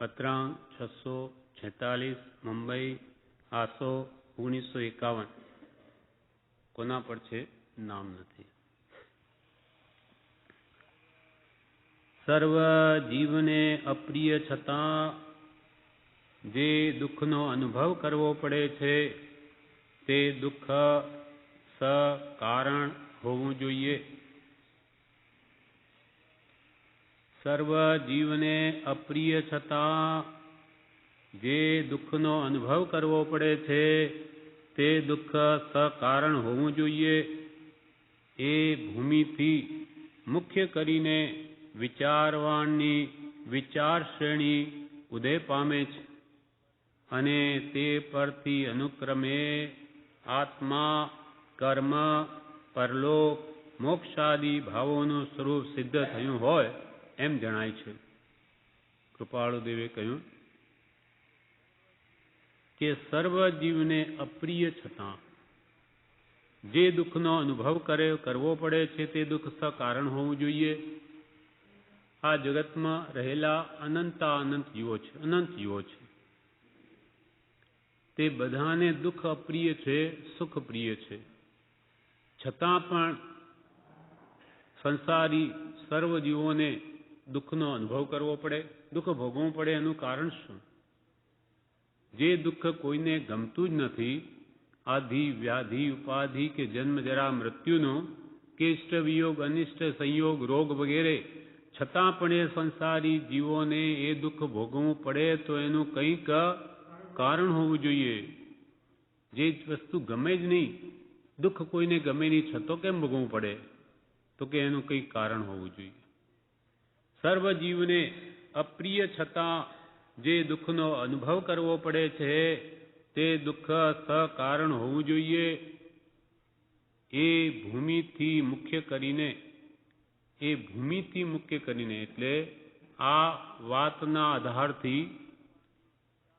પત્રાંક 646 મુંબઈ 800-1951. કોના પર છે? નામ નથી. સર્વ જીવને અપ્રિય છતાં જે દુઃખનો અનુભવ કરવો પડે છે તે દુઃખ સકારણ હોવું જોઈએ. સર્વ જીવને અપ્રિય છતાં જે દુઃખનો અનુભવ કરવો પડે છે તે દુઃખ સકારણ હોવું જોઈએ. એ ભૂમિથી મુખ્ય કરીને વિચારવાણની વિચાર શ્રેણી ઉદય પામે છે અને તે પરથી અનુક્રમે આત્મા, કર્મ, પરલોક, મોક્ષાદી ભાવોનું સ્વરૂપ સિદ્ધ થયું હોય એમ જણાય છે. કૃપાળુદેવે કહ્યું કે સર્વ જીવને અપ્રિય છતાં જે દુઃખનો અનુભવ કરવો પડે છે તે દુઃખ સકારણ હોવું જોઈએ. આ જગતમાં રહેલા અનંત જીવો છે. તે બધાને દુઃખ અપ્રિય છે, સુખ પ્રિય છે. છતાં પણ સંસારી સર્વ જીવોને દુઃખનો અનુભવ કરવો પડે, દુઃખ ભોગવવું પડે. એનું કારણ શું? જે દુઃખ કોઈને ગમતું જ નથી, આધિ, વ્યાધિ, ઉપાધિ કે જન્મ જરા મૃત્યુનો કે ઇષ્ટ વિયોગ, અનિષ્ટ સંયોગ, રોગ વગેરે, છતાં પણ એ સંસારી જીવોને એ દુઃખ ભોગવવું પડે તો એનું કંઈક કારણ હોવું જોઈએ. જે વસ્તુ ગમે જ નહીં, દુઃખ કોઈને ગમે નહીં, છતાં કેમ ભોગવવું પડે? તો કે એનું કંઈક કારણ હોવું જોઈએ. સર્વ જીવને અપ્રિય છતાં જે દુઃખનો અનુભવ કરવો પડે છે તે દુઃખ સકારણ હોવું જોઈએ. એ ભૂમિથી મુખ્ય કરીને એટલે આ વાતના આધારથી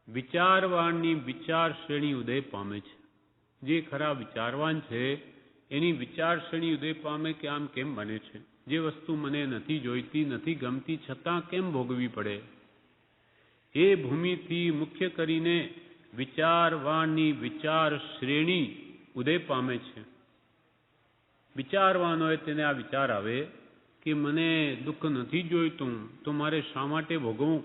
વિચારવાણની વિચાર શ્રેણી ઉદય પામે છે. જે ખરા વિચારવાન છે એની વિચાર શ્રેણી ઉદય પામે કે આમ કેમ બને છે? જે વસ્તુ મને નથી જોઈતી, નથી ગમતી, છતાં કેમ ભોગવવી પડે? એ ભૂમિથી મુખ્ય કરીને વિચારવાણની વિચાર શ્રેણી ઉદય પામે છે. વિચારવાનો હોય તેને આ વિચાર આવે કે મને દુઃખ નથી જોઈતું તો મારે શા માટે ભોગવવું?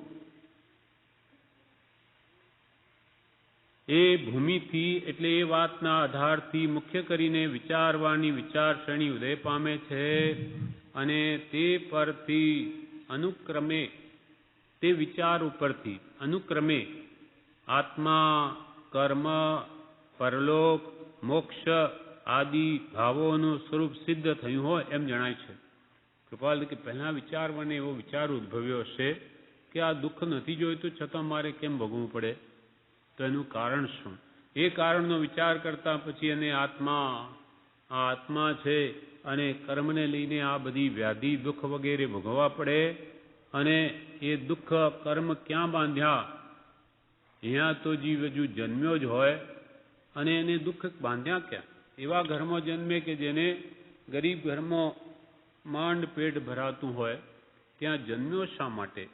એ ભૂમિથી એટલે એ વાતના આધારથી મુખ્ય કરીને વિચારવાની વિચાર શ્રેણી ઉદય પામે છે અને તે પરથી અનુક્રમે, તે વિચાર ઉપરથી અનુક્રમે આત્મા, કર્મ, પરલોક, મોક્ષ આદિ ભાવોનું સ્વરૂપ સિદ્ધ થયું હોય એમ જણાય છે. કૃપાલ કે પહેલા વિચારવાને એવો વિચાર ઉદ્ભવ્યો હશે કે આ દુઃખ નથી જોઈતું છતાં મારે કેમ ભોગવવું પડે? તો એનું કારણ શું? એ કારણનો વિચાર કરતા પછી એને આત્મા છે અને કર્મને લઈને આ બધી વ્યાધિ, દુઃખ વગેરે ભોગવવા પડે અને એ દુઃખ કર્મ ક્યાં બાંધ્યા? અહીંયા તો જીવ હજુ જન્મ્યો જ હોય અને એને દુઃખ બાંધ્યા ક્યાં? એવા ઘરમાં જન્મે કે જેને ગરીબ ઘરમાં માંડ પેટ ભરાતું હોય, ત્યાં જન્મ્યો શા માટે?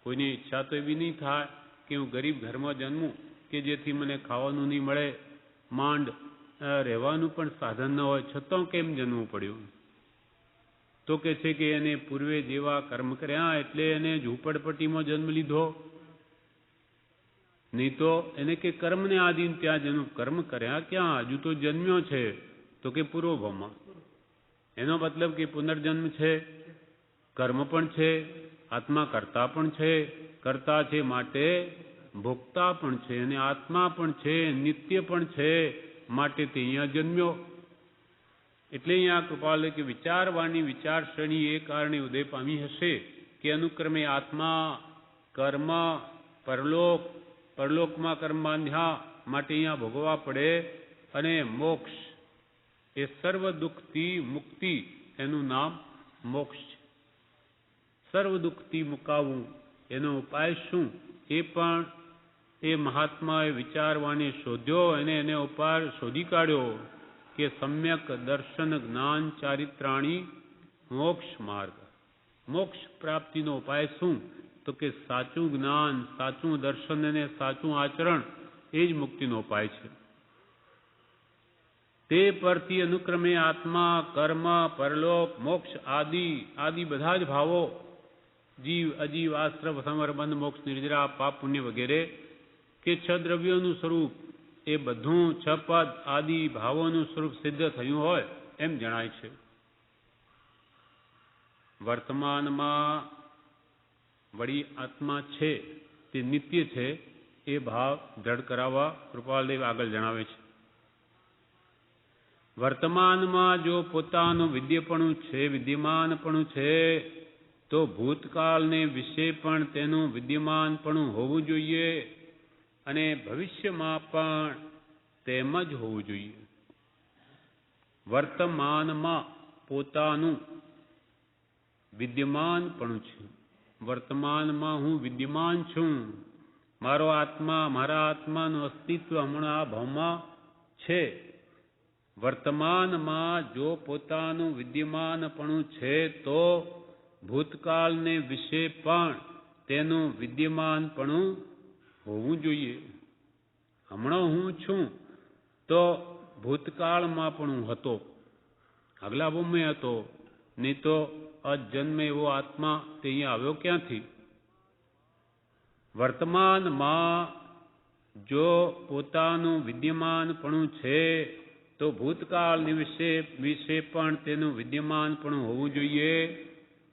કોઈની ઈચ્છા તો એવી નહીં થાય કે હું ગરીબ ઘરમાં જન્મું કે જેથી મને ખાવાનું નહીં મળે, માંડ રહેવાનું પણ સાધન ન હોય, છતાં કેમ જન્મવું પડ્યું? તો કે છે કે એને પૂર્વે જેવા કર્મ કર્યા એટલે એને ઝૂંપડપટ્ટીમાં જન્મ લીધો. નહીં તો એને કે કર્મને આધીન ત્યાં જન્મ. કર્મ કર્યા ક્યાં? હજુ તો જન્મ્યો છે. તો કે પૂર્વભાવમાં. એનો મતલબ કે પુનર્જન્મ છે, કર્મ પણ છે, આત્મા કરતા પણ છે, કરતા છે માટે ભોગતા પણ છે, અને આત્મા પણ છે, નિત્ય પણ છે, માટે તે અહીંયા જન્મ્યો. એટલે અહીંયા કૃપાલે કે વિચારવાની વિચાર શ્રેણી એ કારણે ઉદય પામી હશે કે અનુક્રમે આત્મા, કર્મ, પરલોકમાં કર્મ બાંધ્યા માટે અહીંયા ભોગવવા પડે અને મોક્ષ એ સર્વ દુઃખથી મુક્તિ, એનું નામ મોક્ષ છે. સર્વ દુઃખથી મુકાવવું એનો ઉપાય શું? એ પણ એ મહાત્માએ વિચારવાને શોધ્યો અને એને ઉપાય શોધી કાઢ્યો કે સમ્યક દર્શન જ્ઞાન ચારિત્રાણી મોક્ષ માર્ગ. મોક્ષ પ્રાપ્તિનો ઉપાય શું? તો કે સાચું જ્ઞાન, સાચું દર્શન અને સાચું આચરણ એ જ મુક્તિનો ઉપાય છે. તે પરથી અનુક્રમે આત્મા, કર્મ, પરલોક, મોક્ષ આદિ બધા જ ભાવો, જીવ, અજીવ, આશ્રવ, સમર, બંધ, મોક્ષ, નિર્જરા, પાપ, પુણ્ય વગેરે કે છ દ્રવ્યોનું સ્વરૂપ એ બધું છ પદ આદિ ભાવોનું સ્વરૂપ સિદ્ધ થયું હોય એમ જણાય છે. વર્તમાનમાં વળી આત્મા છે તે નિત્ય છે એ ભાવ દ્રઢ કરાવવા કૃપાલદેવ આગળ જણાવે છે. વર્તમાનમાં જો પોતાનું વિદ્યપણું છે, વિદ્યમાનપણું છે, તો ભૂતકાળને વિશે પણ તેનું વિદ્યમાનપણું હોવું જોઈએ અને ભવિષ્યમાં પણ તેમ જ હોવું જોઈએ. વર્તમાનમાં પોતાનું વિદ્યમાનપણું છે. વર્તમાનમાં હું વિદ્યમાન છું. મારો આત્મા, મારા આત્માનું અસ્તિત્વ હમણાં આ ભાવમાં છે. વર્તમાનમાં જો પોતાનું વિદ્યમાનપણું છે તો ભૂતકાળને વિશે પણ તેનું વિદ્યમાનપણું હોવું જોઈએ. હમણાં હું છું તો ભૂતકાળમાં પણ હું હતો, આગલા ભૂમે હતો, નહીં તો અજન્મ એવો આત્મા તે અહીંયા આવ્યો ક્યાંથી? વર્તમાનમાં જો પોતાનું વિદ્યમાનપણું છે તો ભૂતકાળની વિશે પણ તેનું વિદ્યમાનપણું હોવું જોઈએ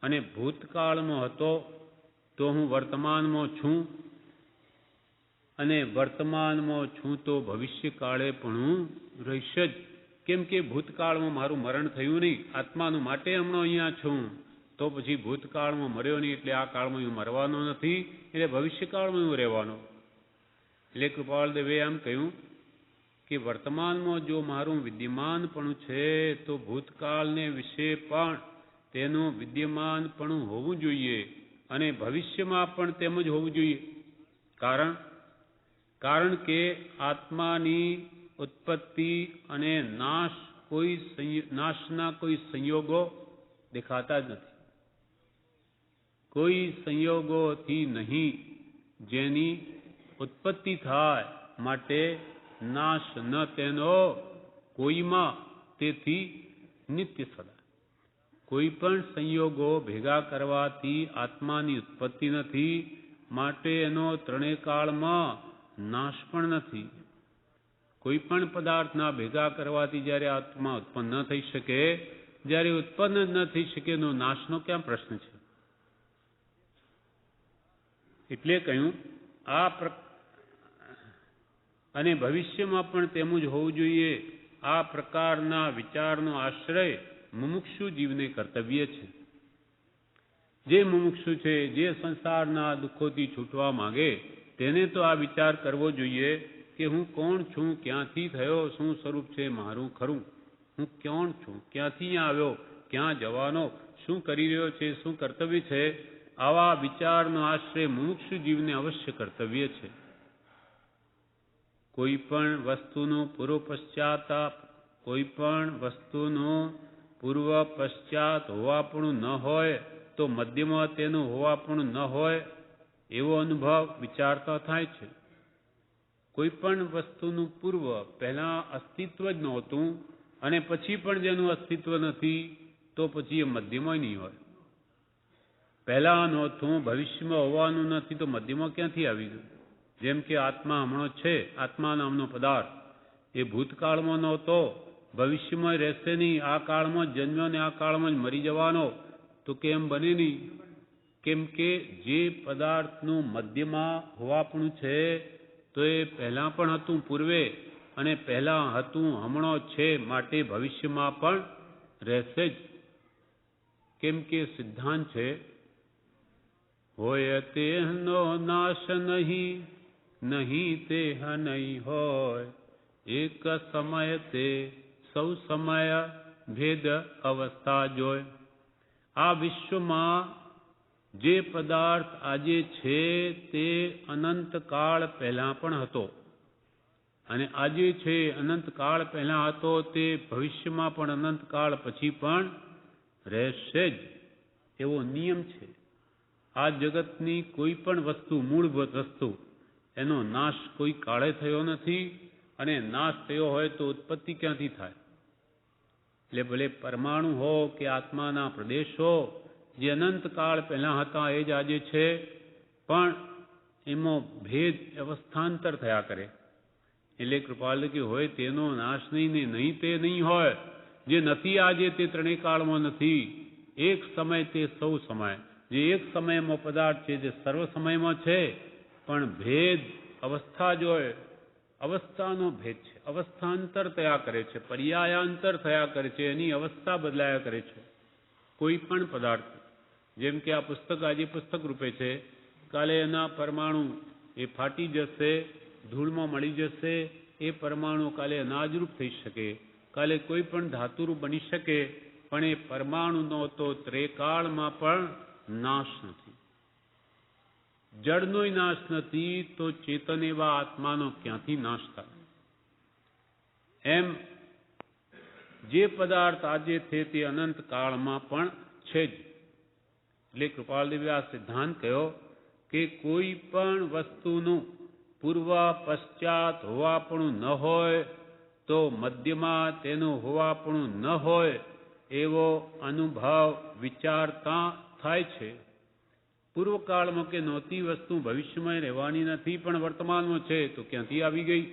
અને ભૂતકાળમાં હતો તો હું વર્તમાનમાં છું અને વર્તમાનમાં છું તો ભવિષ્યકાળે પણ હું રહીશ જ. કેમ કે ભૂતકાળમાં મારું મરણ થયું નહીં, આત્માનું માટે હમણાં અહીંયા છું, તો પછી ભૂતકાળમાં મર્યો નહીં એટલે આ કાળમાં હું મરવાનો નથી, એટલે ભવિષ્યકાળમાં હું રહેવાનો. એટલે કૃપાળદેવે એમ કહ્યું કે વર્તમાનમાં જો મારું વિદ્યમાનપણું છે તો ભૂતકાળને વિશે પણ તેનું વિદ્યમાનપણું હોવું જોઈએ અને ભવિષ્યમાં પણ તેમ જ હોવું જોઈએ. કારણ કે આત્માની ઉત્પત્તિ અને નાશના કોઈ સંયોગો દેખાતા જ નથી. કોઈ સંયોગોથી નહીં, જેની ઉત્પત્તિ થાય માટે નાશ ન તેનો કોઈમાં, તેથી નિત્ય સદા. કોઈ પણ સંયોગો ભેગા કરવાથી આત્માની ઉત્પત્તિ નથી, માટે એનો ત્રણેય કાળમાં નાશ પણ નથી. કોઈ પણ પદાર્થના ભેગા કરવાથી જ્યારે આત્મા ઉત્પન્ન ન થઈ શકે, જ્યારે ઉત્પન્ન જ ન થઈ શકે એનો નાશનો ક્યાં પ્રશ્ન છે? એટલે કહ્યું અને ભવિષ્યમાં પણ તેમ જ હોવું જોઈએ. આ પ્રકારના વિચારનો આશ્રય મુમુક્ષુ જીવને કર્તવ્ય છે. જે મુમુક્ષુ છે, જે સંસારના દુઃખોથી છૂટવા માંગે, તેને તો આ વિચાર કરવો જોઈએ કે હું કોણ છું, ક્યાંથી થયો, શું સ્વરૂપ છે મારું ખરું, હું કોણ છું, ક્યાંથી અહીંયા આવ્યો, ક્યાં જવાનો, શું કરી રહ્યો છે, શું કર્તવ્ય છે. આવા વિચારનો આશ્રય મુમુક્ષુ જીવને અવશ્ય કર્તવ્ય છે. કોઈ પણ વસ્તુનું પૂર્વ પશ્ચાત હોવાપણું ન હોય તો મધ્યમાં તેનું હોવાપણું ન હોય એવો અનુભવ વિચારતા થાય છે. કોઈ પણ વસ્તુનું પૂર્વ પહેલાં અસ્તિત્વ જ નહોતું અને પછી પણ જેનું અસ્તિત્વ નથી તો પછી એ મધ્યમાં નહીં હોય. પહેલાં નહોતું, ભવિષ્યમાં હોવાનું નથી તો મધ્યમાં ક્યાંથી આવી ગયું? જેમ કે આત્મા હમણાં છે, આત્મા નામનો પદાર્થ એ ભૂતકાળમાં નહોતો, ભવિષ્યમાં રહેશે નહીં, આ કાળમાં જ જન્મ્યો ને આ કાળમાં જ મરી જવાનો, તો કેમ બને નહીં? કેમ કે જે પદાર્થનું મધ્યમાં હોવાપણું છે તો એ પહેલાં પણ હતું પૂર્વે અને પહેલાં હતું હમણાં છે, માટે ભવિષ્યમાં પણ રહેશે જ. કેમ કે સિદ્ધાંત છે, હોય તેનો નાશ નહીં, નહીં તે નહીં હોય, એક સમય તે સૌ સમય ભેદ અવસ્થા જોય. આ વિશ્વમાં જે પદાર્થ આજે છે તે અનંતકાળ પહેલાં પણ હતો અને આજે છે અનંતકાળ પહેલાં હતો તે ભવિષ્યમાં પણ અનંતકાળ પછી પણ રહેશે જ, એવો નિયમ છે. આ જગતની કોઈ પણ વસ્તુ, મૂળભૂત વસ્તુ, એનો નાશ કોઈ કાળે થયો નથી, અને નાશ થયો હોય તો ઉત્પત્તિ ક્યાંથી થાય? એટલે ભલે પરમાણુ હો કે આત્માના પ્રદેશો, જે અનંત કાળ પહેલાં હતા એ જ આજે છે, પણ એમાં ભેદ અવસ્થાંતર થયા કરે. એટલે કૃપાલજી હોય તેનો નાશ નહીં ને નહીં તે નહીં હોય. જે નથી આજે તે ત્રણેય કાળમાં નથી. એક સમય તે સૌ સમય. જે એક સમયમાં પદાર્થ છે તે સર્વ સમયમાં છે, પણ ભેદ અવસ્થા જ હોય. અવસ્થાનો ભેદ છે. અવસ્થાંતર થયા કરે છે, પર્યાયાંતર થયા કરે છે, એની અવસ્થા બદલાયા કરે છે. કોઈ પણ પદાર્થ, જેમ કે આ પુસ્તક આજે પુસ્તક રૂપે છે, કાલે એના પરમાણુ એ ફાટી જશે, ધૂળમાં મળી જશે. એ પરમાણુ કાલે અનાજરૂપ થઈ શકે, કાલે કોઈ પણ ધાતુરૂપ બની શકે, પણ એ પરમાણુનો તો ત્રેકાળમાં પણ નાશ નથી. જળનોય નાશ નથી, તો ચેતન એવા આત્માનો ક્યાંથી નાશ થાય? એમ જે પદાર્થ આજે છે તે અનંત કાળમાં પણ છે જ. એટલે કૃપાલદેવે આ સિદ્ધાંત કહ્યો કે કોઈ પણ વસ્તુનું પૂર્વ પશ્ચાત હોવાપણું ન હોય તો મધ્યમાં તેનું હોવાપણું ન હોય એવો અનુભવ વિચારતા થાય છે. પૂર્વકાળમાં કે નહોતી વસ્તુ ભવિષ્યમાં રહેવાની નથી, પણ વર્તમાનમાં છે, તો ક્યાંથી આવી ગઈ?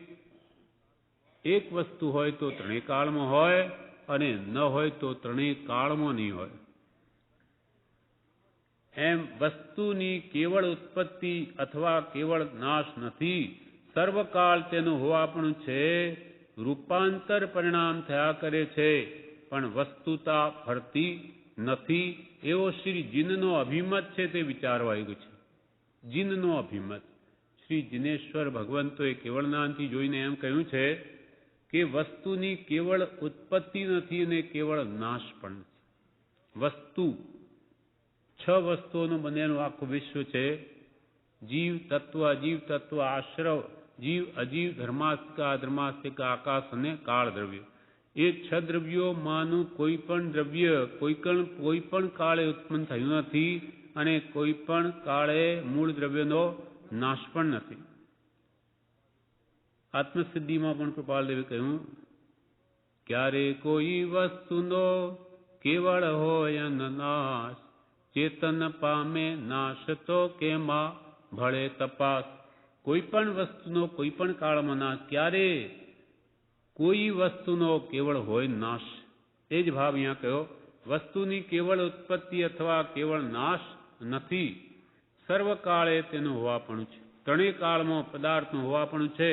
એક વસ્તુ હોય તો ત્રણેય કાળમાં હોય, અને ન હોય તો ત્રણેય કાળમાં નહીં હોય. એમ વસ્તુની કેવળ ઉત્પત્તિ અથવા કેવળ નાશ નથી, સર્વકાળ તેનું હોવાપણું છે. રૂપાંતર પરિણામ થયા કરે છે, પણ વસ્તુતા ફરતી નથી. એવો શ્રી જીનનો અભિમત છે, તે વિચારવા યોગ્ય છે. જીનનો અભિમત શ્રી જીનેશ્વર ભગવંતોએ કેવળનાથી જોઈને એમ કહ્યું છે કે વસ્તુની કેવળ ઉત્પત્તિ નથી અને કેવળ નાશ પણ નથી. વસ્તુ 6 વસ્તુઓનું બનેલું આખું વિશ્વ છે. જીવ તત્વ, અજીવ તત્વ, આશ્રવ, જીવ, અજીવ, ધર્માસ્તિકા, અધર્માસ્તિકા, આકાશ અને કાળ દ્રવ્ય. એ 6 દ્રવ્યોમાંનું કોઈ પણ દ્રવ્ય કોઈ પણ કાળે ઉત્પન્ન થયું નથી, અને કોઈ પણ કાળે મૂળ દ્રવ્યનો નાશ પણ નથી. આત્મસિદ્ધિમાં પણ કૃપાલદેવે કહ્યું, ક્યારે કોઈ વસ્તુનો કેવળ હોય નાશ, ચેતન પામે નાશ તો કેમાં ભળે તપાસ. કોઈ પણ વસ્તુનો કોઈ પણ કાળમાં નાશ, ક્યારે કોઈ વસ્તુનો કેવળ હોય નાશ. એ જ ભાવ અહીંયા કહ્યો. વસ્તુની કેવળ ઉત્પત્તિ અથવા કેવળ નાશ નથી, સર્વકાળે તેનું હોવાપણું છે. ત્રણેય કાળમાં પદાર્થનું હોવાપણું છે,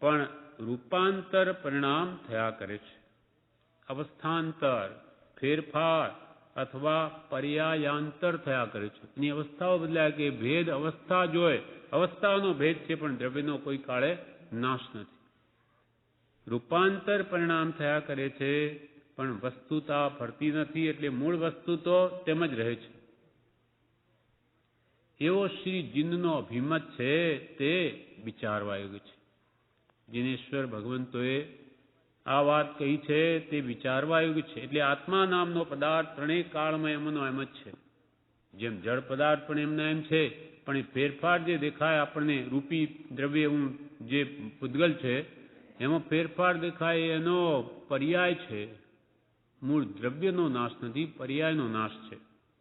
પણ રૂપાંતર પરિણામ થયા કરે છે. અવસ્થાંતર, ફેરફાર અથવા પર્યાયાંતર થયા કરે છે. એની અવસ્થાઓ બદલાય કે ભેદ અવસ્થા જ હોય. અવસ્થાઓનો ભેદ છે, પણ દ્રવ્યનો કોઈ કાળે નાશ નથી. રૂપાંતર પરિણામ થયા કરે છે, પણ વસ્તુતા ફરતી નથી. એટલે મૂળ વસ્તુ તો તેમ જ રહે છે. એવો શ્રી જીનનો અભિમત છે, તે વિચારવા યોગ્ય છે. જીનેશ્વર ભગવંતોએ આ વાત કહી છે, તે વિચારવા યોગ્ય છે. એટલે આત્મા નામનો પદાર્થ ત્રણેય કાળમાં એમનો એમ જ છે. જેમ જળ પદાર્થ પણ એમના એમ છે, પણ એ ફેરફાર જે દેખાય આપણને, રૂપી દ્રવ્ય જે પૂતગલ છે, એમાં ફેરફાર દેખાય એનો પર્યાય છે. મૂળ દ્રવ્યનો નાશ નથી, પર્યાયનો નાશ છે.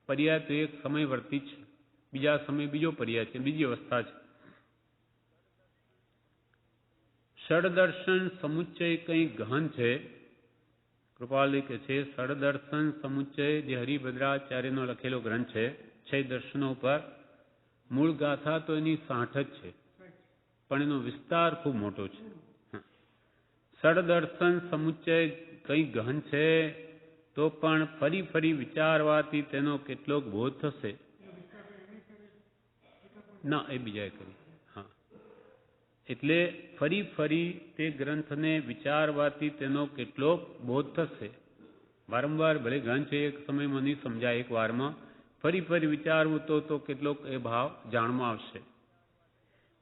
પર્યાય તો એક સમય વર્તી છે, બીજા સમય બીજો પર્યાય છે, બીજી અવસ્થા છે. ષડદર્શન સમુચ્ચય કંઈ ગહન છે. કૃપાલી કે છે ષડદર્શન સમુચ્ચય જે હરિભદ્રાચાર્યનો લખેલો ગ્રંથ છે, 6 દર્શનો ઉપર. મૂળ ગાથા તો એની 60 જ છે, પણ એનો વિસ્તાર ખૂબ મોટો છે. ષડદર્શન સમુચ્ચય કંઈ ગહન છે, તો પણ ફરી ફરી વિચારવાથી તેનો કેટલોક બોધ થશે. ના, એ બીજાએ કરી. હા, એટલે ફરી ફરી તે ગ્રંથને વિચારવાથી તેનો કેટલોક બોધ થશે. વારંવાર ભલે ગ્રંથ છે, એક સમયમાં નહીં સમજાય, એક વારમાં ફરી ફરી વિચારવું તો કેટલોક એ ભાવ જાણમાં આવશે.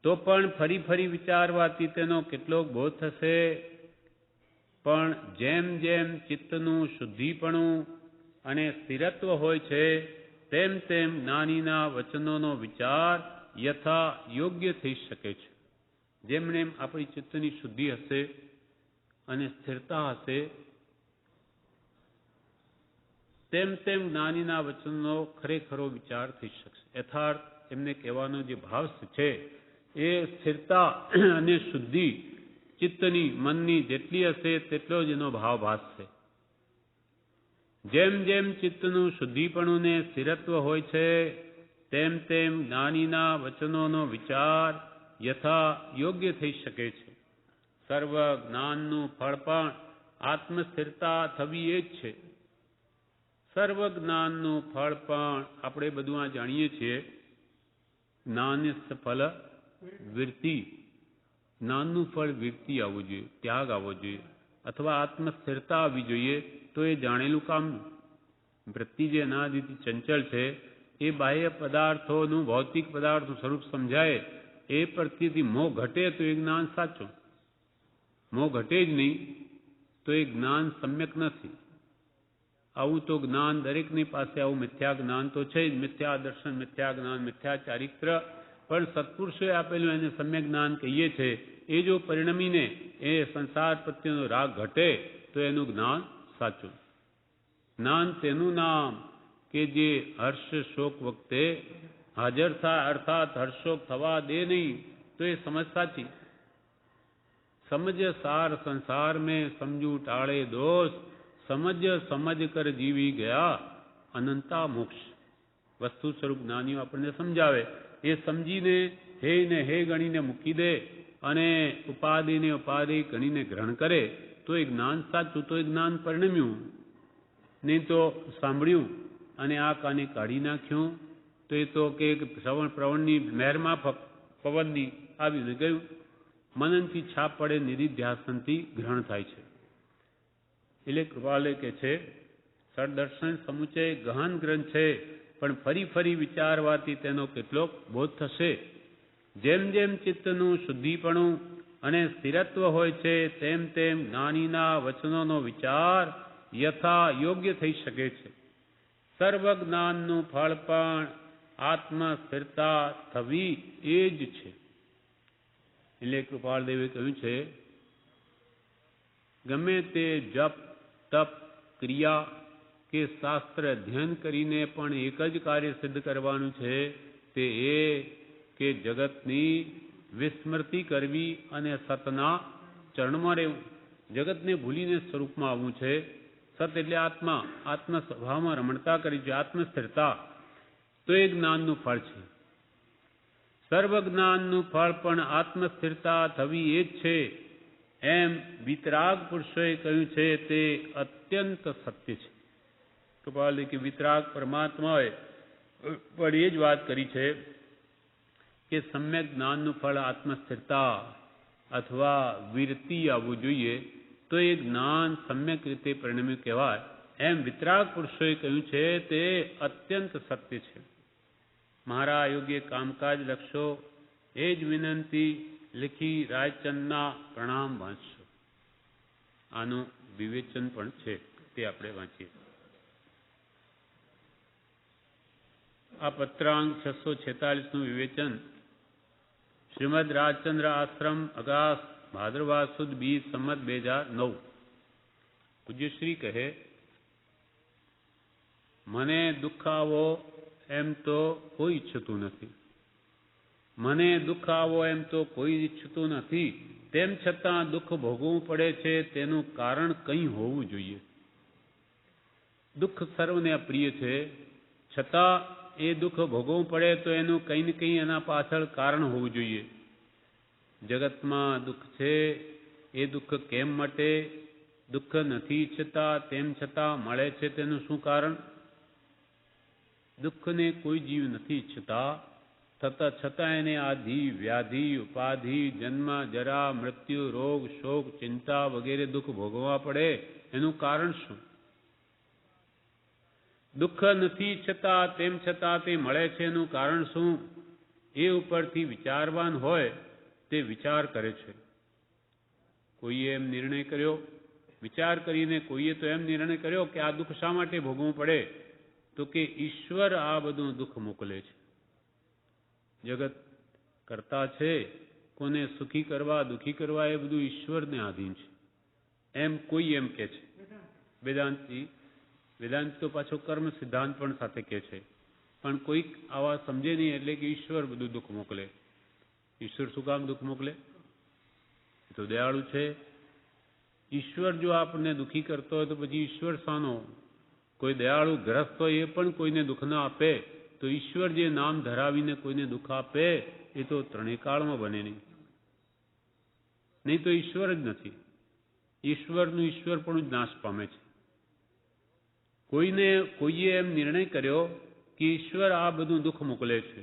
તો પણ ફરી ફરી વિચારવાથી તેનો કેટલોક બોધ થશે. પણ જેમ જેમ ચિત્તનું શુદ્ધિપણું અને સ્થિરત્વ હોય છે, તેમ તેમ જ્ઞાનીના વચનોનો વિચાર યથા યોગ્ય થઈ શકે છે. જેમને આપણી ચિત્તની શુદ્ધિ હશે અને સ્થિરતા હશે, તેમ તેમ જ્ઞાનીના વચનનો ખરેખરો વિચાર થઈ શકશે. યથાર્થ એમને કહેવાનો જે ભાવ છે એ સ્થિરતા અને શુદ્ધિ ચિત્તની, મનની જેટલી હશે તેટલો જ એનો ભાવ ભાસશે. જેમ જેમ ચિત્તનું શુદ્ધિપણું ને સ્થિરત્વ હોય છે, તેમ તેમ જ્ઞાનીના વચનોનો વિચાર યથા યોગ્ય થઈ શકે છે. સર્વ જ્ઞાનનું ફળ પણ આત્મસ્થિરતા થવી એ જ છે. સર્વ જ્ઞાનનું ફળ પણ આપણે બધું આ જાણીએ છીએ. જ્ઞાનસ્ય ફલ વૃત્તિ, જ્ઞાનનું ફળ વૃત્તિ આવવું જોઈએ, ત્યાગ આવવો જોઈએ, અથવા આત્મસ્થિરતા આવવી જોઈએ. તો એ જાણેલું કામનું. વૃત્તિ જે અનાદિથી ચંચળ છે એ બાહ્ય પદાર્થોનું, ભૌતિક પદાર્થનું સ્વરૂપ સમજાય એ પરથી મોહ ઘટે તો એ જ્ઞાન સાચું. મોહ ઘટે જ નહીં તો એ જ્ઞાન સમ્યક નથી. આવું તો જ્ઞાન દરેકની પાસે, આવું મિથ્યા જ્ઞાન તો છે જ. મિથ્યા દર્શન, મિથ્યા જ્ઞાન, મિથ્યા ચારિત્ર, પણ સત્પુરુષોએ આપેલું એને સમ્યક જ્ઞાન કહીએ છે. એ જો પરિણમીને એ સંસાર પ્રત્યેનો રાગ ઘટે તો એનું જ્ઞાન સાચું. જ્ઞાન તેનું નામ કે જે હર્ષ શોક વખતે હાજર થાય, અર્થાત હર્ષોક થવા દે નહીં, તો એ સમજ સાચી. સમજ સાર સંસાર મેં સમજુ ટાળે દોષ, સમજ સમજ કર જીવી ગયા અનંતા મોક્ષ. વસ્તુ સ્વરૂપ જ્ઞાનીઓ આપણને સમજાવે, એ સમજીને હે ને હે ગણીને મૂકી દે અને ઉપાધિને ઉપાધિ ગણીને ગ્રહણ કરે તો એ જ્ઞાન સાચું, તો એ જ્ઞાન પરિણમ્યું. નહીં તો સાંભળ્યું અને આ કાને કાઢી નાખ્યું તો એ તો કે શ્રવણ પ્રવણની મહેરમાં પવનની આવ્યું ને ગયું. મનનથી છાપ પડે, નિધિધ્યાસનથી ગ્રહણ થાય છે. એટલે કૃપાલે કે છે સદર્શન સમુચય ગહન ગ્રંથ છે, પણ ફરી ફરી વિચારવાથી તેનો કેટલોક બોધ થશે. જેમ જેમ ચિત્તનું શુદ્ધિપણું અને સ્થિરત્વ હોય છે, તેમ તેમ જ્ઞાનીના વચનોનો વિચાર યથા યોગ્ય થઈ શકે છે. સર્વ જ્ઞાનનું ફળ પણ આત્મસ્થિરતા થવી એ જ છે. એટલે કૃપાળદેવે કહ્યું છે, ગમે તે જપ, તપ, ક્રિયા કે શાસ્ત્ર અધ્યયન કરીને પણ એક જ કાર્ય સિદ્ધ કરવાનું છે, તે એ કે જગતની વિસ્મૃતિ કરવી અને સતના ચરણમાં રહેવું. જગતને ભૂલીને સ્વરૂપમાં આવવું છે. સત એટલે આત્મા, આત્મ સ્વભાવમાં રમણતા કરી છે, આત્મસ્થિરતા. તો એ જ્ઞાનનું ફળ છે. સર્વ જ્ઞાનનું ફળ પણ આત્મસ્થિરતા થવી એ જ છે, એમ વિતરાગ પુરુષોએ કહ્યું છે. તે અત્યંત સત્ય છે. કૃપાલી કે વિતરાગ પરમાત્માએ પણ એ જ વાત કરી છે કે સમ્યક જ્ઞાનનું ફળ આત્મસ્થિરતા અથવા વિરતિ આવવું જોઈએ, તો એ જ્ઞાન સમ્યક રીતે પરિણમ્યું કહેવાય. એમ વિતરાગ પુરુષોએ કહ્યું છે. તે અત્યંત સત્ય છે. મારા યોગ્ય કામકાજ લખશો, એ જ વિનંતી લીખી રાયચંદના પ્રણામ વાંચશો. આનું વિવેચન પણ છે, તે આપણે વાંચીએ. આ પત્રાંક 646નું વિવેચન શ્રીમદ રાજચંદ્ર આશ્રમ, અગાસ, ભાદરવા સુદ 20 સંમત 2009. પૂજ્યશ્રી કહે, મને દુઃખ આવો એમ તો કોઈ ઈચ્છતું નથી. મને દુઃખ આવો એમ તો કોઈ ઈચ્છતું નથી. તેમ છતાં દુઃખ ભોગવવું પડે છે, તેનું કારણ કંઈ હોવું જોઈએ. દુઃખ સર્વને અપ્રિય છે, છતાં એ દુઃખ ભોગવવું પડે તો એનું કંઈ ને કંઈ એના પાછળ કારણ હોવું જોઈએ. જગતમાં દુઃખ છે, એ દુઃખ કેમ મટે? દુઃખ નથી ઈચ્છતા તેમ છતાં મળે છે, તેનું શું કારણ? દુઃખને કોઈ જીવ નથી ઈચ્છતા, છતાં એને આધિ, વ્યાધિ, ઉપાધિ, જન્મ, જરા, મૃત્યુ, રોગ, શોક, ચિંતા વગેરે દુઃખ ભોગવવા પડે. એનું કારણ શું? દુઃખ નથી ઈચ્છતા તેમ છતાં તે મળે છે, એનું કારણ શું? એ ઉપરથી વિચારવાન હોય તે વિચાર કરે છે. કોઈએ એમ નિર્ણય કર્યો, વિચાર કરીને કોઈએ તો એમ નિર્ણય કર્યો કે આ દુઃખ શા માટે ભોગવવું પડે? તો કે ઈશ્વર આ બધું દુઃખ મોકલે છે. જગત કરતા છે, કોને સુખી કરવા દુઃખી કરવા એ બધું ઈશ્વરને આધીન છે, એમ કોઈ એમ કે છે. વેદાંત તો પાછો કર્મ સિદ્ધાંત પણ સાથે કે છે, પણ કોઈક આવા સમજે નહીં એટલે કે ઈશ્વર બધું દુઃખ મોકલે. ઈશ્વર શું કામ દુઃખ મોકલે? એ તો દયાળુ છે. ઈશ્વર જો આપણને દુઃખી કરતો હોય તો પછી ઈશ્વર શાનો? કોઈ દયાળુ ગ્રસ્ત હોય એ પણ કોઈને દુઃખ ન આપે તો ઈશ્વર જે નામ ધરાવીને કોઈને દુઃખ આપે એ તો ત્રણેય કાળમાં બને નહીં તો ઈશ્વર જ નથી. ઈશ્વરનું ઈશ્વર પણ જ નાશ પામે છે. કોઈએ એમ નિર્ણય કર્યો કે ઈશ્વર આ બધું દુઃખ મોકલે છે.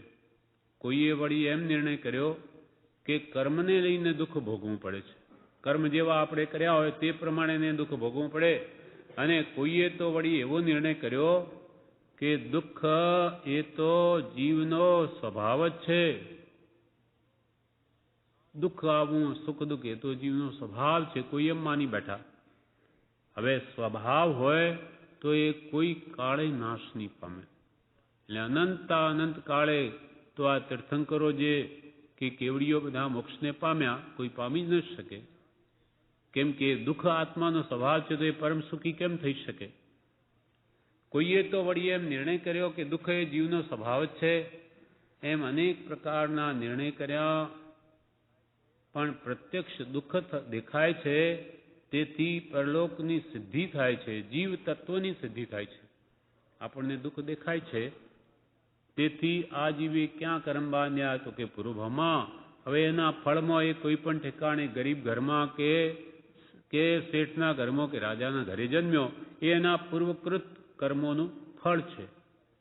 કોઈએ વળી એમ નિર્ણય કર્યો કે કર્મને લઈને દુઃખ ભોગવવું પડે છે. કર્મ જેવા આપણે કર્યા હોય તે પ્રમાણે દુઃખ ભોગવવું પડે. અને કોઈએ તો વળી એવો નિર્ણય કર્યો કે દુઃખ એ તો જીવનો સ્વભાવ જ છે. દુઃખ આવવું સુખ દુઃખ એ તો જીવનો સ્વભાવ છે. કોઈ એમ માની બેઠા. હવે સ્વભાવ હોય તો એ કોઈ કાળે નાશ નહીં પામે. એટલે અનંત કાળે તો આ તીર્થંકરો જે કે કેવડીઓ બધા મોક્ષને પામ્યા કોઈ પામી જ ન શકે. કેમ કે દુઃખ આત્માનો સ્વભાવ છે તો એ પરમ સુખી કેમ થઈ શકે? કોઈએ તો વળી એમ નિર્ણય કર્યો કે દુઃખ એ જીવનો સ્વભાવ જ છે. એમ અનેક પ્રકારના નિર્ણય કર્યા, પણ પ્રત્યક્ષ દુઃખ દેખાય છે તેથી પરલોકની સિદ્ધિ થાય છે, જીવ તત્વની સિદ્ધિ થાય છે. આપણને દુઃખ દેખાય છે તેથી આ જીવે ક્યાં કર્મ બાંધ્યા તો કે પૂર્વભાવમાં. હવે એના ફળમાં એ કોઈ પણ ઠેકાણે ગરીબ ઘરમાં કે શેઠના ઘરમાં કે રાજાના ઘરે જન્મ્યો એ એના પૂર્વકૃત કર્મોનું ફળ છે.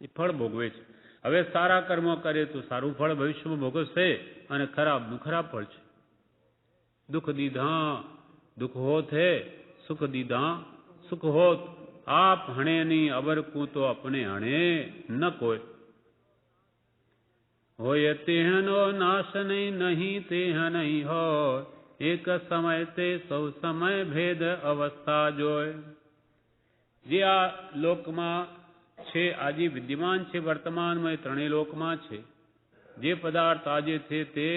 એ ફળ ભોગવે છે. હવે સારા કર્મો કરે તો સારું ફળ ભવિષ્યમાં ભોગવશે અને ખરાબનું ખરાબ ફળ છે. દુઃખ દીધા દુઃખ હોત હે, સુખ દીધા સુખ હોત. આપ હણે નહીં અબર કું તો અપને હણે ન કોઈ. હોય તેહનો નાશ નહીં તેહ નહીં હોય, એક સમય તે સૌ સમય ભેદ અવસ્થા જોય. જે આ લોકમાં છે, આજે વિદ્યમાન છે, વર્તમાનમાં એ ત્રણેય લોકમાં છે. જે પદાર્થ આજે છે તે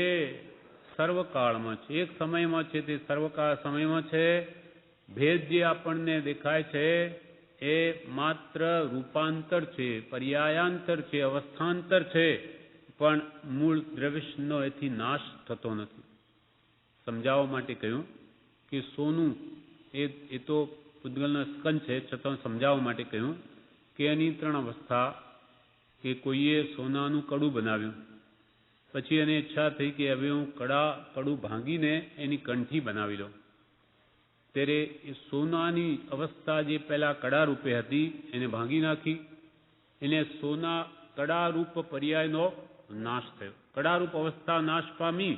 સર્વકાળમાં છે. એક સમયમાં છે તે સર્વકાળ સમયમાં છે. ભેદ જે આપણને દેખાય છે એ માત્ર રૂપાંતર છે, પર્યાયાંતર છે, અવસ્થાંતર છે, પણ મૂળ દ્રવ્યનો એથી નાશ થતો નથી. સમજાવવા માટે કહ્યું કે સોનું એ તો પૂતગલનો સ્કંદ છે, છતાં સમજાવવા માટે કહ્યું કે એની ત્રણ અવસ્થા. કે કોઈએ સોનાનું કડું બનાવ્યું, પછી એને ઈચ્છા થઈ કે હવે હું કડું ભાંગીને એની કંઠી બનાવી લઉં. ત્યારે એ સોનાની અવસ્થા જે પહેલાં કડા રૂપે હતી એને ભાંગી નાખી. એને સોના કડારૂપ પર્યાયનો નાશ થયો. કડારૂપ અવસ્થા નાશ પામી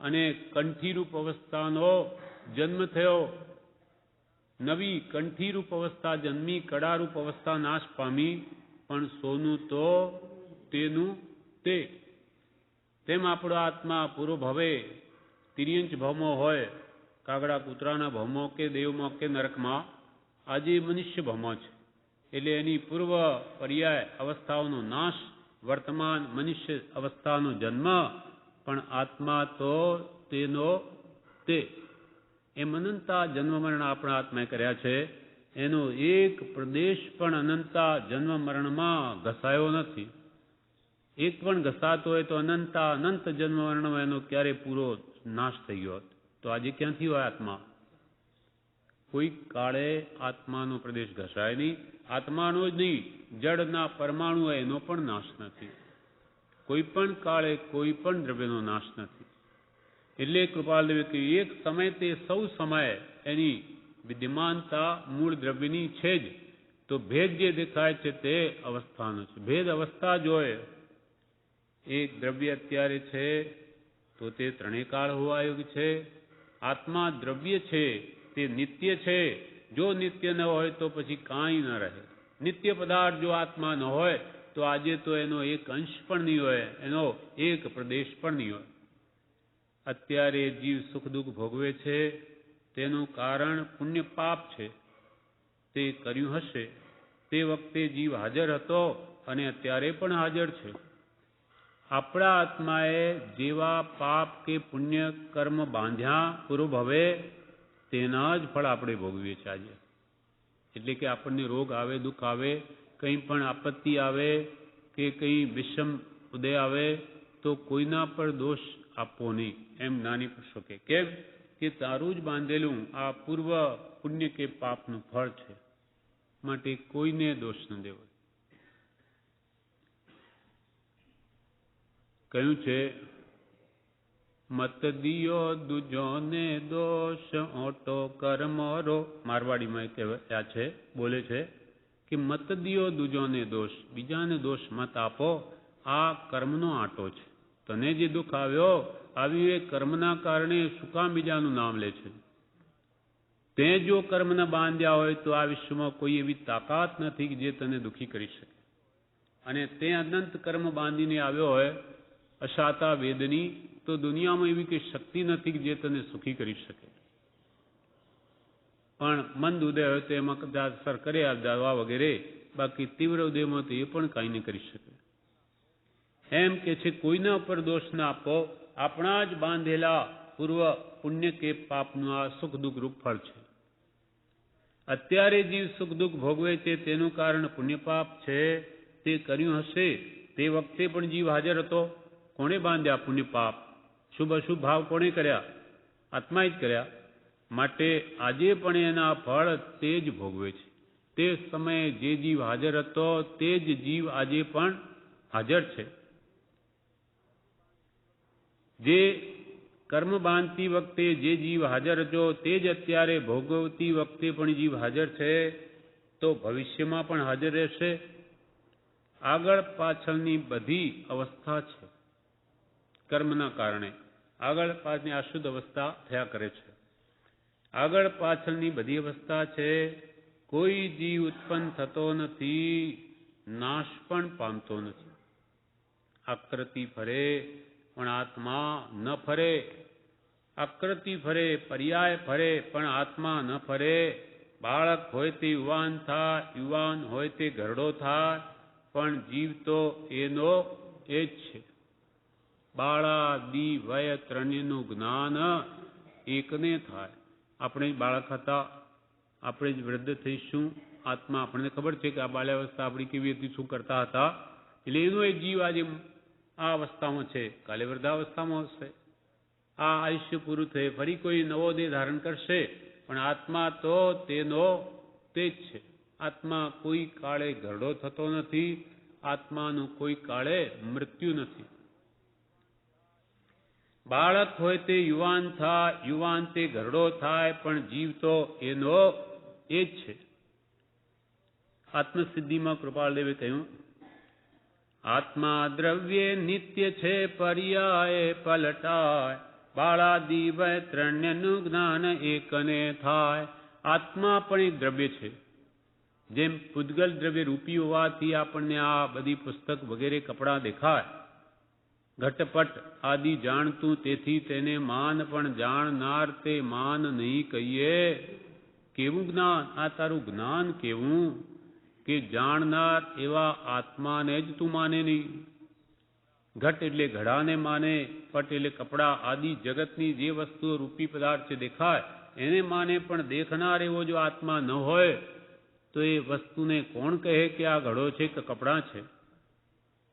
અને કંઠીરૂપ અવસ્થાનો જન્મ થયો. નવી કંઠીરૂપ અવસ્થા જન્મી, કડારૂપ અવસ્થા નાશ પામી, પણ સોનું તો તેનું તે. તેમ આપણો આત્મા પૂરો ભવે તિર્યંચ ભવમાં હોય, કાગડા કૂતરાના ભવમાં કે દેવમાં કે નરકમાં, આજે મનુષ્ય ભવમાં છે. એટલે એની પૂર્વ પર્યાય અવસ્થાઓનો નાશ, વર્તમાન મનુષ્ય અવસ્થાનો જન્મ, પણ આત્મા તો તેનો તે. એમ અનંતા જન્મ મરણ આપણા આત્માએ કર્યા છે. એનો એક પ્રદેશ પણ અનંતા જન્મ મરણમાં ઘસાયો નથી. એક પણ ઘસાતો હોય તો અનંત જન્મ મરણમાં એનો ક્યારે પૂરો નાશ થઈ ગયો હોત. તો આજે ક્યાંથી હોય આત્મા? કોઈક કાળે આત્માનો પ્રદેશ ઘસાય નહીં. આત્માનો જ નહીં, જળના પરમાણુ એનો પણ નાશ નથી. કોઈ પણ કાળે કોઈ પણ દ્રવ્યનો નાશ નથી. એટલે કૃપાલદેવે કહ્યું એક સમય તે સૌ સમય એની વિદ્યમાનતા મૂળ દ્રવ્યની છે જ. તો ભેદ જે દેખાય છે તે અવસ્થાનો છે. ભેદ અવસ્થા જોઈએ. એક દ્રવ્ય અત્યારે છે તો તે ત્રણેય કાળ હોવા યોગ્ય છે. આત્મા દ્રવ્ય છે તે નિત્ય છે. જો નિત્ય ન હોય તો પછી કાંઈ ન રહે. નિત્ય પદાર્થ જો આત્મા ન હોય તો આજે તો એનો એક અંશ પણ નહીં હોય, એનો એક પ્રદેશ પણ નહીં હોય. અત્યારે જીવ સુખ દુઃખ ભોગવે છે તેનું કારણ પુણ્ય પાપ છે. તે કર્યું હશે તે વખતે જીવ હાજર હતો અને અત્યારે પણ હાજર છે. આપણા આત્માએ જેવા પાપ કે પુણ્ય કર્મ બાંધ્યા પૂર્વ ભવે તેના જ ફળ આપણે ભોગવીએ છીએ આજે. એટલે કે આપણને રોગ આવે, દુઃખ આવે, કંઈ પણ આપત્તિ આવે કે કંઈ વિષમ ઉદય આવે તો કોઈના પર દોષ આપવો નહીં, એમ જ્ઞાની પુરુષો કહે. કેમ કે તારું જ બાંધેલું આ પૂર્વ પુણ્ય કે પાપનું ફળ છે, માટે કોઈને દોષ ન દેવો. કહ્યું છે, મત દિયો દુજોને દોષ ઓટો કર્મરો. મારવાડીમાં કહેવાય છે, બોલે છે કે મત દિયો દુજોને દોષ, બીજાને દોષ મત આપો, આ કર્મનો આંટો છે. તને જે દુઃખ આવ્યું એ કર્મના કારણે શું કામ બીજાનું નામ લે છે? તે જો કર્મને બાંધ્યા હોય તો આ વિશ્વમાં કોઈ એવી તાકાત નથી કે જે તને દુઃખી કરી શકે. અને તે અનંત કર્મ બાંધીને આવ્યો હોય અશાતા વેદની, તો દુનિયામાં એવી કોઈ શક્તિ નથી કે જે તને સુખી કરી શકે. પણ મંદ ઉદય હોય તો એમાં કદાચ અસર કરે દવા વગેરે, બાકી તીવ્ર ઉદયમાં તો એ પણ કાંઈ નહીં કરી શકે. એમ કે છે કોઈના ઉપર દોષ ના આપો, આપણા જ બાંધેલા પૂર્વ પુણ્ય કે પાપનું આ સુખ દુઃખ રૂપ ફળ છે. અત્યારે જીવ સુખ દુઃખ ભોગવે છે તેનું કારણ પુણ્ય પાપ છે. તે કર્યું હશે તે વખતે પણ જીવ હાજર હતો. કોણે બાંધ્યા પુણ્ય પાપ? શુભ અશુભ ભાવ કોણે કર્યા? આત્માએ જ કર્યા. માટે આજે પણ એના ફળ તે જ ભોગવે છે. તે સમયે જે જીવ હાજર હતો તે જ જીવ આજે પણ હાજર છે. જે કર્મ બાંધતી વખતે જે જીવ હાજર હતો તે જ અત્યારે ભોગવતી વખતે પણ જીવ હાજર છે, તો ભવિષ્યમાં પણ હાજર રહેશે. આગળ પાછળની બધી અવસ્થા છે કર્મના કારણે. આગળ પાછળની અશુદ્ધ અવસ્થા થયા કરે છે. આગળ પાછળની બધી અવસ્થા છે. કોઈ જીવ ઉત્પન્ન થતો નથી, નાશ પણ પામતો નથી. આકૃતિ ફરે પણ આત્મા ન ફરે. આકૃતિ ફરે, પર્યાય ફરે, પણ આત્મા ન ફરે. બાળક હોય તે યુવાન થાય, યુવાન હોય તે ઘરડો થાય, પણ જીવ તો એનો એ જ છે. બાળાદિ વય ત્રણેયનું જ્ઞાન એકને થાય. આપણે જ બાળક હતા, આપણે જ વૃદ્ધ થઈશું. આત્મા આપણને ખબર છે કે આ બાલ્યાવસ્થા આપણી કેવી હતી, શું કરતા હતા. એટલે એનો એક જીવ આજે આ અવસ્થામાં છે, કાલે વૃદ્ધાવસ્થામાં હશે. આ આયુષ્ય પૂરું થઈ ફરી કોઈ નવો દેહ ધારણ કરશે, પણ આત્મા તો તેનો તે જ છે. આત્મા કોઈ કાળે ઘરડો થતો નથી. આત્માનું કોઈ કાળે મૃત્યુ નથી. બાળક હોય તે યુવાન થાય, યુવાન તે ઘરડો થાય, પણ જીવ તો એનો એ જ છે. આત્મસિદ્ધિમાં કૃપાળદેવે કહ્યું, આત્મા દ્રવ્ય નિત્ય છે, પર્યાય પલટાય, બાળાદિ વય ત્રણ્યનું જ્ઞાન એકને થાય. આત્મા પણ એક દ્રવ્ય છે. જેમ પૂતગલ દ્રવ્ય રૂપી હોવાથી આપણને આ બધી પુસ્તક વગેરે કપડાં દેખાય, ઘટપટ આદિ જાણતું, તેથી તેને માન પણ જાણનાર તે માન નહીં કહીએ. કેવું જ્ઞાન? આ તારું જ્ઞાન કેવું કે જાણનાર એવા આત્માને જ તું માને નહીં. ઘટ એટલે ઘડાને માને, પટ એટલે કપડા આદિ જગતની જે વસ્તુઓ રૂપી પદાર્થ છે દેખાય એને માને, પણ દેખનાર એવો જો આત્મા ન હોય તો એ વસ્તુને કોણ કહે કે આ ઘડો છે કે કપડાં છે?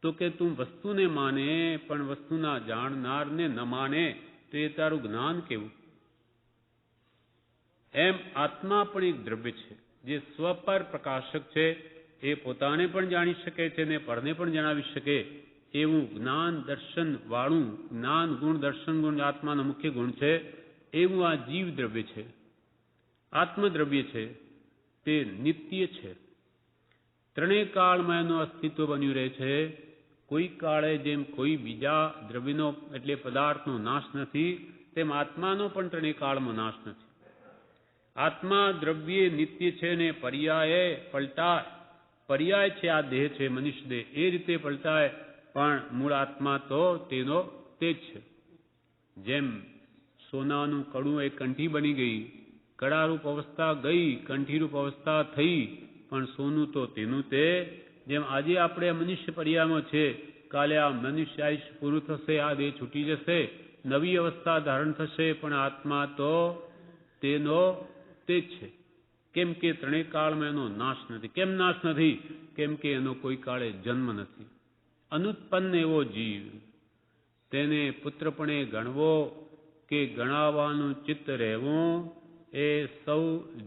તો કે તું વસ્તુને માને પણ વસ્તુના જાણનારને ન માને, તો એ તારું જ્ઞાન કેવું? એમ આત્મા પણ એક દ્રવ્ય છે જે સ્વપર પ્રકાશક છે. એ પોતાને પણ જાણી શકે છે ને પરને પણ જણાવી શકે એવું જ્ઞાન દર્શન વાળું, જ્ઞાન ગુણ દર્શન ગુણ આત્માનો મુખ્ય ગુણ છે, એવું આ જીવ દ્રવ્ય છે. આત્મદ્રવ્ય છે, તે નિત્ય છે. ત્રણેય કાળમાં એનું અસ્તિત્વ બન્યું રહે છે. કોઈ કાળે જેમ કોઈ બીજા દ્રવ્યનો એટલે પદાર્થનો નાશ નથી, તેમ આત્માનો પણ ત્રણેય કાળમાં નાશ નથી. આત્મા દ્રવ્ય નિત્ય છે ને પર્યાય પલટાય. પર્યાય છે આ દેહ છે, મનુષ્ય દેહ, એ રીતે પલટાય, પણ મૂળ આત્મા તો તેનો તે જ છે. જેમ સોનાનું કડું એક કંઠી બની ગઈ, કડારૂપ અવસ્થા ગઈ, કંઠીરૂપ અવસ્થા થઈ, પણ સોનું તો તેનું તે. જેમ આજે આપણે મનુષ્ય પર્યાયમાં છે, કાલે આ મનુષ્ય આયુષ્ય પૂરું થશે, આ દેહ છૂટી જશે, નવી અવસ્થા ધારણ થશે, પણ આત્મા તો તેનો તે જ છે. કેમ કે ત્રણેય કાળમાં એનો નાશ નથી. કેમ નાશ નથી? કેમ કે એનો કોઈ કાળે જન્મ નથી. અનુત્પન્ન એવો જીવ, તેને પુત્રપણે ગણવો કે ગણાવવાનું ચિત્ત રહેવું એ સૌ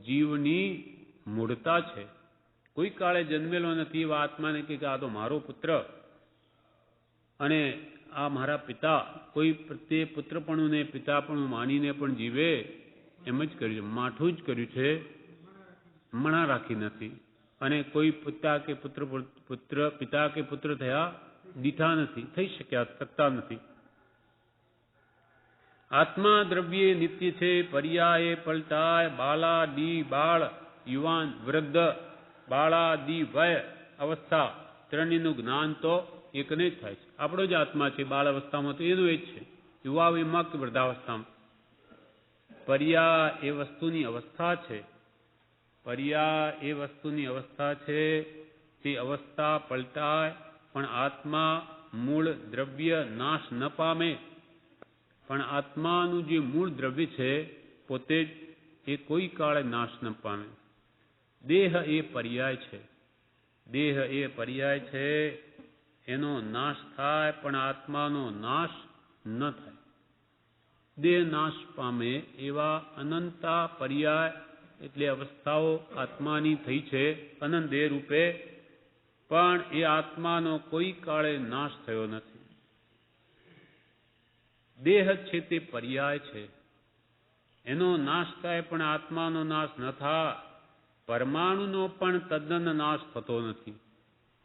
જીવની મૂળતા છે. કોઈ કાળે જન્મેલો નથી એવા આત્માને કે આ તો મારો પુત્ર અને આ મારા પિતા, કોઈ પ્રત્યે પુત્રપણું ને પિતાપણું માનીને પણ જીવે એમ જ કર્યું, માઠું જ કર્યું છે, મણા રાખી નથી. અને કોઈ પિતા કે પુત્ર થયા દીઠા નથી, થઈ શકતા નથી. આત્મા દ્રવ્યે નિત્ય છે, પર્યાયે પલટાય, બાલાદી બાળ, યુવાન વૃદ્ધ, બાળાદી વય અવસ્થા ત્રણેયનું જ્ઞાન તો એકને જ થાય છે. આપણો જ આત્મા છે. બાળ અવસ્થામાં તો એનું એ જ છે, યુવાવયમાં કે વૃદ્ધાવસ્થામાં. પર્યા એ વસ્તુની અવસ્થા છે. પર્યા એ વસ્તુની અવસ્થા છે. તે અવસ્થા પલટાય, પણ આત્મા મૂળ દ્રવ્ય નાશ ન પામે. પણ આત્માનું જે મૂળ દ્રવ્ય છે પોતે જ એ કોઈ કાળે નાશ ન પામે. દેહ એ પર્યાય છે. દેહ એ પર્યાય છે, એનો નાશ થાય, પણ આત્માનો નાશ ન થાય. દેહ નાશ પામે એવા અનંતા પર્યાય એટલે અવસ્થાઓ આત્માની થઈ છે અનંત દેહ રૂપે, પણ એ આત્માનો કોઈ કાળે નાશ થયો નથી. દેહ છે તે પર્યાય છે, એનો નાશ થાય પણ આત્માનો નાશ ન થાય. પરમાણુનો પણ તદ્દન નાશ થતો નથી.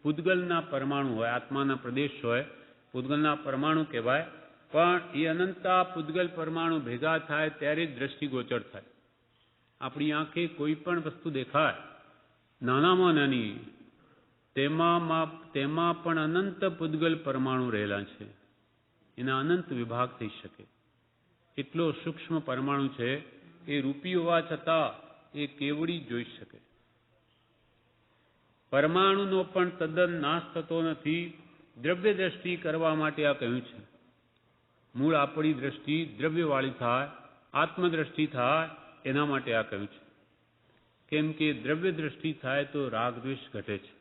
પૂતગલના પરમાણુ હોય, આત્માના પ્રદેશ હોય, પૂતગલના પરમાણુ કહેવાય, પણ એ અનંતા પૂતગલ પરમાણુ ભેગા થાય ત્યારે જ દ્રષ્ટિગોચર થાય. આપણી આંખે કોઈ પણ વસ્તુ દેખાય નાનામાં નાની, તેમાં પણ અનંત પૂતગલ પરમાણુ રહેલા છે. એના અનંત વિભાગ થઈ શકે. એટલો સૂક્ષ્મ પરમાણુ છે. એ રૂપી હોવા છતાં એ કેવડી જોઈ શકે. પરમાણુનો પણ તદ્દન નાશ થતો નથી. દ્રવ્ય દ્રષ્ટિ કરવા માટે આ કહ્યું છે. મૂળ આપણી દ્રષ્ટિ દ્રવ્યવાળી થાય, આત્મદ્રષ્ટિ થાય, એના માટે આ કહ્યું છે. કેમ કે દ્રવ્ય દ્રષ્ટિ થાય તો રાગદ્વેષ ઘટે છે.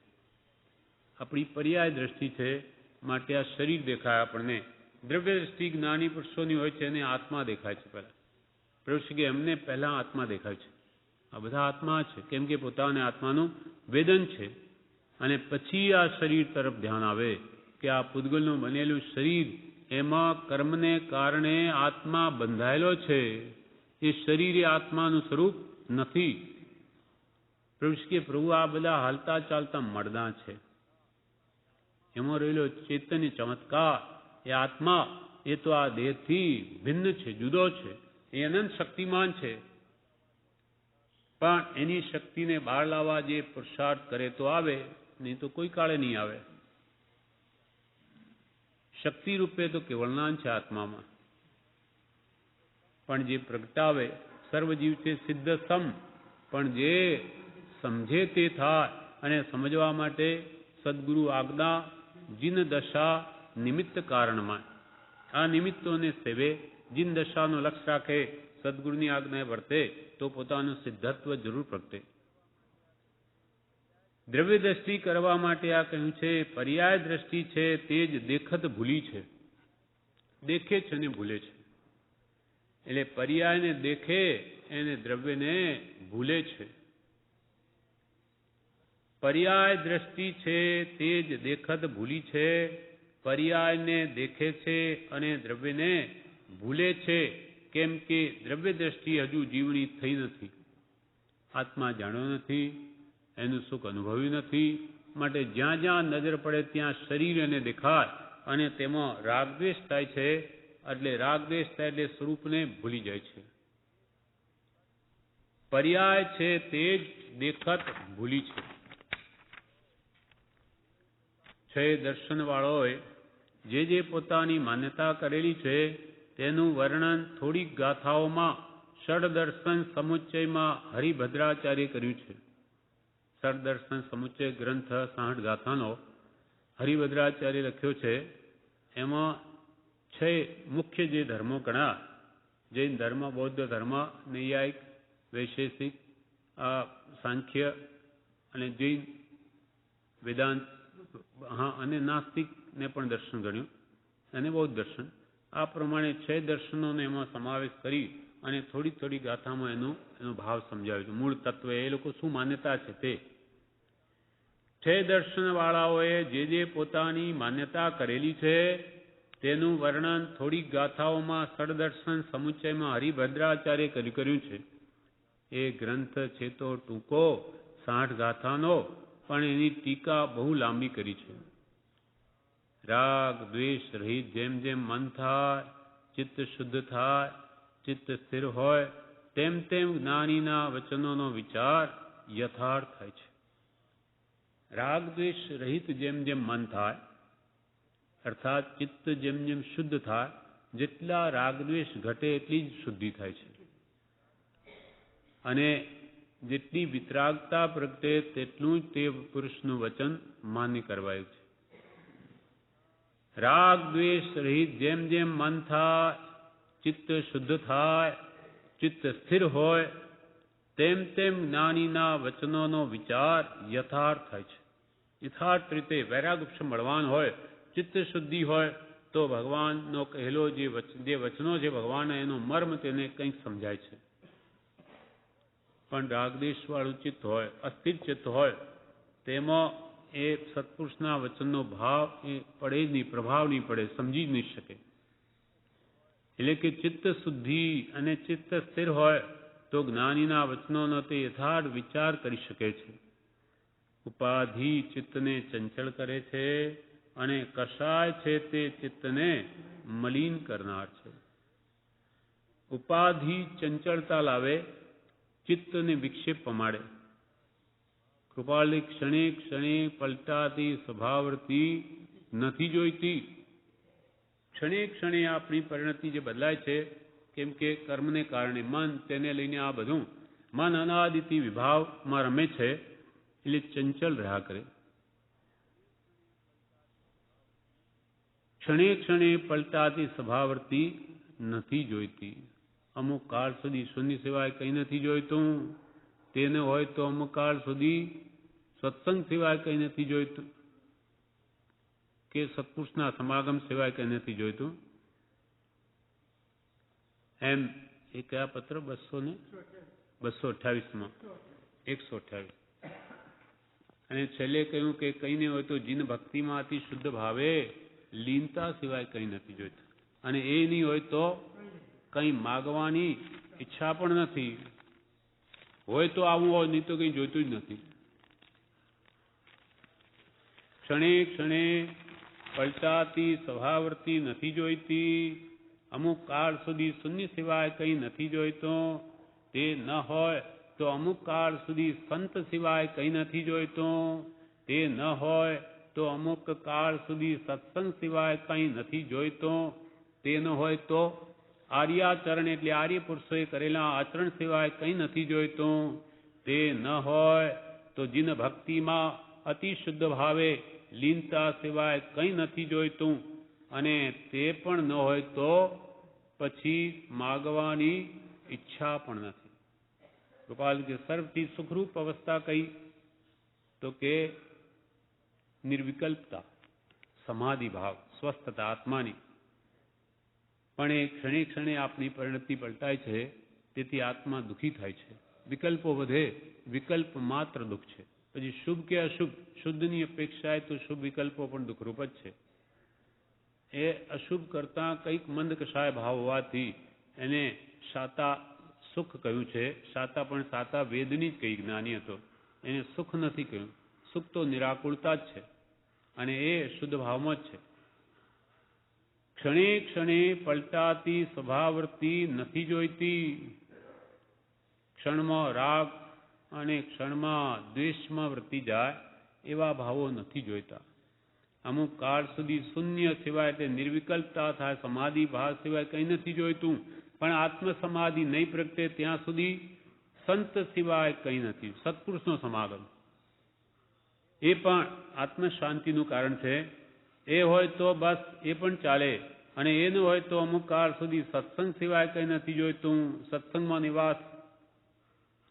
આપણી પર્યાય દ્રષ્ટિ છે, માટે આ શરીર દેખાય આપણને. દ્રવ્ય દ્રષ્ટિ જ્ઞાની પુરુષોની હોય છે, એને આત્મા દેખાય છે પહેલા. પ્રભુ કે એમને પહેલા આત્મા દેખાય છે. આ બધા આત્મા છે, કેમ કે પોતાને આત્માનું વેદન છે. અને પછી આ શરીર તરફ ધ્યાન આવે કે આ પૂતગલનું બનેલું શરીર, એમાં કર્મને કારણે આત્મા બંધાયેલો છે. એ શરીર એ આત્માનું સ્વરૂપ નથી. પ્રભુ આ બધા હાલતા ચાલતા મળદા છે. એમાં રહેલો ચૈતન્ય ચમત્કાર એ આત્મા એ તો આ દેહથી ભિન્ન છે, જુદો છે. એ અનંત શક્તિમાન છે, પણ એની શક્તિને બહાર લાવવા જે પુરુષાર્થ કરે તો આવે, નહીં તો કોઈ કાળે નહીં આવે. શક્તિ રૂપે તો કેવળનાન છે આત્મામાં, પણ જે પ્રગટાવે સર્વજીવ છે સિદ્ધ સમ, પણ જે સમજે તે થાય. અને સમજવા માટે સદગુરુ આજ્ઞા જીન દશા નિમિત્ત કારણમાં, આ નિમિત્તોને સેવે, જીન દશાનો લક્ષ્ય રાખે, સદગુરુની આજ્ઞાએ વર્તે તો પોતાનું સિદ્ધત્વ જરૂર પ્રગટે. દ્રવ્ય દ્રષ્ટિ કરવા માટે આ કહ્યું છે. પર્યાય દ્રષ્ટિ છે તે જ દેખત ભૂલી છે. દેખે છે ને ભૂલે છે. એટલે પર્યાયને દેખે એને દ્રવ્યને ભૂલે છે. પર્યાય દ્રષ્ટિ છે તે જ દેખત ભૂલી છે. પર્યાયને દેખે છે અને દ્રવ્યને ભૂલે છે. કેમ કે દ્રવ્ય દ્રષ્ટિ હજુ જીવની થઈ નથી. આત્મા જાણ્યો નથી, એનું સુખ અનુભવ્યું નથી. માટે જ્યાં જ્યાં નજર પડે ત્યાં શરીર એને દેખાય અને તેમાં રાગદ્વેષ થાય છે. એટલે રાગદ્વેષ થાય એટલે સ્વરૂપને ભૂલી જાય છે. પર્યાય છે તે જ દેખત ભૂલી છે. દર્શનવાળોએ જે પોતાની માન્યતા કરેલી છે તેનું વર્ણન થોડીક ગાથાઓમાં ષડ દર્શન સમુચ્ચયમાં હરિભદ્રાચાર્ય કર્યું છે. સદર્શન સમુચ્ચય ગ્રંથ 60 ગાથાનો હરિભદ્રાચાર્ય લખ્યો છે. એમાં 6 મુખ્ય જે ધર્મો ગણા, જૈન ધર્મ, બૌદ્ધ ધર્મ, નૈયાયિક, વૈશેષિક, સાંખ્ય અને જૈન, વેદાંત, અને નાસ્તિકને પણ દર્શન ગણ્યું, અને બૌદ્ધ દર્શન. આ પ્રમાણે 6 દર્શનોનો એમાં સમાવેશ કરી અને થોડી થોડી ગાથામાં એનો ભાવ સમજાવ્યો છે. મૂળ તત્વ એ લોકો શું માન્યતા છે તે. 6 દર્શનવાળાઓએ જે પોતાની માન્યતા કરેલી છે તેનું વર્ણન થોડીક ગાથાઓમાં સદર્શન સમુચ્ચયમાં હરિભદ્રાચાર્ય કર્યું છે. એ ગ્રંથ છે તો ટૂંકો 60 ગાથાનો, પણ એની ટીકા બહુ લાંબી કરી છે. રાગ દ્વેષ રહિત જેમ જેમ મન થાય, ચિત્ત શુદ્ધ થાય, ચિત્ત સ્થિર હોય, તેમ તેમ જ્ઞાનીના વચનોનો વિચાર યથાર્થ થાય છે. રાગ દ્વેષ રહિત જેમ જેમ મન થાય, અર્થાત ચિત્ત જેમ જેમ શુદ્ધ થાય, જેટલા રાગ દ્વેષ ઘટે એટલી જ શુદ્ધિ થાય છે. અને જેટલી વિતરાગતા પ્રગટે તેટલું જ તે પુરુષનું વચન માન્ય કરવાયું છે. રાગ દ્વેષ રહિત જેમ જેમ મન થાય, ચિત્ત શુદ્ધ થાય, ચિત્ત સ્થિર હોય, તેમ તેમ જ્ઞાનીના વચનોનો વિચાર યથાર્થ થાય છે. યથાર્થ રીતે વૈરાગ્ય મળવાન હોય, ચિત્ત શુદ્ધિ હોય, તો ભગવાનનો કહેલો જે વચનો છે ભગવાનના, એનો મર્મ તેને કંઈક સમજાય છે. પણ રાગદેશવાળું ચિત્ત હોય, અસ્થિર ચિત્ત હોય, તેમાં એ સત્પુરુષના વચનનો ભાવ એ પડે જ નહીં, પ્રભાવ નહીં પડે, સમજી જ નહીં શકે. એટલે કે ચિત્ત શુદ્ધિ અને ચિત્ત સ્થિર હોય તો જ્ઞાનીના વચનોનો તે યથાર્થ વિચાર કરી શકે છે. ઉપાધિ ચિત્તને ચંચળ કરે છે અને કષાય છે તે ચિત્તને મલિન કરનાર છે. ઉપાધિ ચંચળતા લાવે, ચિત્તને વિક્ષેપ પમાડે. કૃપાળી ક્ષણે ક્ષણે પલટાતી સ્વભાવવૃત્તિ નથી જોઈતી. ક્ષણે ક્ષણે આપણી પરિણતિ જે બદલાય છે, કેમ કે કર્મને કારણે મન, તેને લઈને આ બધું મન અનાદિથી વિભાવમાં રમે છે, એટલે ચંચલ રહ્યા કરે. ક્ષણે ક્ષણે પલટાતી સ્વભાવવૃત્તિ નથી જોઈતી. અમુક કાળ સુધી શૂન્ય સિવાય કંઈ નથી જોઈતું, તેને હોય તો અમુક કાળ સુધી સત્સંગ સિવાય કંઈ નથી જોઈતું, કે સત્પુરુષના સમાગમ સિવાય કંઈ નથી જોઈતું. એમ એ કયા પત્ર 228માં 128. અને છેલ્લે કહ્યું કે કંઈ નહીં હોય તો જીન ભક્તિમાંથી શુદ્ધ ભાવે લીનતા સિવાય કંઈ નથી જોઈતું. અને એ નહીં હોય તો કંઈ માગવાની ઈચ્છા પણ નથી. હોય તો આવું હોય, નહીં તો કંઈ જોઈતું જ નથી. ક્ષણે ક્ષણે પલટાતી સ્વભાવવૃત્તિ નથી જોઈતી. અમુક કાળ સુધી શૂન્ય સિવાય કંઈ નથી જોઈતો. તે ન હોય તો અમુક કાળ સુધી સંત સિવાય કંઈ નથી જોઈતો. તે ન હોય તો અમુક કાળ સુધી સત્સંગ સિવાય કંઈ નથી જોઈતો. તે ન હોય તો આર્યાચરણ એટલે આર્ય પુરુષોએ કરેલા આચરણ સિવાય કંઈ નથી જોઈતું. તે ન હોય તો જીન ભક્તિમાં અતિ શુદ્ધ ભાવે લીનતા સિવાય કંઈ નથી જોઈતું. અને તે પણ ન હોય તો પછી માગવાની ઈચ્છા પણ નથી. ગોપાલ કે સર્વથી સુખરૂપ અવસ્થા કઈ? તો કે નિર્વિકલ્પતા, સમાધિ ભાવ, સ્વસ્થતા આત્માની. પણ એ ક્ષણે ક્ષણે આપણી પરિણતિ પલટાય છે, તેથી આત્મા દુઃખી થાય છે. વિકલ્પો વધે, વિકલ્પ માત્ર દુઃખ છે. પછી શુભ કે અશુભ, શુદ્ધની અપેક્ષાએ તો શુભ વિકલ્પો પણ દુઃખરૂપ જ છે. એ અશુભ કરતાં કંઈક મંદ કષાય ભાવ હોવાથી એને શાતા સુખ કહ્યું છે. શાતા પણ શાતા વેદની જ કહી, જ્ઞાની હતો, એને સુખ નથી કહ્યું. સુખ તો નિરાકુળતા જ છે, અને એ શુદ્ધ ભાવમાં જ છે. ક્ષણે ક્ષણે પલટાતી સ્વભાવવૃત્તિ નથી જોઈતી. ક્ષણમાં રાગ અને ક્ષણમાં દ્વેષમાં વૃત્તિ જાય એવા ભાવો નથી જોઈતા. અમુક કાળ સુધી શૂન્ય સિવાય એટલે નિર્વિકલ્પતા થાય, સમાધિ ભાવ સિવાય કંઈ નથી જોઈતું. પણ આત્મ સમાધિ નહીં પ્રગટે ત્યાં સુધી સંત સિવાય કંઈ નથી. સત્પુરુષનો સમાગમ, એ પણ આત્મશાંતિનું કારણ છે. એ હોય તો બસ એ પણ ચાલે, અને એ ન હોય તો અમુક કાળ સુધી સત્સંગ સિવાય કંઈ નથી જોઈતું. સત્સંગમાં નિવાસ,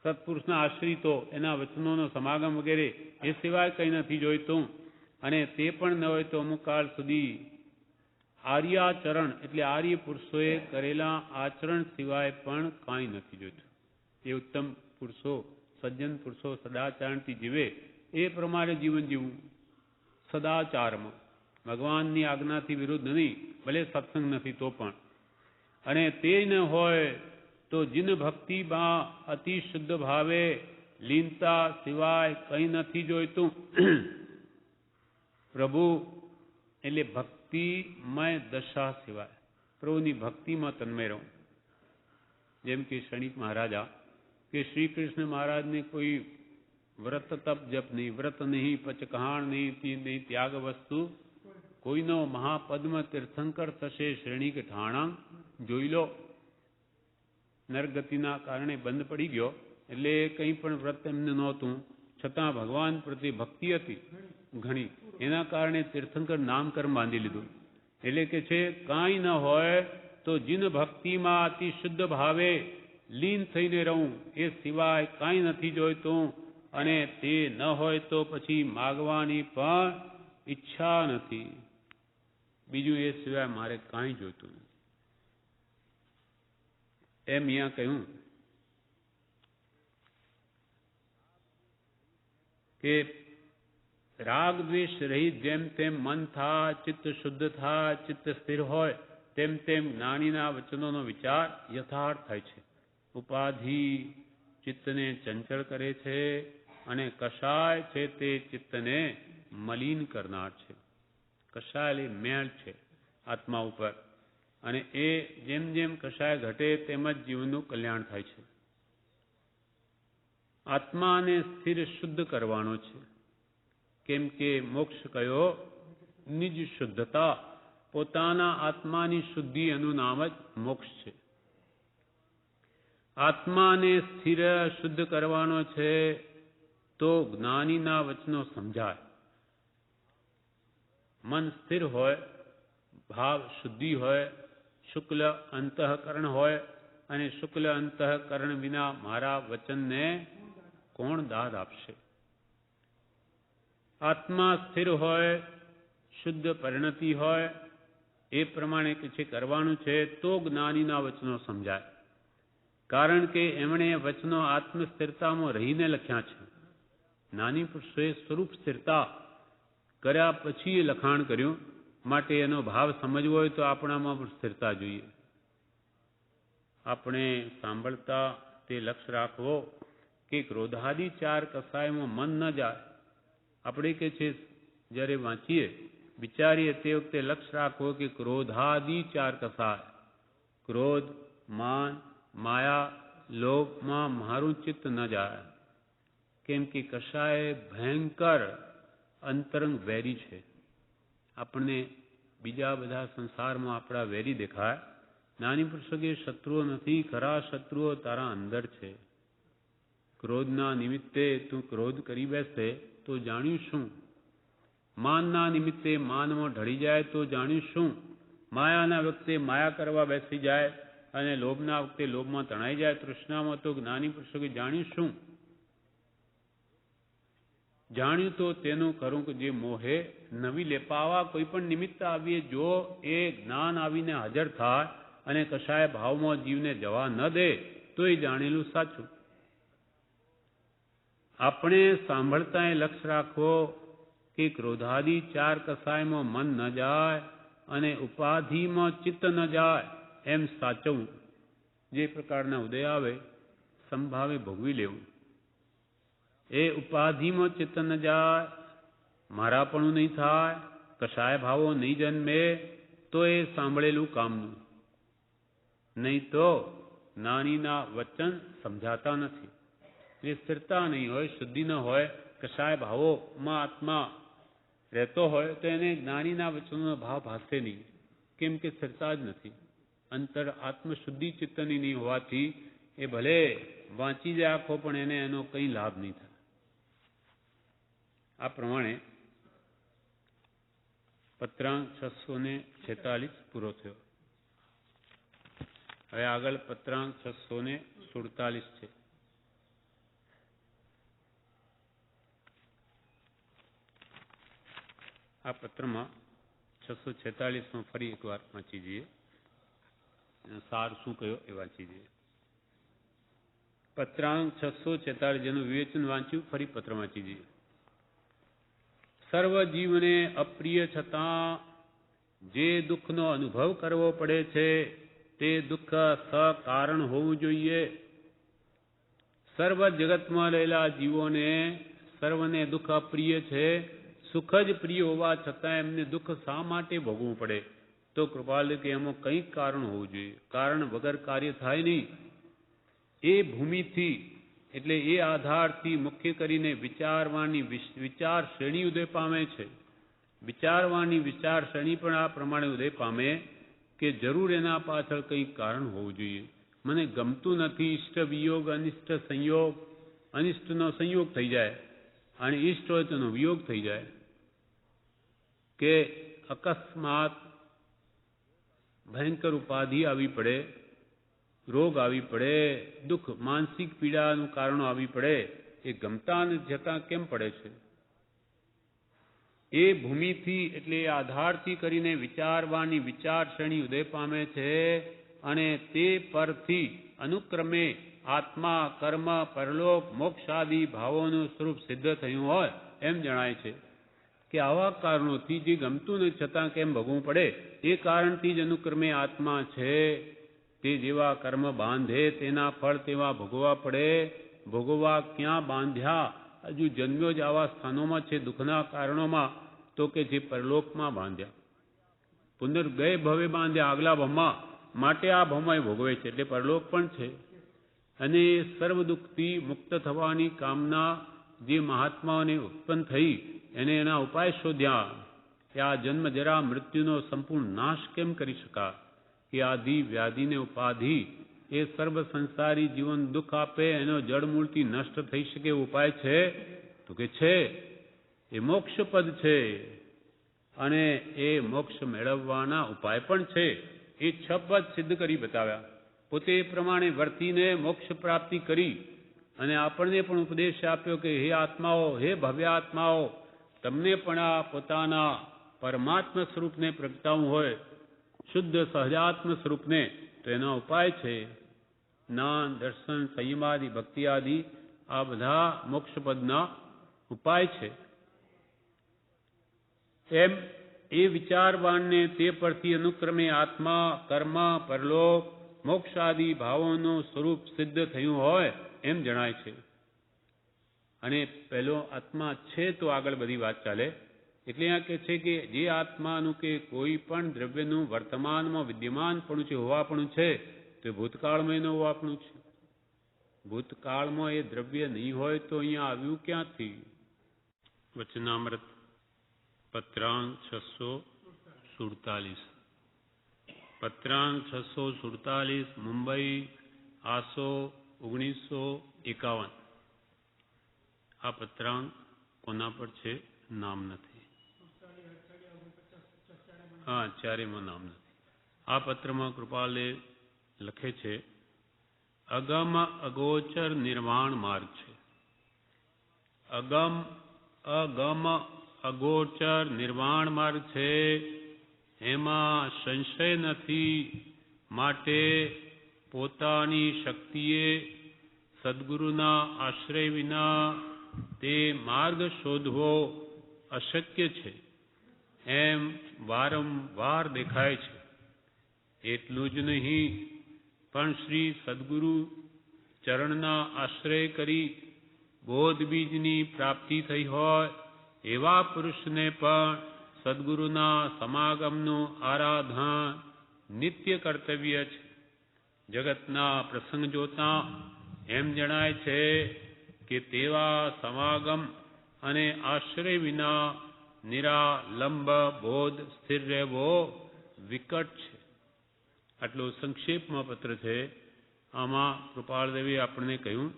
સત્પુરુષના આશ્રિતો, એના વચનોનો સમાગમ વગેરે એ સિવાય કંઈ નથી જોઈતું. અને તે પણ ન હોય તો અમુક કાળ સુધી આર્યાચરણ એટલે આર્ય પુરુષોએ કરેલા આચરણ સિવાય પણ કાંઈ નથી જોઈતું. એ ઉત્તમ પુરુષો, સજ્જન પુરુષો સદાચરણથી જીવે એ પ્રમાણે જીવન જીવવું, સદાચારમાં, ભગવાનની આજ્ઞાથી વિરુદ્ધ નહીં, ભલે સત્સંગ નથી તો પણ. અને તે ન હોય તો જીન ભક્તિમાં અતિ શુદ્ધ ભાવે લીનતા સિવાય કંઈ નથી જોઈતું. પ્રભુ એટલે ભક્તિમય દશા સિવાય, પ્રભુની ભક્તિમાં તન્મય રહું. જેમ કે ક્ષણિક મહારાજા કે શ્રી કૃષ્ણ મહારાજને કોઈ વ્રત તપ જપ નહીં, વ્રત નહીં, પચકહાણ નહીં, ત્યાગ વસ્તુ કોઈનો મહાપદ્મ તીર્થંકર થશે શ્રેણીક ઠાણાં જોઈ લો. નરગતિના કારણે બંધ પડી ગયો, એટલે કંઈ પણ વ્રત એમને નહોતું, છતાં ભગવાન પ્રત્યે ભક્તિ હતી ઘણી, એના કારણે તીર્થંકર નામકર્મ બાંધી લીધું. એટલે કે છે કાંઈ ન હોય તો જીન ભક્તિમાં અતિ શુદ્ધ ભાવે લીન થઈને રહું, એ સિવાય કાંઈ નથી જોઈતું. અને તે ન હોય તો પછી માગવાની પણ ઈચ્છા નથી. બીજું એ સિવાય મારે કાંઈ જોઈતું નથી. એમ અહીંયા કહ્યું કે રાગ દ્વેષ રહિત જેમ તેમ મન થાય, ચિત્ત શુદ્ધ થાય, ચિત્ત સ્થિર હોય, તેમ તેમ જ્ઞાનીના વચનોનો વિચાર યથાર્થ થાય છે. ઉપાધિ ચિત્તને ચંચળ કરે છે, અને કષાય છે તે ચિત્તને મલિન કરનાર છે. કષાય એટલે મેળ છે આત્મા ઉપર, અને એ જેમ જેમ કષાય ઘટે તેમ જ જીવનનું કલ્યાણ થાય છે. આત્માને સ્થિર શુદ્ધ કરવાનો છે, કેમ કે મોક્ષ કયો નિજ શુદ્ધતા, પોતાના આત્માની શુદ્ધિ એનું નામ જ મોક્ષ છે. આત્માને સ્થિર શુદ્ધ કરવાનો છે તો જ્ઞાનીના વચનો સમજાય. મન સ્થિર હોય, ભાવ શુદ્ધિ હોય, શુક્લ અંતઃકરણ હોય, અને શુક્લ અંતઃકરણ વિના મારા વચનને કોણ દાદ આપશે? આત્મા સ્થિર હોય, શુદ્ધ પરિણતિ હોય, એ પ્રમાણે છે કરવાનું છે તો જ્ઞાનીના વચનો સમજાય. કારણ કે એમણે વચનો આત્મસ્થિરતામાં રહીને લખ્યા છે. જ્ઞાની પુરુષોએ સ્વરૂપ સ્થિરતા કર્યા પછી એ લખાણ કર્યું, માટે એનો ભાવ સમજવો હોય તો આપણામાં પણ સ્થિરતા જોઈએ. આપણે સાંભળતા તે લક્ષ્ય રાખવો કે ક્રોધાદિ ચાર કસાયમાં મન ન જાય. આપણે કે છે જ્યારે વાંચીએ વિચારીએ તે વખતે લક્ષ્ય રાખવો કે ક્રોધાદિ ચાર કસાય, ક્રોધ, માન, માયા, લોભમાં મારું ચિત્ત ન જાય. કેમ કે કશાય ભયંકર અંતરંગ વેરી છે. આપણને બીજા બધા સંસારમાં આપણા વેરી દેખાય. જ્ઞાની પુરુષો કે શત્રુઓ નથી, ખરા શત્રુઓ તારા અંદર છે. ક્રોધના નિમિત્તે તું ક્રોધ કરી બેસે તો જાણ્યું શું? માનના નિમિત્તે માનમાં ઢળી જાય તો જાણ્યું શું? માયાના વખતે માયા કરવા બેસી જાય, અને લોભના વખતે લોભમાં તણાઈ જાય, તૃષ્ણામાં, તો જ્ઞાની પુરુષો કે જાણ્યું શું? જાણ્યું તો તેનું કરું કે જે મોહે નવી લેપાવા કોઈ પણ નિમિત્ત આવીએ જો એ જ્ઞાન આવીને હાજર થાય અને કશાય ભાવમાં જીવને જવા ન દે તો એ જાણેલું સાચું. આપણે સાંભળતા એ લક્ષ્ય રાખવો કે ક્રોધાદિ ચાર કસાયમાં મન ન જાય અને ઉપાધિમાં ચિત્ત ન જાય એમ સાચવું. જે પ્રકારના ઉદય આવે સંભાવે ભોગવી લેવું. એ ઉપાધિમાં ચિત્ત ન જાય, મારાપણું નહીં થાય, કશાય ભાવો નહીં જન્મે તો એ સાંભળેલું કામનું. નહીં તો જ્ઞાનીના વચન સમજાતા નથી. એ સ્થિરતા નહીં હોય, શુદ્ધિ ન હોય, કશાય ભાવોમાં આત્મા રહેતો હોય તો એને જ્ઞાનીના વચનોનો ભાવ ભાસે નહીં. કેમ કે સ્થિરતા જ નથી. અંતર આત્મશુદ્ધિ ચિત્તની નહીં હોવાથી એ ભલે વાંચી જાય આખો પણ એને એનો કંઈ લાભ નહીં થાય. આ પ્રમાણે પત્રાંક 646 પૂરો થયો. હવે આગળ પત્રાંક 647 છે. આ પત્રમાં 646માં ફરી એકવાર વાંચી જઈએ. સાર શું કયો એ વાંચી જઈએ. પત્રાંક 646 જેનું વિવેચન વાંચ્યું, ફરી પત્ર વાંચી જઈએ. સર્વ જીવને અપ્રિય છતાં જે દુઃખનો અનુભવ કરવો પડે છે તે દુઃખ સકારણ હોવું જોઈએ. સર્વ જગતમાં રહેલા જીવોને સર્વને દુઃખ અપ્રિય છે. સુખ જ પ્રિય હોવા છતાં એમને દુઃખ શા માટે ભોગવવું પડે? તો કૃપાલ કે એમાં કંઈક કારણ હોવું જોઈએ. કારણ વગર કાર્ય થાય નહીં. એ ભૂમિથી એટલે એ આધારથી મુખ્ય કરીને વિચારવાની વિચાર શ્રેણી ઉદય પામે છે. વિચારવાની વિચાર શ્રેણી પણ આ પ્રમાણે ઉદય પામે કે જરૂર એના પાછળ કંઈક કારણ હોવું જોઈએ. મને ગમતું નથી, ઇષ્ટ વિયોગ, અનિષ્ટ સંયોગ, અનિષ્ટનો સંયોગ થઈ જાય અને ઇષ્ટ હોય તેનો વિયોગ થઈ જાય, કે અકસ્માત ભયંકર ઉપાધિ આવી પડે, રોગ આવી પડે, દુઃખ માનસિક પીડાનું કારણો આવી પડે, એ ગમતા જતા કેમ પડે છે? એ ભૂમિથી એટલે એ આધારથી કરીને વિચારવાની વિચાર શ્રેણી ઉદય પામે છે અને તે પરથી અનુક્રમે આત્મા, કર્મ, પરલોક, મોક્ષ આદિ ભાવોનું સ્વરૂપ સિદ્ધ થયું હોય એમ જણાય છે. કે આવા કારણોથી જે ગમતું નથી છતાં કેમ ભોગવવું પડે, એ કારણથી જ અનુક્રમે આત્મા છે. તે જેવા કર્મ બાંધે તેના ફળ તેવા ભોગવવા પડે. ભોગવવા ક્યાં બાંધ્યા? હજુ જન્મ્યો જ આવા સ્થાનોમાં છે દુઃખના કારણોમાં, તો કે જે પરલોકમાં બાંધ્યા. પુનર્ગય ભવે બાંધ્યા આગલા ભવમાં, માટે આ ભવમાં ભોગવે છે એટલે પરલોક પણ છે. અને સર્વ દુઃખથી મુક્ત થવાની કામના જે મહાત્માઓને ઉત્પન્ન થઈ એને એના ઉપાય શોધ્યા કે આ જન્મ જરા મૃત્યુનો સંપૂર્ણ નાશ કેમ કરી શકા? કે આધિ વ્યાધિને ઉપાધિ એ સર્વ સંસારી જીવન દુઃખ આપે, એનો જળમૂળથી નષ્ટ થઈ શકે એવો ઉપાય છે? તો કે છે. એ મોક્ષપદ છે અને એ મોક્ષ મેળવવાના ઉપાય પણ છે. એ 6 પદ સિદ્ધ કરી બતાવ્યા. પોતે એ પ્રમાણે વર્તીને મોક્ષ પ્રાપ્તિ કરી અને આપણને પણ ઉપદેશ આપ્યો કે હે આત્માઓ, હે ભવ્ય આત્માઓ, તમને પણ આ પોતાના પરમાત્મા સ્વરૂપને પ્રગટાવવું હોય, શુદ્ધ સહજાત્મ સ્વરૂપને, તો એનો ઉપાય છે જ્ઞાન, દર્શન, સંયમાદિ, ભક્તિ આદિ. આ બધા મોક્ષપદના ઉપાય છે. એમ એ વિચારવાનને તે પરથી અનુક્રમે આત્મા, કર્મ, પરલોક, મોક્ષ આદિ ભાવોનું સ્વરૂપ સિદ્ધ થયું હોય એમ જણાય છે. અને પહેલો આત્મા છે તો આગળ બધી વાત ચાલે. એટલે આ કહે છે કે જે આત્માનું કે કોઈ પણ દ્રવ્યનું વર્તમાનમાં વિદ્યમાનપણું છે, હોવાપણું છે, તો ભૂતકાળમાં એનું હોવાપણું છે. ભૂતકાળમાં એ દ્રવ્ય નહીં હોય તો અહીંયા આવ્યું ક્યાંથી? વચનામૃત પત્રાંક 647. પત્રાંક 647 મુંબઈ આસો 1951. આ પત્રાંક કોના પર છે? નામ નથી. હા, ચારેમાં નામ નથી. આ પત્રમાં કૃપાલે લખે છે અગમ અગોચર નિર્વાણ માર્ગ છે. અગમ અગોચર નિર્વાણ માર્ગ છે, એમાં સંશય નથી. માટે પોતાની શક્તિએ સદ્ગુરુના આશ્રય વિના તે માર્ગ શોધવો અશક્ય છે એમ વારંવાર દેખાય છે. એટલું જ નહીં, પણ શ્રી સદ્ગુરુ ચરણના આશ્રય કરી બોધ બીજની પ્રાપ્તિ થઈ હોય એવા પુરુષને પણ સદ્ગુરુના સમાગમનું આરાધન નિત્ય કર્તવ્ય છે. જગતના પ્રસંગ જોતા એમ જણાય છે કે તેવા સમાગમ અને આશ્રય વિના નિરાલંબ બોધ સ્થિર રહેવો વિકટ છે. આટલો સંક્ષેપમાં પત્ર છે. આમાં કૃપાળદેવે આપણને કહ્યું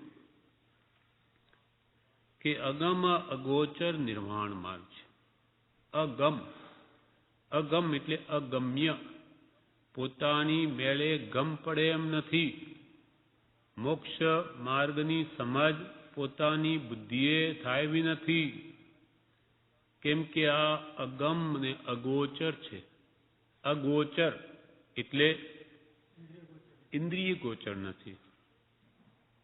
કે અગમ અગોચર નિર્વાણ માર્ગ છે. અગમ, અગમ એટલે અગમ્ય, પોતાની મેળે ગમ પડે એમ નથી. મોક્ષ માર્ગની સમજ પોતાની બુદ્ધિએ થાય એવી નથી, કેમ કે આ અગમ ને અગોચર છે. અગોચર એટલે ઇન્દ્રિય ગોચર નથી,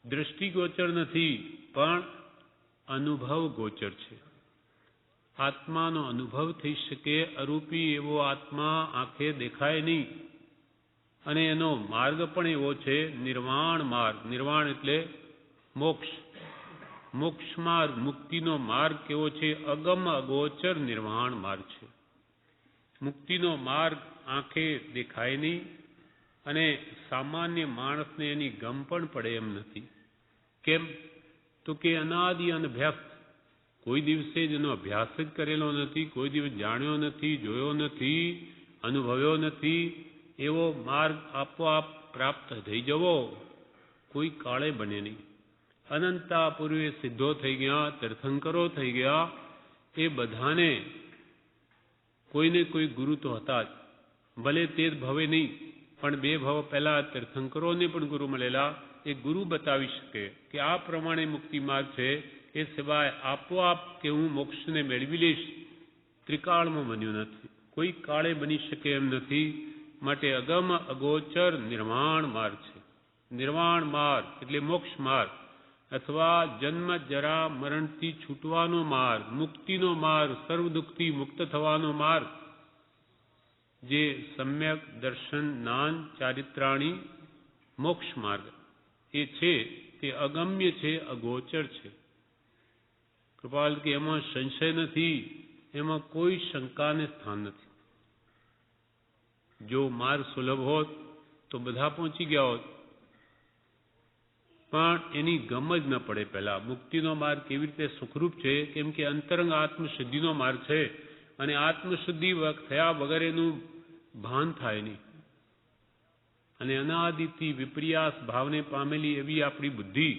દૃષ્ટિગોચર નથી, પણ અનુભવ ગોચર છે. આત્માનો અનુભવ થઈ શકે અરૂપી એવો આત્મા આંખે દેખાય નહીં. અને એનો માર્ગ પણ એવો છે નિર્વાણ માર્ગ. નિર્વાણ એટલે મોક્ષ. મોક્ષ માર્ગ, મુક્તિનો માર્ગ કેવો છે? અગમ અગોચર નિર્વાણ માર્ગ છે. મુક્તિનો માર્ગ આંખે દેખાય નહીં અને સામાન્ય માણસને એની ગમ પણ પડે એમ નથી. કેમ? તો કે અનાદિ અનભ્યસ્ત, કોઈ દિવસે જ એનો અભ્યાસ જ કરેલો નથી, કોઈ દિવસ જાણ્યો નથી, જોયો નથી, અનુભવ્યો નથી. એવો માર્ગ આપોઆપ પ્રાપ્ત થઈ જવો કોઈ કાળે બને નહીં. અનંતા પૂર્વે સિદ્ધો થઈ ગયા, તીર્થંકરો થઈ ગયા, એ બધાને કોઈને કોઈ ગુરુ તો હતા જ. ભલે તે જ ભવે નહીં, પણ 2 ભવ પહેલા તીર્થંકરોને પણ ગુરુ મળેલા. એ ગુરુ બતાવી શકે કે આ પ્રમાણે મુક્તિ માર્ગ છે. એ સિવાય આપોઆપ કે હું મોક્ષને મેળવી લઈશ, ત્રિકાળમાં બન્યું નથી, કોઈ કાળે બની શકે એમ નથી. માટે અગમ અગોચર નિર્વાણ માર્ગ છે. નિર્વાણ માર્ગ એટલે મોક્ષ માર્ગ, અથવા જન્મ જરા મરણથી છૂટવાનો માર્ગ, મુક્તિનો માર્ગ, સર્વ દુઃખથી મુક્ત થવાનો માર્ગ, જે સમ્યક દર્શન જ્ઞાન ચારિત્રાણી મોક્ષ માર્ગ એ છે, તે અગમ્ય છે, અગોચર છે. કૃપાલ કે એમાં સંશય નથી, એમાં કોઈ શંકાને સ્થાન નથી. જો માર્ગ સુલભ હોત તો બધા પહોંચી ગયા હોત, પણ એની ગમ જ ન પડે. પહેલા મુક્તિનો માર્ગ કેવી રીતે સુખરૂપ છે? કેમ કે અંતરંગ આત્મશુદ્ધિનો માર્ગ છે, અને આત્મશુદ્ધિ થયા વગર એનું ભાન થાય નહીં. અને અનાદિથી વિપર્યાસ ભાવને પામેલી એવી આપણી બુદ્ધિ,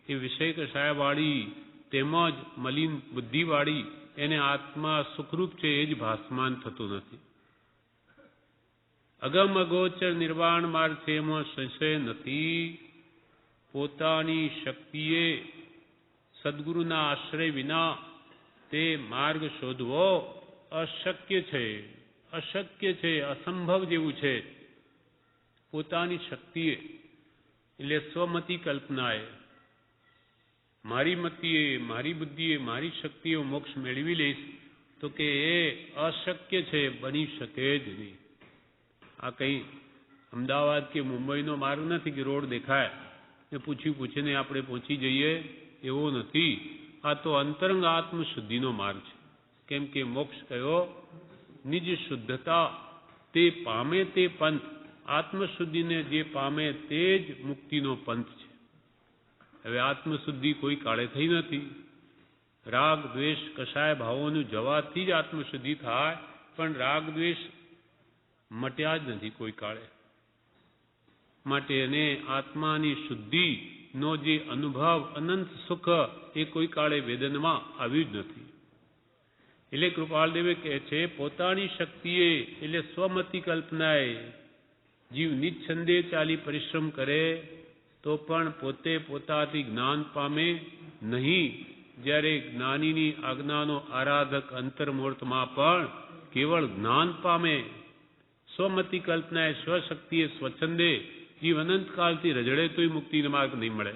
એ વિષય કષાયવાળી તેમજ મલિન બુદ્ધિવાળી, એને આત્મા સુખરૂપ છે એ જ ભાસમાન થતું નથી. અગમ અગોચર નિર્વાણ માર્ગ છે, એમાં સંશય નથી. પોતાની શક્તિએ સદગુરુના આશ્રય વિના તે માર્ગ શોધવો અશક્ય છે. અશક્ય છે, અસંભવ જેવું છે. પોતાની શક્તિએ એટલે સ્વમતી કલ્પનાએ, મારી મતીએ, મારી બુદ્ધિએ, મારી શક્તિએ મોક્ષ મેળવી લઈશ, તો કે એ અશક્ય છે, બની શકે જ નહીં. આ કંઈ અમદાવાદ કે મુંબઈનો માર્ગ નથી કે રોડ દેખાય એ પૂછીને આપણે પહોંચી જઈએ, એવો નથી. આ તો અંતરંગ આત્મશુદ્ધિનો માર્ગ છે. કેમ કે મોક્ષ કયો? નિજ શુદ્ધતા તે પામે તે પંથ. આત્મશુદ્ધિને જે પામે તે જ મુક્તિનો પંથ છે. હવે આત્મશુદ્ધિ કોઈ કાળે થઈ નથી. રાગ દ્વેષ કશાય ભાવોનું જવાથી જ આત્મશુદ્ધિ થાય, પણ રાગ દ્વેષ મટ્યા જ નથી કોઈ કાળે. માટે એને આત્માની શુદ્ધિનો જે અનુભવ, અનંત સુખ, એ કોઈ કાળે વેદનમાં આવ્યું જ નથી. એટલે કૃપાલદેવે કહે છે, પોતાની શક્તિએ એટલે સ્વમતી કલ્પનાએ જીવ નિચ્છંદે ચાલી પરિશ્રમ કરે તો પણ પોતે પોતાથી જ્ઞાન પામે નહીં. જ્યારે જ્ઞાનીની આજ્ઞાનો આરાધક અંતર્મુહૂર્તમાં પણ કેવળ જ્ઞાન પામે. સ્વમતી કલ્પનાએ, સ્વશક્તિએ, સ્વચ્છંદે જીવ અનંતકાળથી રજડે તોય મુક્તિનો માર્ગ નહીં મળે.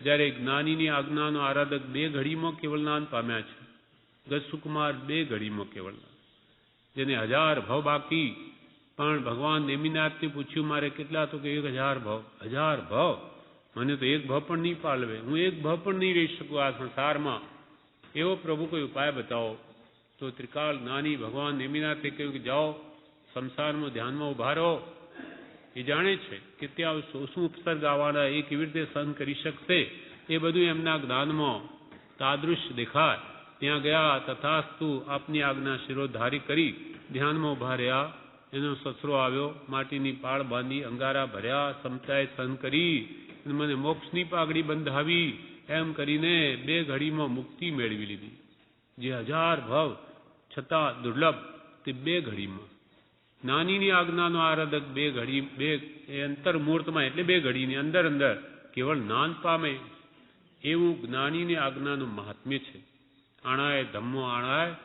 જ્યારે જ્ઞાનીની આજ્ઞાનો આરાધક 2 ઘડીમાં કેવળ જ્ઞાન પામ્યા છે. ગજસુકુમાર 2 ઘડીમાં કેવળ, જેને 1000 ભવ બાકી, પણ ભગવાન નેમિનાથને પૂછ્યું મારે કેટલા? તો કે 1000 ભવ. 1000 ભવ? મને તો 1 ભવ પણ નહીં પાલવે, હું 1 ભવ પણ નહીં રહી શકું આ સંસારમાં. એવો પ્રભુ કોઈ ઉપાય બતાવો. તો ત્રિકાળ જ્ઞાની ભગવાન નેમિનાથે કહ્યું કે જાઓ સંસારમાં ધ્યાનમાં ઉભા રહો. એ જાણે છે કે ત્યાં શું ઉપસર્ગ આવવાના, એ કેવી રીતે સહન કરી શકશે, એ બધું એમના જ્ઞાનમાં તાદૃશ દેખાય. ત્યાં ગયા, તથાસ્તુ આપની આજ્ઞા શિરોધારી કરી ધ્યાનમાં ઉભા રહ્યા. એનો સસરો આવ્યો, માટીની પાળ બાંધી, અંગારા ભર્યા, સમતાએ સહન કરી, મને મોક્ષની પાઘડી બંધાવી, એમ કરીને 2 ઘડીમાં મુક્તિ મેળવી લીધી. જે 1000 ભવ છતાં દુર્લભ તે 2 ઘડીમાં. જ્ઞાનીની આજ્ઞાનો આરાધક 2 ઘડી 2 અંતર મુહૂર્તમાં એટલે 2 ઘડીની અંદર કેવળ જ્ઞાન પામે એવું જ્ઞાનીની આજ્ઞાનું મહાત્મ્ય છે. આણાય ધમ્મો આણાય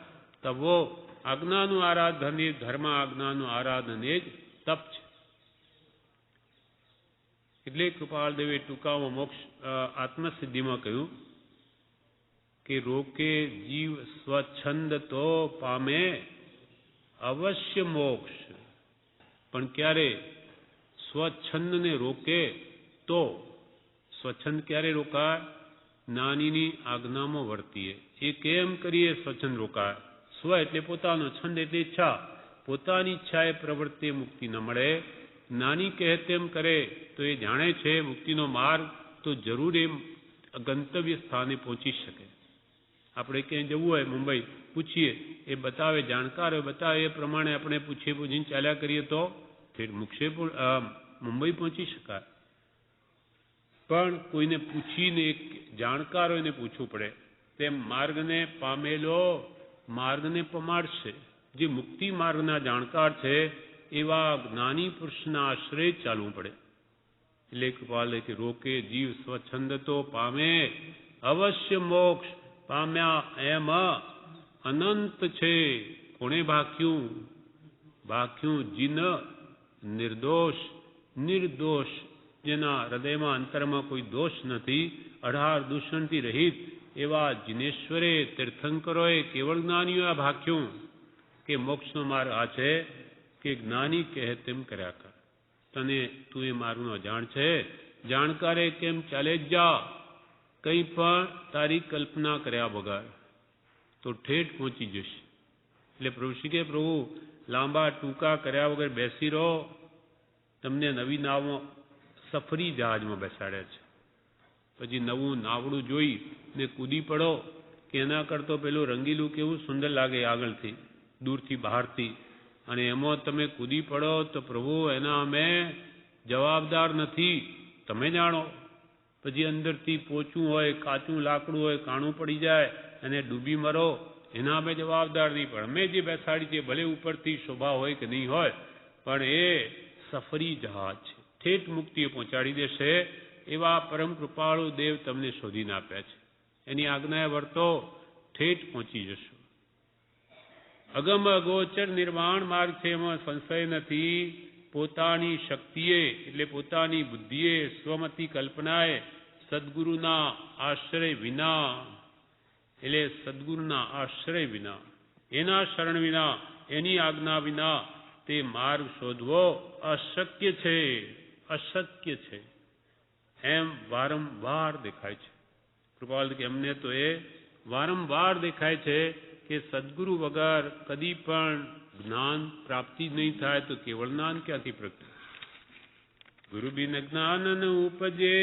તવો આજ્ઞાનું આરાધન એ ધર્મ આજ્ઞાનું આરાધન એ જ તપ છે. એટલે કૃપાળદેવે ટૂંકામાં મોક્ષ આત્મસિદ્ધિમાં કહ્યું કે રોકે જીવ સ્વચ્છંદ તો પામે અવશ્ય મોક્ષ. પણ ક્યારે સ્વચ્છંદને રોકે તો સ્વચ્છંદ ક્યારે રોકાય? જ્ઞાનીની આજ્ઞામાં વર્તીએ. એ કેમ કરીએ સ્વચ્છંદ રોકાય? સ્વ એટલે પોતાનો, છંદ એટલે ઈચ્છા. પોતાની ઈચ્છાએ પ્રવૃત્તિ મુક્તિ ન મળે. જ્ઞાની કહે તેમ કરે તો એ જાણે છે મુક્તિનો માર્ગ, તો જરૂર એ ગંતવ્ય સ્થાને પહોંચી શકે. આપણે ક્યાંય જવું હોય મુંબઈ પૂછીએ, એ બતાવે, જાણકાર હોય બતાવે, એ પ્રમાણે આપણે પૂછીને ચાલ્યા કરીએ તો ફેર મુંબઈ પહોંચી શકાય. પણ કોઈને પૂછીને, એક જાણકાર હોય ને પૂછવું પડે. તેમ માર્ગને પામેલો માર્ગને પમાડશે. જે મુક્તિ માર્ગના જાણકાર છે એવા જ્ઞાની પુરુષના આશ્રય ચાલવું પડે. એટલે કૃપાલે કે રોકે જીવ સ્વચ્છંદ તો પામે અવશ્ય મોક્ષ. પામ્યા એમ અનંત છે. કોણે ભાખ્યું? ભાખ્યું જીન નિર્દોષ જેના હૃદયમાં અંતરમાં કોઈ દોષ નથી, 18 દૂષણથી રહિત એવા જીનેશ્વરે તીર્થંકરોએ કેવળ જ્ઞાનીઓએ ભાખ્યું કે મોક્ષનો માર્ગ આ છે કે જ્ઞાની કહે તેમ કર્યા કર. તું એ માર્ગનો જાણ છે, જાણકારે કેમ ચાલે જ જા. કંઈ પણ તારી કલ્પના કર્યા વગર તો ઠેઠ પહોંચી જશે. એટલે પ્રભુ શ્રી કે પ્રભુ લાંબા ટૂંકા કર્યા વગર બેસી રહો. તમને નવી નાવમાં સફરી જહાજમાં બેસાડ્યા છે. પછી નવું નાવડું જોઈ ને કૂદી પડો કે એના કરતો પેલું રંગીલું કેવું સુંદર લાગે આગળથી, દૂરથી, બહારથી, અને એમાં તમે કૂદી પડો તો પ્રભુ એના અમે જવાબદાર નથી, તમે જાણો. પછી અંદરથી પોચું હોય, કાચું લાકડું હોય, કાણું પડી જાય અને ડૂબી મરો, એના અમે જવાબદાર નહીં. પણ અમે જે બેસાડી છે ભલે ઉપરથી શોભા હોય કે નહીં હોય, પણ એ સફરી જહાજ છે, ઠેઠ મુક્તિએ પહોંચાડી દેશે. એવા પરમ કૃપાળુ દેવ તમને શોધીને આપ્યા છે. એની આજ્ઞાએ વર્તો, ઠેઠ પહોંચી જશો. અગમ અગોચર નિર્વાણ માર્ગ છે, એમાં સંશય નથી. પોતાની શક્તિએ એટલે પોતાની બુદ્ધિએ, સ્વમતી કલ્પનાએ, સદગુરુના આશ્રય વિના, એટલે સદગુરુના આશ્રય વિના, એના શરણ વિના, એની આજ્ઞા વિના તે માર્ગ શોધવો અશક્ય છે. અશક્ય છે એમ વારંવાર દેખાય છે. કૃપાલ કે અમને તો એ વારંવાર દેખાય છે કે સદગુરુ વગર કદી પણ જ્ઞાન પ્રાપ્તિ નહીં થાય. તો કેવળ જ્ઞાન ક્યાંથી પ્રગટે? ગુરુ બિન જ્ઞાન ન ઉપજે,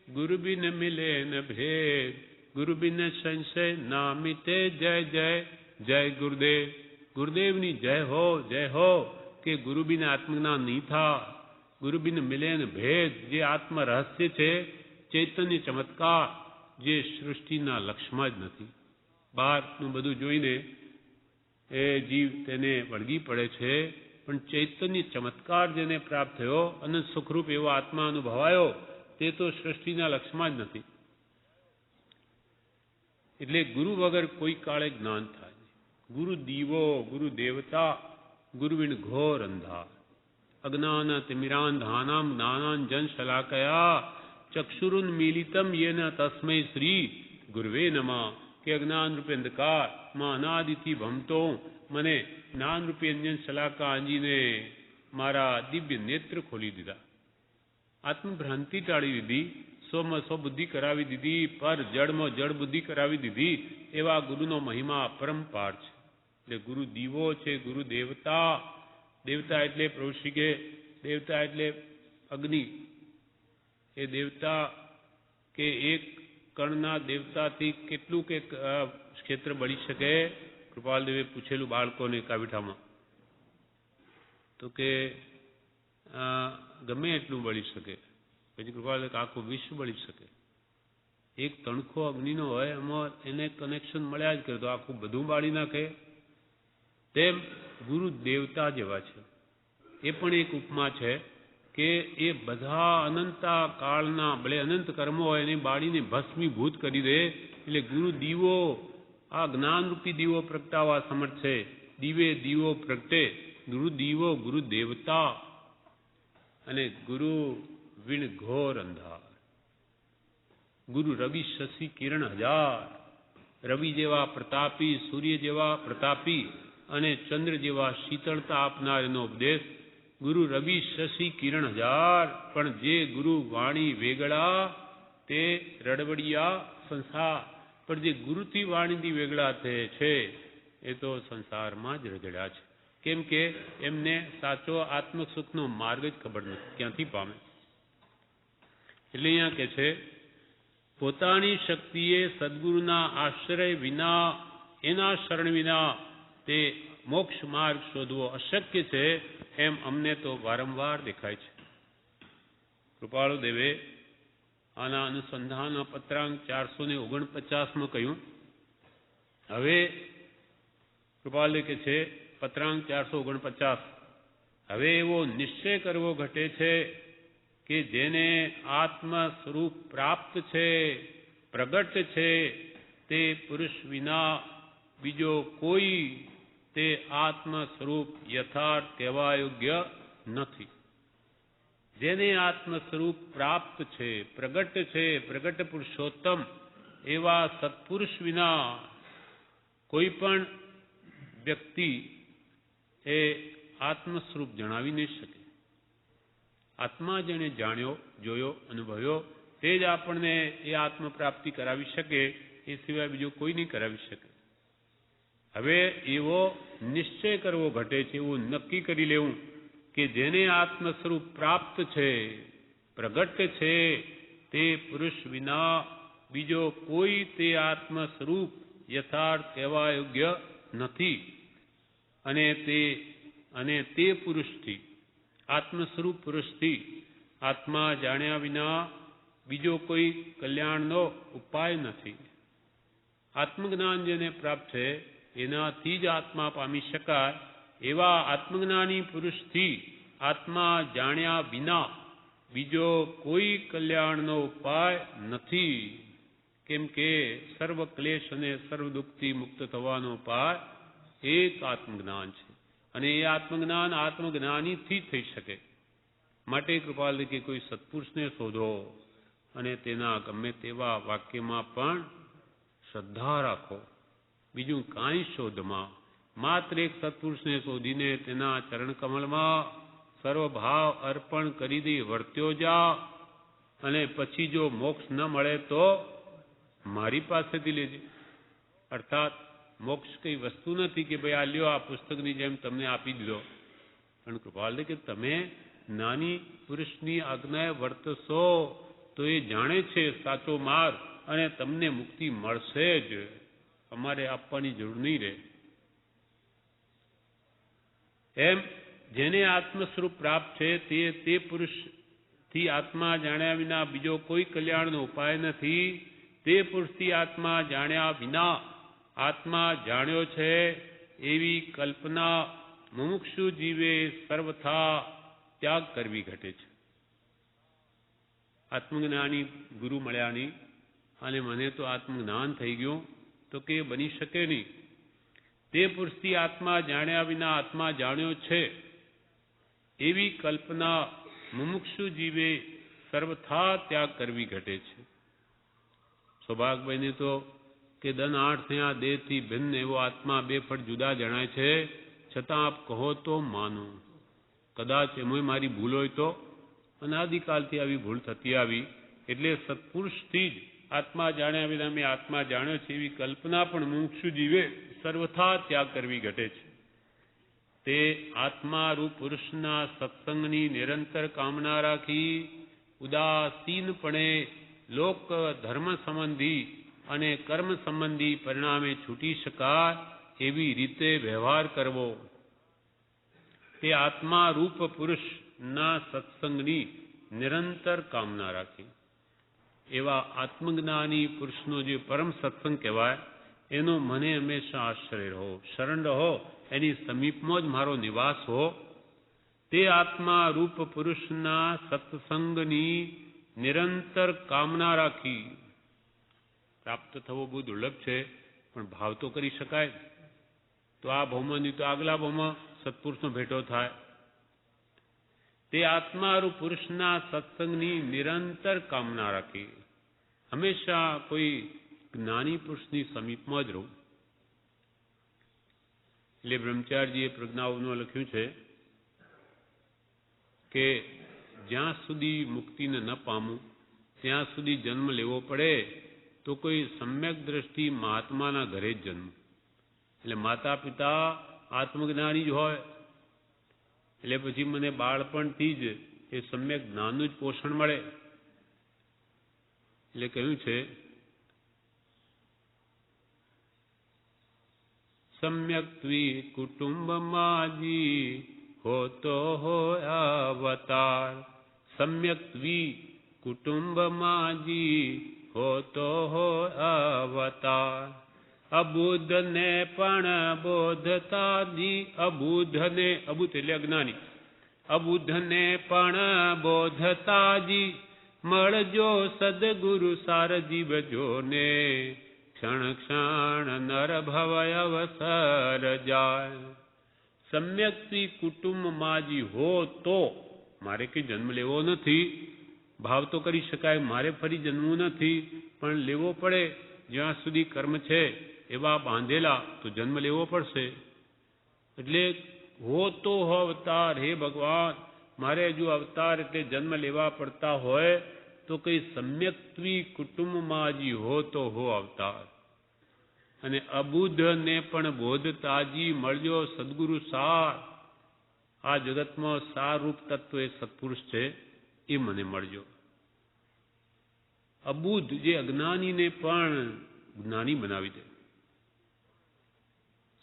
ગુરુ બિન મિલે ન ભેદ, ગુરુ બિન સંશય ના મિટે. જય જય જય ગુરુદેવ. ગુરુદેવની જય હો કે ગુરુ બિન આત્મજ્ઞાન નહીં થા. ગુરુ બિન મિલે ન ભેદ, જે આત્મ રહસ્ય છે, ચૈતન્ય ચમત્કાર, જે સૃષ્ટિના લક્ષ્યમાં જ નથી. બહારનું બધું જોઈને એ જીવ તેને વળગી પડે છે, પણ ચૈતન્ય ચમત્કાર જેને પ્રાપ્ત થયો અને સુખરૂપ એવો આત્મા અનુભવાયો, તે તો સૃષ્ટિના લક્ષ્યમાં જ નથી. એટલે ગુરુ વગર કોઈ કાળે જ્ઞાન થાય નહીં. ગુરુ દીવો, ગુરુ દેવતા, ગુરુવિણ ઘોર અંધાર. અજ્ઞાન તિમિરાંધાનામ જ્ઞાનાંજન શલાકયા ચક્ષુરુન મીલિતમ યેન તસ્મૈ શ્રી ગુરવે નમઃ. કે અજ્ઞાન રૂપે અંધકારમાં અનાદિથી ભમતો મને જ્ઞાન રૂપે અંજન શલાકા આંજીને મારા દિવ્ય નેત્ર ખોલી દીધા. આત્મભ્રાંતિ ટાળી દીધી, સ્વમાં સ્વબુદ્ધિ કરાવી દીધી, પર જડમાં જડ બુદ્ધિ કરાવી દીધી. એવા ગુરુનો મહિમા અપરંપાર છે. એટલે ગુરુ દીવો છે, ગુરુ દેવતા. દેવતા એટલે પ્રભુ શ્રી કે દેવતા એટલે અગ્નિ. એ દેવતા કે એક કણના દેવતાથી કેટલું કે ક્ષેત્ર બળી શકે? કૃપાલદેવે પૂછેલું બાળકોને કાવીઠામાં, તો કે ગમે એટલું બળી શકે. પછી કૃપાલદેવ આખું વિશ્વ બળી શકે. એક તણખો અગ્નિનો હોય એમાં એને કનેક્શન મળ્યા જ કરે તો આખું બધું બાળી નાખે. તેમ ગુરુ દેવતા જેવા છે. એ પણ એક ઉપમા છે કે એ બધા અનંતા કાળના ભલે અનંત કર્મો હોય એને બાળીને ભસ્મીભૂત કરી દે. એટલે ગુરુ દીવો, આ જ્ઞાનરૂપી દીવો પ્રગટાવવા સમર્થ છે. દીવે દીવો પ્રગટે, ગુરુ દીવો ગુરુ દેવતા. અને ગુરુ વિણ ઘોર અંધાર. ગુરુ રવિ શશી કિરણ હજાર. રવિ જેવા પ્રતાપી, સૂર્ય જેવા પ્રતાપી અને ચંદ્ર જેવા શીતળતા આપનાર એનો ઉપદેશ. ગુરુ રવિ શશી કિરણ હજાર. પણ જે ગુરુ વાણી વેગળા તે રડવડિયા સંસાર. પણ જે ગુરુથી વાણીથી વેગળા છે એ તો સંસારમાં જ રજડ્યા છે. કેમ કે એમને સાચો આત્મસુખનો માર્ગ જ ખબર નથી, ક્યાંથી પામે. એટલે અહીંયા કે છે પોતાની શક્તિએ સદગુરુના આશ્રય વિના, એના શરણ વિના તે મોક્ષ માર્ગ શોધવો અશક્ય છે એમ અમને તો વારંવાર દેખાય છે. કૃપાળુ દેવે આના અનુસંધાન પત્રાંક 449 કહ્યું. હવે કૃપાલુ કે છે પત્રાંક 449, હવે એવો નિશ્ચય કરવો ઘટે છે કે જેને આત્મ સ્વરૂપ પ્રાપ્ત છે, પ્રગટ છે, તે પુરુષ વિના બીજો કોઈ તે આત્મ સ્વરૂપ યથાર્થ કહેવા યોગ્ય નથી. જેને આત્મ સ્વરૂપ પ્રાપ્ત છે, પ્રગટ પુરુષોત્તમ એવા સત્પુરુષ વિના કોઈ પણ વ્યક્તિ એ આત્મ સ્વરૂપ જણાવી નહીં શકે. આત્મા જેને જાણ્યો, જોયો, અનુભવ્યો તે જ આપણને એ આત્મ પ્રાપ્તિ કરાવી શકે, એ સિવાય બીજો કોઈ નહીં કરાવી શકે. હવે એવો નિશ્ચય કરવો ઘટે છે, એવું નક્કી કરી લેવું કે જેને આત્મ સ્વરૂપ પ્રાપ્ત છે, પ્રગટ છે, તે પુરુષ વિના બીજો કોઈ તે આત્મ સ્વરૂપ યથાર્થ કહેવા યોગ્ય નથી. અને તે પુરુષથી, આત્મ સ્વરૂપ પુરુષથી આત્મા જાણ્યા વિના બીજો કોઈ કલ્યાણનો ઉપાય નથી. આત્મજ્ઞાન જેને પ્રાપ્ત છે એનાથી જ આત્મા પામી શકાય. એવા આત્મજ્ઞાની પુરુષથી આત્મા જાણ્યા વિના બીજો કોઈ કલ્યાણનો ઉપાય નથી. કેમ કે સર્વ ક્લેશ અને સર્વ દુઃખથી મુક્ત થવાનો ઉપાય એક આત્મજ્ઞાન છે. અને એ આત્મજ્ઞાન આત્મજ્ઞાનીથી જ થઈ શકે. માટે કૃપાલ કે કોઈ સત્પુરુષને શોધો અને તેના ગમે તેવા વાક્યમાં પણ શ્રદ્ધા રાખો. બીજું કાંઈ શોધમાં માત્ર એક સત્પુરુષને શોધીને તેના ચરણકમળમાં સર્વભાવ અર્પણ કરી દઈ વર્ત્યો જા. અને પછી જો મોક્ષ ન મળે તો મારી પાસેથી લેજે. અર્થાત મોક્ષ કઈ વસ્તુ નથી કે ભાઈ આ લ્યો, આ પુસ્તકની જેમ તમને આપી દીધો. પણ કૃપાલ કે તમે નાની પુરુષની આજ્ઞાએ વર્તશો તો એ જાણે છે સાચો માર્ગ અને તમને મુક્તિ મળશે જ. અમારે આપવાની જરૂર નહીં રહે. એમ જેને આત્મ સ્વરૂપ પ્રાપ્ત છે તે પુરુષથી આત્મા જાણ્યા વિના બીજો કોઈ કલ્યાણનો ઉપાય નથી. તે પુરુષથી આત્મા જાણ્યા વિના આત્મા જાણ્યો છે એવી કલ્પના મુમુક્ષુ જીવે સર્વથા ત્યાગ કરવી ઘટે છે. આત્મજ્ઞાની ગુરુ મળ્યા નહીં અને મને તો આત્મજ્ઞાન થઈ ગયું તો કે બની શકે નહીં. તે પુરુષથી આત્મા જાણ્યા વિના આત્મા જાણ્યો છે એવી કલ્પના મુમુક્ષુ જીવે સર્વથા ત્યાગ કરવી ઘટે છે. સૌભાગભાઈને તો કે દન 8 થયા દેહથી ભિન્ન એવો આત્મા બે ફટ જુદા જણાય છે, છતાં આપ કહો તો માનો. કદાચ એમાં મારી ભૂલ હોય તો, અનાદિકાલથી આવી ભૂલ થતી આવી. એટલે સત્પુરુષથી જ આત્મા જાણ્યા વિના મેં આત્મા જાણ્યો છે એવી કલ્પના પણ મુમુક્ષુ જીવે સર્વથા ત્યાગ કરવી ઘટે છે. તે આત્મારૂપ પુરુષના સત્સંગની નિરંતર કામના રાખી ઉદાસીનપણે લોક ધર્મ સંબંધી અને કર્મ સંબંધી પરિણામે છૂટી શકાય એવી રીતે વ્યવહાર કરવો. તે આત્મારૂપ પુરુષના સત્સંગની નિરંતર કામના રાખી. એવા આત્મજ્ઞાની પુરુષનો જે પરમ સત્સંગ કહેવાય એનો મને હંમેશા આશ્રય રહો, શરણ રહો, એની સમીપમાં જ મારો નિવાસ હો. તે આત્મા રૂપ પુરુષના સત્સંગની નિરંતર કામના રાખી. પ્રાપ્ત થવો બહુ દુર્લભ છે, પણ ભાવ તો કરી શકાય. તો આ ભાવમાં નહીં તો આગલા ભાવમાં સત્પુરુષનો ભેટો થાય. તે આત્મારૂપ પુરુષના સત્સંગની નિરંતર કામના રાખી. હંમેશા કોઈ જ્ઞાની પુરુષની સમીપમાં જ રહું. એટલે બ્રહ્મચારીજીએ પ્રજ્ઞાઓમાં લખ્યું છે કે જ્યાં સુધી મુક્તિને ન પામું ત્યાં સુધી જન્મ લેવો પડે તો કોઈ સમ્યક દ્રષ્ટિ મહાત્માના ઘરે જ જન્મ. એટલે માતા પિતા આત્મજ્ઞાની જ હોય એટલે પછી મને બાળપણથી જ એ સમ્યક જ્ઞાનનું જ પોષણ મળે. એટલે કહ્યું છે સમ્યક ત્વી કુટુંબમાજી હોતો હોય અવતાર. સમ્યક ત્વી કુટુંબમાજી હોતો હોય અવતાર. અબુધને પણ બોધતાજી. અબુધને, અબુધ એટલે અજ્ઞાની, અબુધને પણ બોધતાજી મળજો સદગુરુ સાર જીવજોને. ક્ષણ ક્ષણ નર ભવય અવસર જાય. સમ્યક્થી કુટુંબમાજી હો તો મારે કંઈ જન્મ લેવો નથી. ભાવ તો કરી શકાય, મારે ફરી જન્મવું નથી, પણ લેવો પડે. જ્યાં સુધી કર્મ છે એવા બાંધેલા તો જન્મ લેવો પડશે. એટલે હો તો હો અવતાર. હે ભગવાન, મારે હજુ અવતાર એટલે જન્મ લેવા પડતા હોય તો કઈ સમ્યક્ત્વી કુટુંબમાજી હો તો હો અવતાર. અને અબુધને પણ બોધતાજી મળજો સદગુરુ સાર. આ જગતમાં સાર રૂપ તત્વ એ સત્પુરુષ છે, એ મને મળજો. અબુધ જે અજ્ઞાનીને પણ જ્ઞાની બનાવી દે.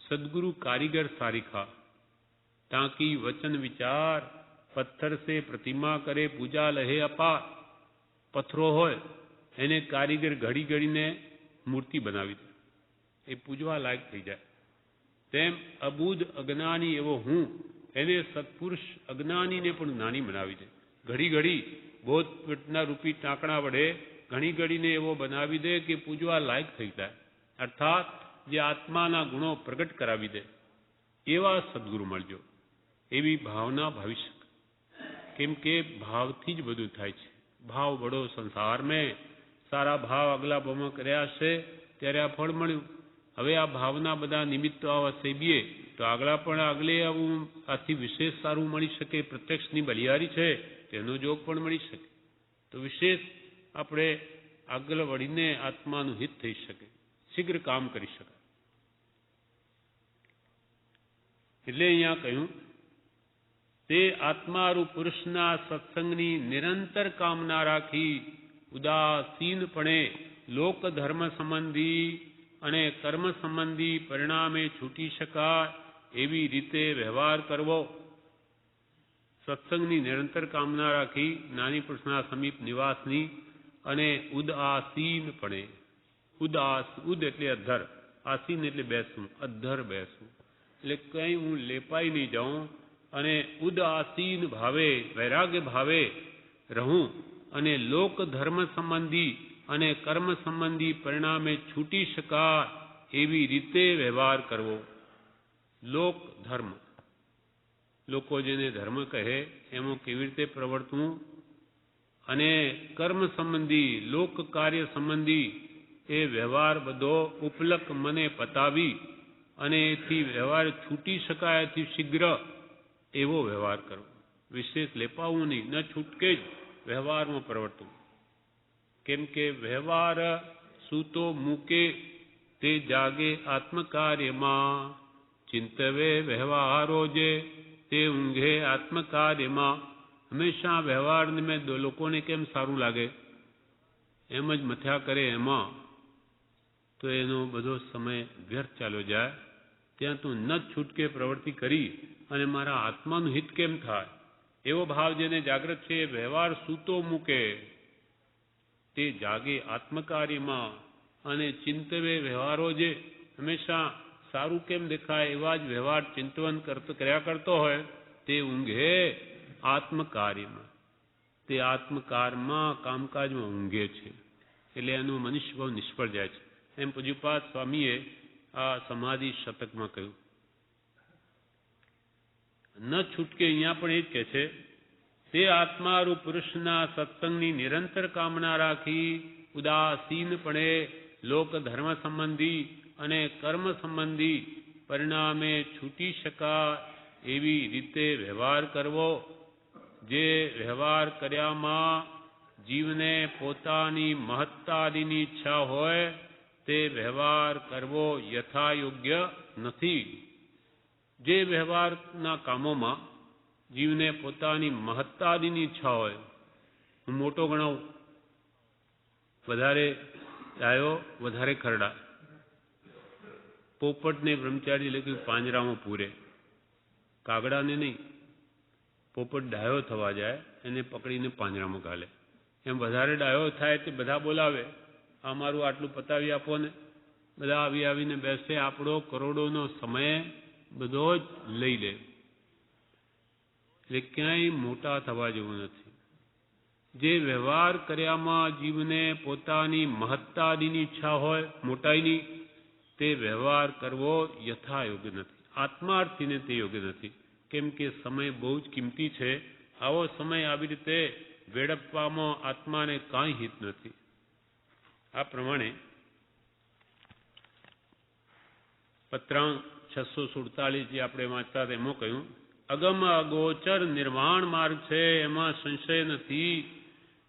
સદગુરુ કારીગર સારીખા તાકી વચન વિચાર. પથ્થર સે પ્રતિમા કરે પૂજા લહે અપાર. પથ્થરો હોય એને કારીગર ઘડી ઘડીને મૂર્તિ બનાવી દે, એ પૂજવા લાયક થઈ જાય. તેમ અબુધ અજ્ઞાની એવો હું એને સત્પુરુષ અજ્ઞાનીને પણ જ્ઞાની બનાવી દે. ઘડી ઘડી બોધના રૂપી ટાંકણા વડે ઘણી ઘડીને એવો બનાવી દે કે પૂજવા લાયક થઈ જાય. અર્થાત જે આત્માના ગુણો પ્રગટ કરાવી દે એવા સદગુરુ મળજો. એવી ભાવના ભાવી શકે. કેમ કે ભાવથી જ બધું થાય છે. ભાવ બડો સંસાર મેં. સારા ભાવ આગલા ભાવમાં કર્યા છે ત્યારે આ ફળ મળ્યું. હવે આ ભાવના બધા નિમિત્તો આવા સેબીએ તો આગલા પણ આગલે આવું આથી વિશેષ સારું મળી શકે. પ્રત્યક્ષની બલિહારી છે તેનો જોગ પણ મળી શકે. તો વિશેષ આપણે આગળ વળીને આત્માનું હિત થઈ શકે, શીઘ્ર કામ કરી શકાય. એટલે અહીંયા કહ્યું તે આત્મારૂપ પુરુષના સત્સંગની નિરંતર કામના રાખી ઉદાસીનપણે લોક ધર્મ સંબંધી અને કર્મ સંબંધી પરિણામે છૂટી શકાય એવી રીતે વ્યવહાર કરવો. સત્સંગની નિરંતર કામના રાખી જ્ઞાની પુરુષના સમીપ નિવાસની અને ઉદાસીનપણે. ઉદ એટલે અધર, આસીન એટલે બેસવું, અધર બેસવું. એટલે કંઈ હું લેપાઈ નહીં જાઉં અને ઉદાસીન ભાવે વૈરાગ્ય ભાવે રહું અને લોક ધર્મ સંબંધી અને કર્મ સંબંધી પરિણામે છૂટી શકાય એવી રીતે વ્યવહાર કરવો. લોક ધર્મ, લોકો જેને ધર્મ કહે એમાં કેવી રીતે પ્રવર્તવું, અને કર્મ સંબંધી લોક કાર્ય સંબંધી એ વ્યવહાર બધો ઉપલક મને પતાવી અને એથી વ્યવહાર છૂટી શકાય એથી શીઘ્ર એવો વ્યવહાર કરવો. વિશેષ લેપાવું નહીં, ન છૂટકે જ વ્યવહારમાં પ્રવર્તવું. કેમ કે વ્યવહાર સૂતો મૂકે તે જાગે આત્મકાર્યમાં. ચિંતવે વ્યવહારો જે તે ઊંઘે આત્મકાર્યમાં. હંમેશા વ્યવહારને મેં લોકોને કેમ સારું લાગે એમ જ મથ્યા કરે એમાં તો એનો બધો સમય વ્યર્થ ચાલ્યો જાય. ત્યાં તું ન છૂટકે પ્રવૃત્તિ કરી અને મારા આત્માનું હિત કેમ થાય એવો ભાવ જેને જાગૃત છે એ વ્યવહાર સૂતો મૂકે. તે જાગે આત્મકાર્યમાં અને ચિંતવે વ્યવહારો જે હંમેશા સારું કેમ દેખાય એવા જ વ્યવહાર ચિંતવન કર્યા કરતો હોય તે ઊંઘે આત્મકાર્યમાં. તે આત્મકારમાં કામકાજમાં ઊંઘે છે એટલે એનું મનુષ્યભાવ નિષ્ફળ જાય છે. એમ પૂજ્યપાદ સ્વામીએ આ સમાધિ શતકમાં કહ્યું. ન છૂટકે અહીંયા પણ એ જ કહે છે, તે આત્મારૂપ પુરુષના સત્સંગની નિરંતર કામના રાખી ઉદાસીનપણે લોક ધર્મ સંબંધી અને કર્મ સંબંધી પરિણામે છૂટી શકાય એવી રીતે વ્યવહાર કરવો. જે વ્યવહાર કર્યામાં જીવને પોતાની મહત્તાદિની ઈચ્છા હોય તે વ્યવહાર કરવો યથાયોગ્ય નથી. જે વ્યવહારના કામોમાં જીવને પોતાની મહત્તાદિની ઈચ્છા હોય, હું મોટો ગણાવું, વધારે ડાયો વધારે ખરડા, પોપટને બ્રહ્મચારી લખ્યું પાંજરામાં પૂરે, કાગડાને નહીં. પોપટ ડાયો થવા જાય એને પકડીને પાંજરામાં ઘાલે. એમ વધારે ડાયો થાય તે બધા બોલાવે, આ મારું આટલું પતાવી આપો ને. બધા આવીને બેસે, આપણો કરોડોનો સમય બધો જ લઈ લે. એટલે ક્યાંય મોટા થવા જેવું નથી. જે વ્યવહાર કર્યામાં જીવને પોતાની મહત્તાદિની ઈચ્છા હોય મોટાઈની, તે વ્યવહાર કરવો યથાયોગ્ય નથી. આત્માર્થીને તે યોગ્ય નથી. કેમ કે સમય બહુ જ કિંમતી છે. આવો સમય આવી રીતે વેડફવામાં આત્માને કાંઈ હિત નથી. આ પ્રમાણે પત્રાંક 647 જે આપણે વાંચતા એમાં કહ્યું, અગમ અગોચર નિર્વાણ માર્ગ છે, એમાં સંશય નથી.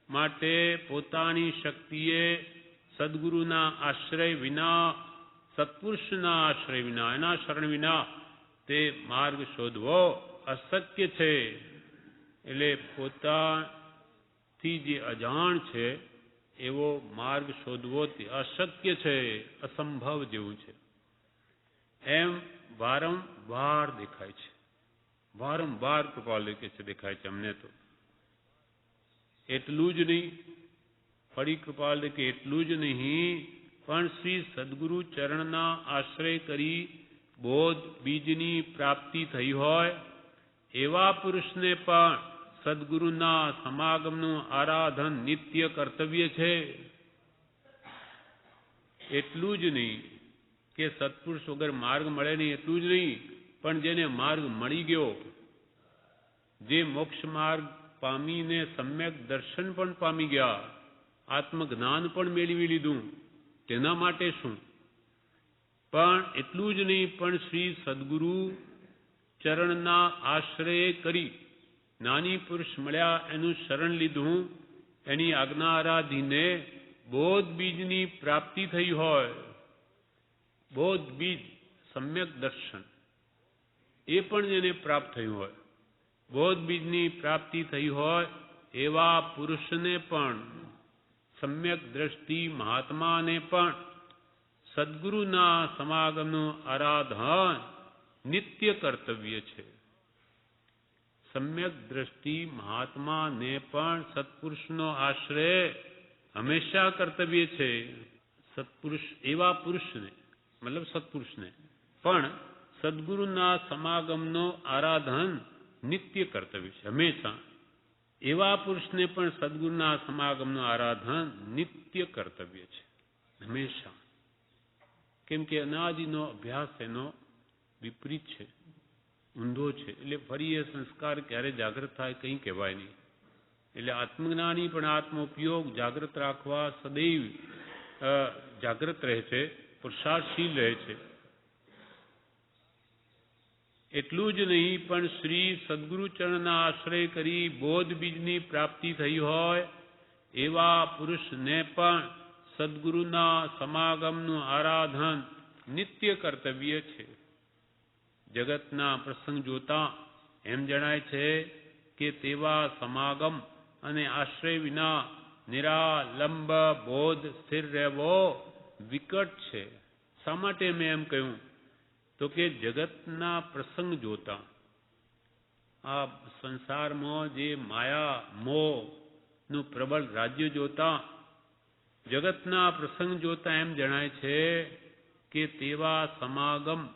માટે પોતાની શક્તિએ સદગુરુના આશ્રય વિના, સત્પુરુષના આશ્રય વિના, એના શરણ વિના તે માર્ગ શોધવો અશક્ય છે. એટલે પોતાથી જે અજાણ છે એવો માર્ગ શોધવો તે અશક્ય છે, અસંભવ જેવું છે. એમ વારંવાર દેખાય છે. વારંવાર કૃપાલ દેખાય છે અમને તો. એટલું જ નહીં, ફરી કૃપાલ કે એટલું જ નહીં, પણ શ્રી સદગુરુ ચરણના આશ્રય કરી બોધ બીજની પ્રાપ્તિ થઈ હોય એવા પુરુષને પણ સદગુરુના સમાગમનું આરાધન નિત્ય કર્તવ્ય છે. એટલું જ નહીં કે સત્પુરુષ વગર માર્ગ મળે નહીં, એટલું જ નહીં, પણ જેને માર્ગ મળી ગયો, જે મોક્ષ માર્ગ પામીને સમ્યક દર્શન પણ પામી ગયા, આત્મજ્ઞાન પણ મેળવી લીધું, તેના માટે શું? પણ એટલું જ નહીં, પણ શ્રી સદગુરુ ચરણના આશ્રય કરી નાની પુરુષ મળ્યા, એનું શરણ લીધું, એની આજ્ઞા આરાધીને બોધ બીજની પ્રાપ્તિ થઈ હોય, બોધ બીજ સમ્યક દર્શન એ પણ જેને પ્રાપ્ત થયું હોય, બોધ બીજની પ્રાપ્તિ થઈ હોય એવા પુરુષને પણ, સમ્યક દ્રષ્ટિ મહાત્માને પણ સદગુરુના સમાગમનું આરાધન નિત્ય કર્તવ્ય છે. સમ્યક દ્રષ્ટિ મહાત્માને પણ સત્પુરુષનો આશ્રય હંમેશા કર્તવ્ય છે. સત્પુરુષ એવા પુરુષને, મતલબ સત્પુરુષને પણ સદગુરુના સમાગમનો આરાધન નિત્ય કર્તવ્ય છે. હંમેશા એવા પુરુષને પણ સદગુરુના સમાગમનું આરાધન નિત્ય કર્તવ્ય છે, હંમેશા. કેમ કે અનાદિનો અભ્યાસ એનો વિપરીત છે, ઊંધો છે. એટલે ફરી એ સંસ્કાર ક્યારે જાગૃત થાય કંઈ કહેવાય નહીં. એટલે આત્મજ્ઞાની પણ આત્મોપયોગ જાગૃત રાખવા સદૈવ જાગૃત રહે છે, પુરુષાર્થશીલ રહે છે. એટલું જ નહીં, પણ શ્રી સદગુરુ ચરણના આશ્રય કરી બોધ બીજની પ્રાપ્તિ થઈ હોય એવા પુરુષને પણ સદગુરુના સમાગમનું આરાધન નિત્ય કર્તવ્ય છે. જગતના પ્રસંગ જોતા એમ જણાય છે કે તેવા સમાગમ અને આશ્રય વિના નિરાલંબ બોધ સ્થિર રહેવો વિકટ છે. શા માટે મેં એમ કહ્યું? તો કે જગતના પ્રસંગ જોતા, આ સંસારમાં જે માયા મોહનું પ્રબળ રાજ્ય જોતા જગતના પ્રસંગ જોતા એમ જણાય છે કે તેવા સમાગમ,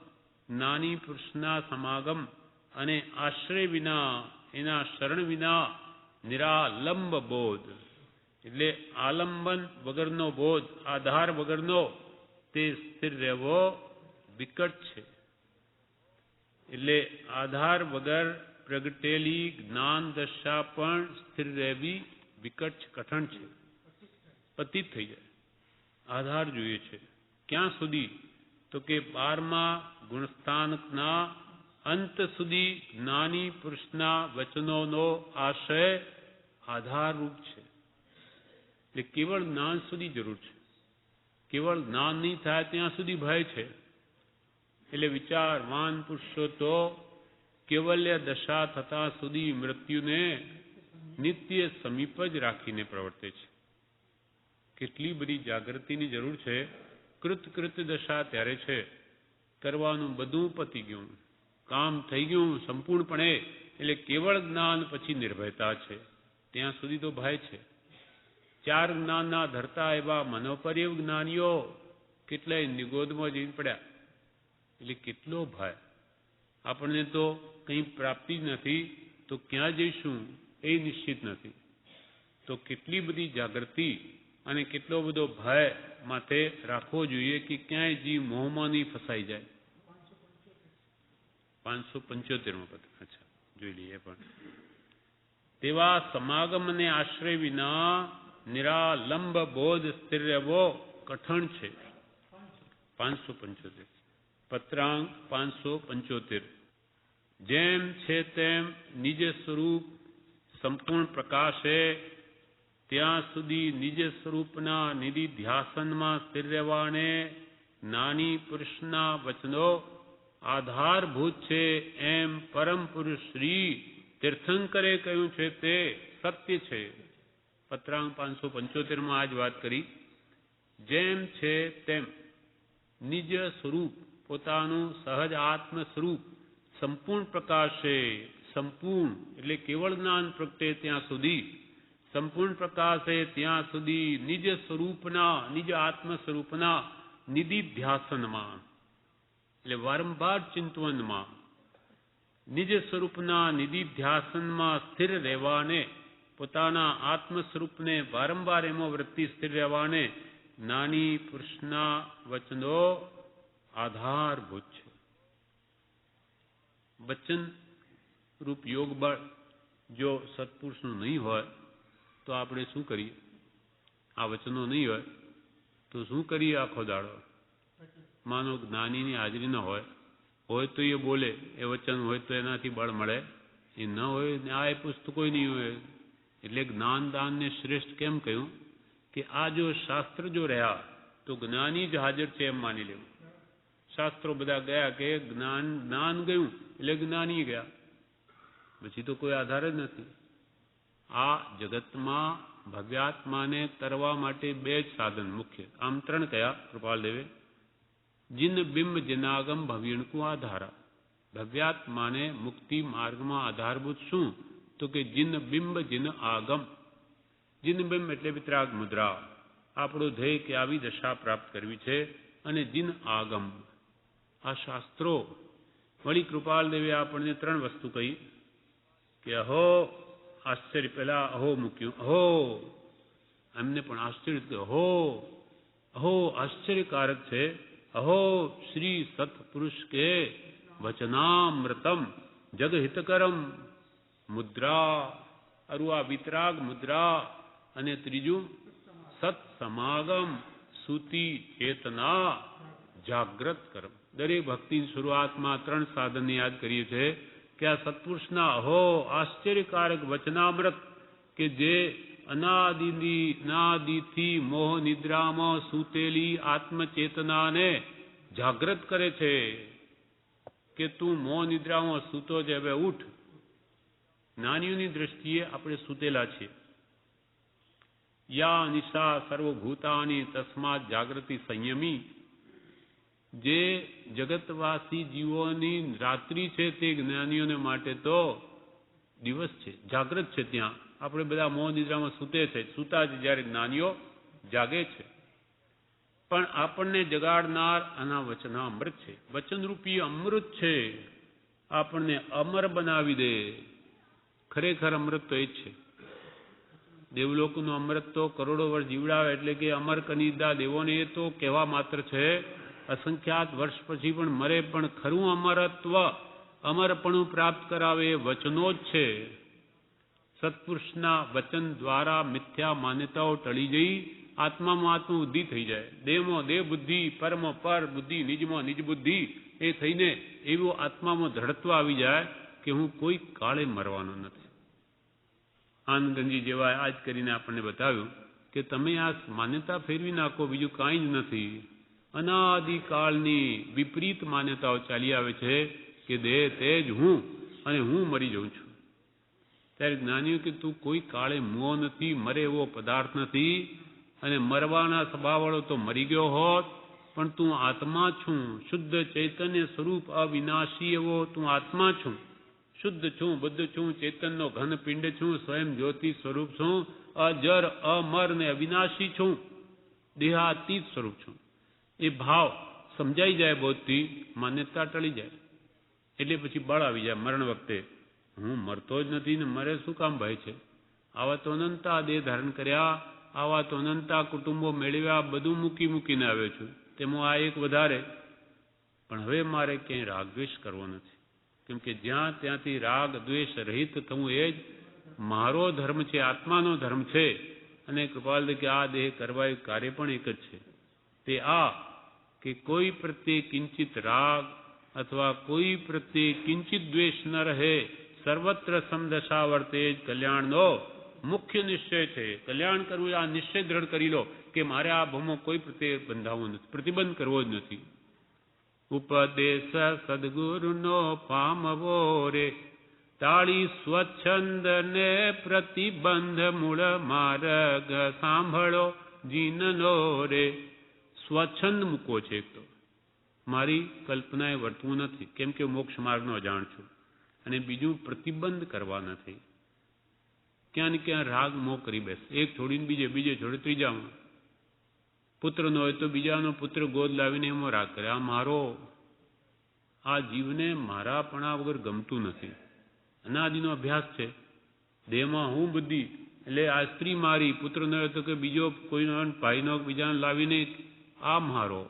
જ્ઞાની પુરુષના સમાગમ અને આશ્રય વિના, એના શરણ વિના નિરાલંબ બોધ, એટલે આલંબન વગરનો બોધ, આધાર વગરનો તે સ્થિર રહેવો વિકટ છે. એટલે આધાર વગર પ્રગટેલી જ્ઞાન દશા પણ સ્થિર રહેવી વિકટ છે, કઠણ છે, પતિત થઈ જાય. આધાર જોઈએ છે. ક્યાં સુધી? તો કે 12મા ગુણસ્થાનકના અંત સુધી જ્ઞાની પુરુષના વચનોનો આશય આધારરૂપ છે. એટલે કેવળ જ્ઞાન સુધી જરૂર છે. કેવળ જ્ઞાન નહીં થાય ત્યાં સુધી ભય છે. એટલે વિચારવાન પુરુષો તો કેવલ્ય દશા થતા સુધી મૃત્યુને નિત્ય સમીપ જ રાખીને પ્રવર્તે છે. કેટલી બધી જાગૃતિની જરૂર છે. કૃત દશા ત્યારે છે, કરવાનું બધું પતી ગયું, કામ થઈ ગયું સંપૂર્ણપણે, એટલે કેવળ જ્ઞાન પછી નિર્ભયતા છે. ત્યાં સુધી તો ભય છે. 4 જ્ઞાનના ધરતા એવા મનોપર્યવ જ્ઞાનીઓ કેટલાય નિગોદમાં જઈ પડ્યા. એટલે કેટલો ભય. આપણને તો કંઈ પ્રાપ્તિ જ નથી, તો ક્યાં જઈશું એ નિશ્ચિત નથી. તો કેટલી બધી જાગૃતિ અને કેટલો બધો ભય માથે રાખવો જોઈએ કે ક્યાંય જીવ મોહમાં નહીં ફસાઈ જાય. 575માં પદ. અચ્છા, જોઈ લઈએ. પણ તેવા સમાગમ અને આશ્રય વિના નિરાલંબ બોધ સ્થિર રહેવો કઠણ છે. 575 પત્રાંક 575. જેમ છે તેમ નિજ સ્વરૂપ સંપૂર્ણ પ્રકાશે ત્યાં સુધી નિજ સ્વરૂપના નિધિધ્યાસનમાં સ્થિર રહેવાને જ્ઞાની પુરુષના વચનો આધારભૂત છે, એમ પરમ પુરુષ શ્રી તીર્થંકરે કહ્યું છે તે સત્ય છે. પત્રાંક 575માં આ જ વાત કરી. જેમ છે તેમ નિજ સ્વરૂપ, પોતાનું સહજ આત્મ સ્વરૂપ સંપૂર્ણ પ્રકાશે, સંપૂર્ણ એટલે કેવળ જ્ઞાન પ્રગટે ત્યાં સુધી, સંપૂર્ણ પ્રકાશે ત્યાં સુધી નિજ સ્વરૂપના, નિજ આત્મ સ્વરૂપના નિધિધ્યાસનમાં, એટલે વારંવાર ચિંતવનમાં, નિજ સ્વરૂપના નિધિધ્યાસનમાં સ્થિર રહેવાને, પોતાના આત્મ સ્વરૂપને વારંવાર એમાં વૃત્તિ સ્થિર રહેવાને જ્ઞાની પુરુષના વચનો આધારભૂત છે. વચન રૂપ યોગ બળ જો સત્પુરુષનું નહીં હોય તો આપણે શું કરીએ? આ વચનો નહીં હોય તો શું કરીએ આખો દાડો? માનો જ્ઞાનીની હાજરી ન હોય તો એ બોલે, એ વચન હોય તો એનાથી બળ મળે, એ ન હોય આ એ પુસ્તકો નહીં હોય. એટલે જ્ઞાન દાનને શ્રેષ્ઠ કેમ કહ્યું? કે આ જો શાસ્ત્ર જો રહ્યા તો જ્ઞાની જ હાજર છે એમ માની લેવું. શાસ્ત્રો બધા ગયા કે જ્ઞાન ગયું એટલે જ્ઞાની ગયા, પછી તો કોઈ આધાર જ નથી. આ જગતમાં ભવ્યાત્માને તરવા માટે 2 જ સાધન મુખ્ય, આમ 3 કયા કૃપાલદેવે? જિન બિંબ જનાગમ ભવ્યણકુ આધારા. ભવ્યાત્માને મુક્તિ માર્ગમાં આધારભૂત શું? તો કે જિન બિંબ જિન આગમ. જિન બિંબ એટલે વિતરાગ મુદ્રા, આપણો ધ્યેય કે આવી દશા પ્રાપ્ત કરવી છે, અને જિન આગમ આ શાસ્ત્રો. વળી કૃપાલદેવે આપણને 3 વસ્તુ કહી કે અહો આશ્ચર્ય, પહેલા અહો મૂક્યું, અહો એમને પણ આશ્ચર્ય થયું, અહો આશ્ચર્યકારક છે, અહો શ્રી સત્પુરુષ કે વચનામૃતમ જગહિતકરમ મુદ્રા, અરુ આ વિતરાગ મુદ્રા, અને ત્રીજું સત સમાગમ સુતિ ચેતના જાગ્રત કરમ. દરેક ભક્તિની શરૂઆતમાં 3 સાધનને યાદ કરીએ છીએ કે આ સત્પુરુષના અહો આશ્ચર્યકારક વચનામૃત કે જે અનાદિથી મોહ નિદ્રામાં સૂતેલી આત્મચેતનાને જાગ્રત કરે છે કે તું મોહ નિદ્રામાં સૂતો છે, હવે ઉઠ. જ્ઞાનીઓની દ્રષ્ટિએ આપણે સૂતેલા છીએ. યા નિશા સર્વભૂતાની તસ્માત જાગૃતિ સંયમી. જે જગતવાસી જીવોની રાત્રિ છે તે જ્ઞાનીઓને માટે તો દિવસ છે, જાગ્રત છે. ત્યાં આપણે બધા મોહ નિદ્રામાં સૂતે છે, સૂતા જ જ્યારે જ્ઞાનીઓ જાગે છે. પણ આપણને જગાડનાર આના વચનામૃત છે. વચનરૂપી અમૃત છે, આપણને અમર બનાવી દે. ખરેખર અમૃત તો એ જ છે. દેવલોકનું અમૃત તો કરોડો વર્ષ જીવડાવે એટલે કે અમર કનિદા દેવોને એ તો કહેવા માત્ર છે. અસંખ્યાત વર્ષ પછી પણ મરે, પણ ખરું અમરત્વ અમરપણું પ્રાપ્ત કરાવે એ વચનો જ છે. સત્પુરુષના વચન દ્વારા મિથ્યા માન્યતાઓ ટળી જઈ આત્મામાં આત્મબુદ્ધિ થઈ જાય. દેહમાં દેહ બુદ્ધિ, પરમાં પર બુદ્ધિ, નિજમાં નિજ બુદ્ધિ એ થઈને એવું આત્મામાં દ્રઢત્વ આવી જાય કે હું કોઈ કાળે મરવાનો નથી. આનંદગંજી જેવા આજ કરીને આપણને બતાવ્યું કે તમે આ માન્યતા ફેરવી નાખો, બીજું કાંઈ જ નથી. અનાદિકાળની વિપરીત માન્યતાઓ ચાલી આવે છે કે દેહ તે જ હું અને હું મરી જાઉં છું. ત્યારે જ્ઞાનીઓ કે તું કોઈ કાળે મુઓ નથી, મરે એવો પદાર્થ નથી, અને મરવાના સ્વભાવવાળો તો મરી ગયો હોત, પણ તું આત્મા છું, શુદ્ધ ચૈતન્ય સ્વરૂપ અવિનાશી એવો તું આત્મા છું. શુદ્ધ છું, બુદ્ધ છું, ચેતનનો ઘન પિંડ છું, સ્વયં જ્યોતિ સ્વરૂપ છું, અજર અમર ને અવિનાશી છું, દેહાતીત સ્વરૂપ છું. એ ભાવ સમજાઈ જાય બોધથી, માન્યતા ટળી જાય. એટલે પછી બળ આવી જાય મરણ વખતે, હું મરતો જ નથી ને મરે શું કામ ભાઈ છે. આવા તો અનંતા દેહ ધારણ કર્યા, આવા તો અનંતા કુટુંબો મેળવ્યા, બધું મૂકીને આવ્યો છું, તેમાં આ એક વધારે. પણ હવે મારે ક્યાંય રાગદ્વેષ કરવો નથી, કેમ કે જ્યાં ત્યાંથી રાગ દ્વેષ રહિત થવું એ જ મારો ધર્મ છે, આત્માનો ધર્મ છે. અને કૃપાલ કે આ દેહ કરવા કાર્ય પણ એક જ છે, તે આ કે કોઈ પ્રત્યે કિંચિત રાગ અથવા કોઈ પ્રત્યે કિંચિત દ્વેષ ન રહે, સર્વત્ર સમદશા વર્તે જ કલ્યાણનો મુખ્ય નિશ્ચય છે. કલ્યાણ કરવું આ નિશ્ચય દ્રઢ કરી લો કે મારે આ ભવમાં કોઈ પ્રત્યે બંધાવવું નથી, પ્રતિબંધ કરવો જ નથી. ઉપદેશ સદગુરુનો પામવો રે, તાળી સ્વચ્છંદ ને પ્રતિબંધ મૂળ માર્ગ સાંભળો જીનનો રે. સ્વચ્છંદ મૂકવો છે એક તો, મારી કલ્પનાએ વર્તવું નથી, કેમ કે મોક્ષ માર્ગનો અજાણ છું. અને બીજું પ્રતિબંધ કરવા નથી. ક્યાં ને ક્યાં રાગ મોહ કરી બેસે, એક છોડીને બીજે છોડી ત્રીજામાં. પુત્રનો હોય તો બીજાનો પુત્ર ગોદ લાવીને એમાં રાગ કરે, આ મારો. આ જીવને મારાપણા વગર ગમતું નથી. અનાદિનો અભ્યાસ છે, દેહમાં હું બુદ્ધિ, એટલે આ સ્ત્રી મારી, પુત્ર ન હોય તો કે બીજો કોઈનો ભાઈનો બીજાને લાવીને આ મારો,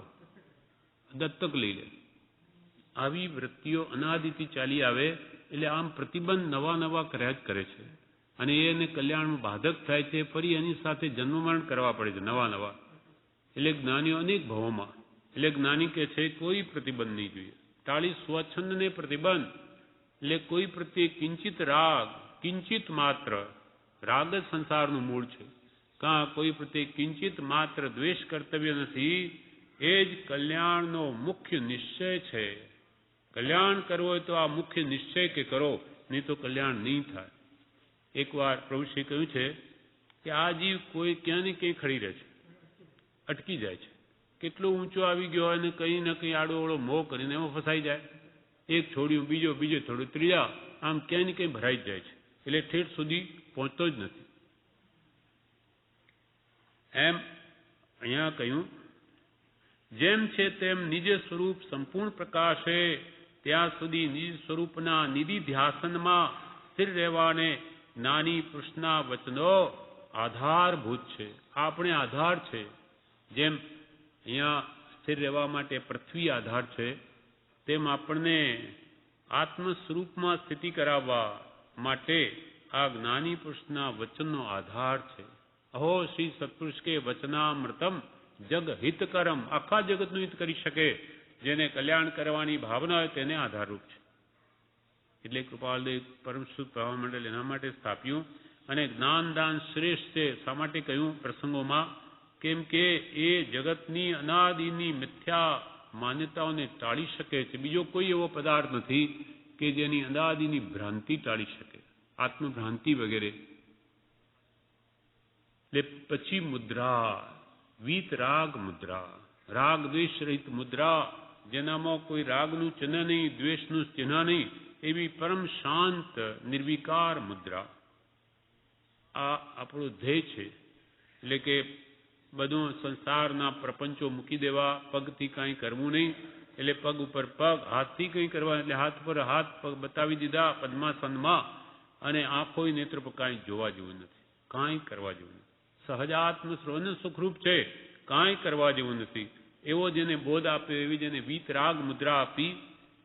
દત્તક લઈ લે. આવી વૃત્તિઓ અનાદિથી ચાલી આવે એટલે આમ પ્રતિબંધ નવા કર્યા જ કરે છે, અને એને કલ્યાણમાં બાધક થાય છે. ફરી એની સાથે જન્મ મરણ કરવા પડે છે નવા. એટલે જ્ઞાનીઓ અનેક ભાવોમાં, એટલે જ્ઞાની કે છે કોઈ પ્રતિબંધ નહીં જોઈએ. ટાળી સ્વચ્છંદને પ્રતિબંધ, એટલે કોઈ પ્રત્યે કિંચિત રાગ, કિંચિત માત્ર રાગ જ સંસારનું મૂળ છે. કાં કોઈ પ્રત્યે કિંચિત માત્ર દ્વેષ કર્તવ્ય નથી, એ જ કલ્યાણનો મુખ્ય નિશ્ચય છે. કલ્યાણ કરવો હોય તો આ મુખ્ય નિશ્ચય કે કરો, નહીં તો કલ્યાણ નહીં થાય. એકવાર પ્રભુશ્રી કહ્યું છે કે આ જીવ કોઈ ક્યાં ને ક્યાંય ખડી રહે છે, અટકી જાય છે. કેટલો ઊંચો આવી ગયો હોય ને કંઈ ને કંઈ આડોઅવળો મોહ કરીને એમાં ફસાઈ જાય. એક છોડ્યું બીજો છોડ્યું ત્રીજા, આમ ક્યાંય ને ક્યાંય ભરાઈ જ જાય છે. એટલે ઠેઠ સુધી પહોંચતો જ નથી. એમ અહીંયા કહ્યું, જેમ છે તેમ નિજ સ્વરૂપ સંપૂર્ણ પ્રકાશે, ત્યાં સુધી નિજ સ્વરૂપના નિધિ ધ્યાસનમાં સ્થિર રહેવાને જ્ઞાની પુરુષના વચનો આધારભૂત છે. આપણે આધાર છે. જેમ અહીંયા સ્થિર રહેવા માટે પૃથ્વી આધાર છે, તેમ આપણને આત્મ સ્વરૂપમાં સ્થિતિ કરાવવા માટે આ જ્ઞાની પુરુષના વચનનો આધાર છે. અહો શ્રી સત્પુરુષ કે વચનામૃતમ જગ હિતકરમ, આખા જગતનું હિત કરી શકે, જેને કલ્યાણ કરવાની ભાવના હોય તેને આધારરૂપ છે. એટલે કૃપાલદેવ પરમશુદ્ધ પ્રવાહ મંડળ એના માટે સ્થાપ્યું. અને જ્ઞાનદાન શ્રેષ્ઠ છે. શા માટે કહ્યું પ્રસંગોમાં? કેમ કે એ જગતની અનાદિની મિથ્યા માન્યતાઓને ટાળી શકે છે. બીજો કોઈ એવો પદાર્થ નથી કે જેની અનાદિની ભ્રાંતિ ટાળી શકે, આત્મભ્રાંતિ વગેરે. એટલે પછી મુદ્રા, વીત રાગ મુદ્રા, રાગ દ્વેષ રહિત મુદ્રા, જેનામાં કોઈ રાગનું ચિહ્ન નહીં, દ્વેષનું ચિહ્ન નહીં, એવી પરમ શાંત નિર્વિકાર મુદ્રા. આ આપણું ધ્યેય છે. એટલે કે બધું સંસારના પ્રપંચો મૂકી દેવા, પગથી કાંઈ કરવું નહીં એટલે પગ ઉપર પગ, હાથથી કંઈ કરવા એટલે હાથ પર હાથ પગ બતાવી દીધા પદ્માસનમાં, અને આંખોય નેત્ર પર કાંઈ જોવા જેવું નથી, કાંઈ કરવા જેવું નથી. સહજાત્મ સ્રોન સુખરૂપ છે, કાંઈ કરવા જેવું નથી. એવો જેને બોધ આપ્યો, એવી જેને વીતરાગ મુદ્રા આપી,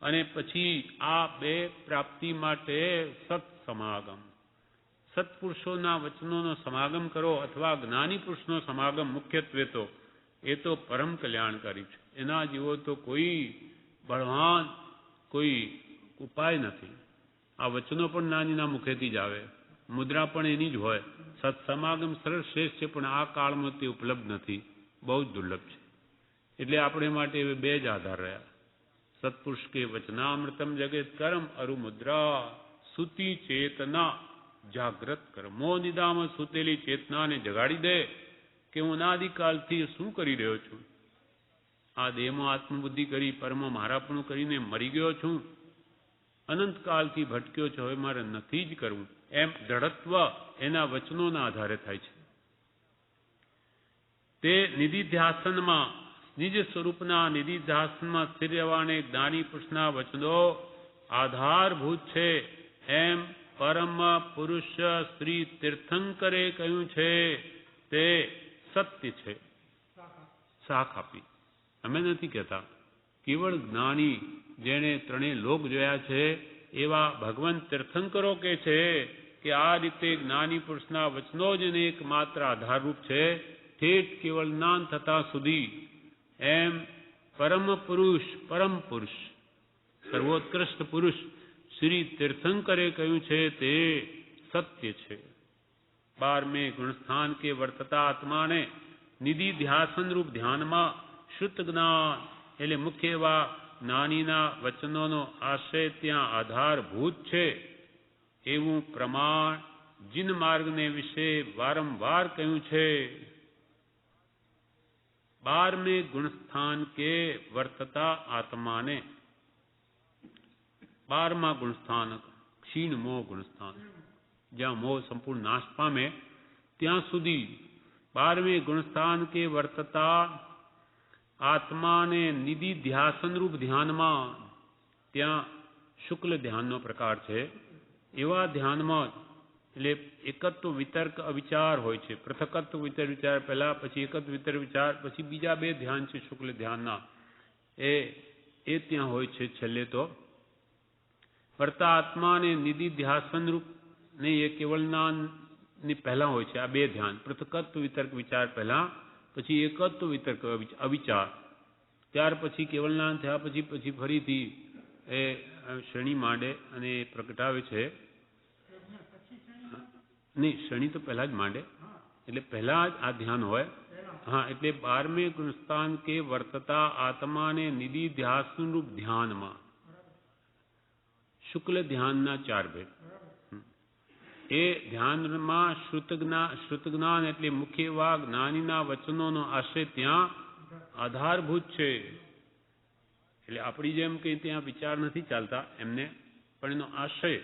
અને પછી આ બે પ્રાપ્તિ માટે સત્સમાગમ, સત્પુરુષોના વચનોનો સમાગમ કરો અથવા જ્ઞાની પુરુષનો સમાગમ, મુખ્યત્વે તો એ તો પરમ કલ્યાણકારી છે. એના જેવો તો કોઈ બળવાન કોઈ ઉપાય નથી. આ વચનો પણ નાનીના મુખેથી જ આવે, મુદ્રા પણ એની જ હોય. સત્સમાગમ સરળ શ્રેષ્ઠ છે, પણ આ કાળમાં તે ઉપલબ્ધ નથી, બહુ જ દુર્લભ છે. એટલે આપણે માટે હવે બે જ આધાર રહ્યા. સત્પુરુષ કે વચનામૃતમ જગત કરમ અરુ મુદ્રા સુતિ ચેતના જાગ્રત કર. મોહ નિદામાં સૂતેલી ચેતનાને જગાડી દે કે હું અનાદિકાલથી શું કરી રહ્યો છું. આ દેહમાં આત્મબુદ્ધિ કરી પરમમાં મારાપણું કરીને મરી ગયો છું, અનંતકાલથી ભટક્યો છે, હવે મારે નથી જ કરવું, એમ દ્રઢત્વ એના વચનોના આધારે થાય છે. તે નિધિધ્યાસનમાં, નિજ સ્વરૂપના નિધિધ્યાસનમાં સ્થિર રહેવાને જ્ઞાની પુરુષના વચનો આધારભૂત છે, એમ પરમ પુરુષ શ્રી તીર્થંકરે કહ્યું છે. તે સત્ય છે. શાખ આપી, અમે નથી કહેતા. કેવળ જ્ઞાની જેણે ત્રણેય લોક જોયા છે એવા ભગવાન તીર્થંકરો કે છે કે આ રીતે જ્ઞાની પુરુષના વચનો જ એને એકમાત્ર આધારરૂપ છે, ઠેઠ કેવળ જ્ઞાન થતા સુધી. એમ પરમ પુરુષ, પરમ પુરુષ, સર્વોત્કૃષ્ટ પુરુષ શ્રી તીર્થંકરે કહ્યું છે તે સત્ય છે. 12 ગુણસ્થાન કે વર્તતા આત્માને નિધિ ધ્યાસન રૂપ ધ્યાનમાં શુદ્ધ જ્ઞાન એટલે મુખ્ય એવા જ્ઞાનીના વચનોનો આશય ત્યાં આધારભૂત છે એવું પ્રમાણ જીન માર્ગને વિશે વારંવાર કહ્યું છે. 12 ગુણસ્થાન કે વર્તતા આત્માને, 12મા ગુણસ્થાન ક્ષીણ મોહ ગુણસ્થાન, જ્યાં મોહ સંપૂર્ણ નાશ પામે ત્યાં સુધી 12મે ગુણસ્થાન કે વર્તતા આત્માને નિધિ ધ્યાસન રૂપ ધ્યાનમાં, ત્યાં શુક્લ ધ્યાનનો પ્રકાર છે. એવા ધ્યાનમાં એટલે એકત્વ વિતર્ક અવિચાર હોય છે. પૃથકત્વ વિતર્ક વિચાર પહેલા, પછી એકત્વ વિતર્ક વિચાર, પછી બીજા બે ધ્યાન છે શુક્લ ધ્યાનના, એ ત્યાં હોય છે. છેલ્લે તો વર્તા આત્માને નિધિ ધ્યાસન રૂપ નહીં, એ કેવળ જ્ઞાનની પહેલા હોય છે. આ બે ધ્યાન, પૃથકત્વ વિતર્ક વિચાર પહેલા, પછી એકત્વ વિતર્ક અવિચાર, ત્યાર પછી કેવળ જ્ઞાન થયા પછી ફરીથી એ શ્રેણી માંડે અને એ પ્રગટાવે છે. નહીં, શ્રેણી તો પહેલા જ માંડે, એટલે પહેલા જ આ ધ્યાન હોય. હા, એટલે 12મે ગુણસ્થાન કે વર્તતા આત્માને નિધિ ધ્યાસન રૂપ ધ્યાનમાં, શુક્લ ધ્યાનના 4 ભેદ. એ ધ્યાનમાં શ્રુત જ્ઞાન એટલે મુખ્ય એવા જ્ઞાનીના વચનોનો આશય ત્યાં આધારભૂત છે. એટલે આપણી જેમ કંઈ ત્યાં વિચાર નથી ચાલતા એમને, પણ એનો આશય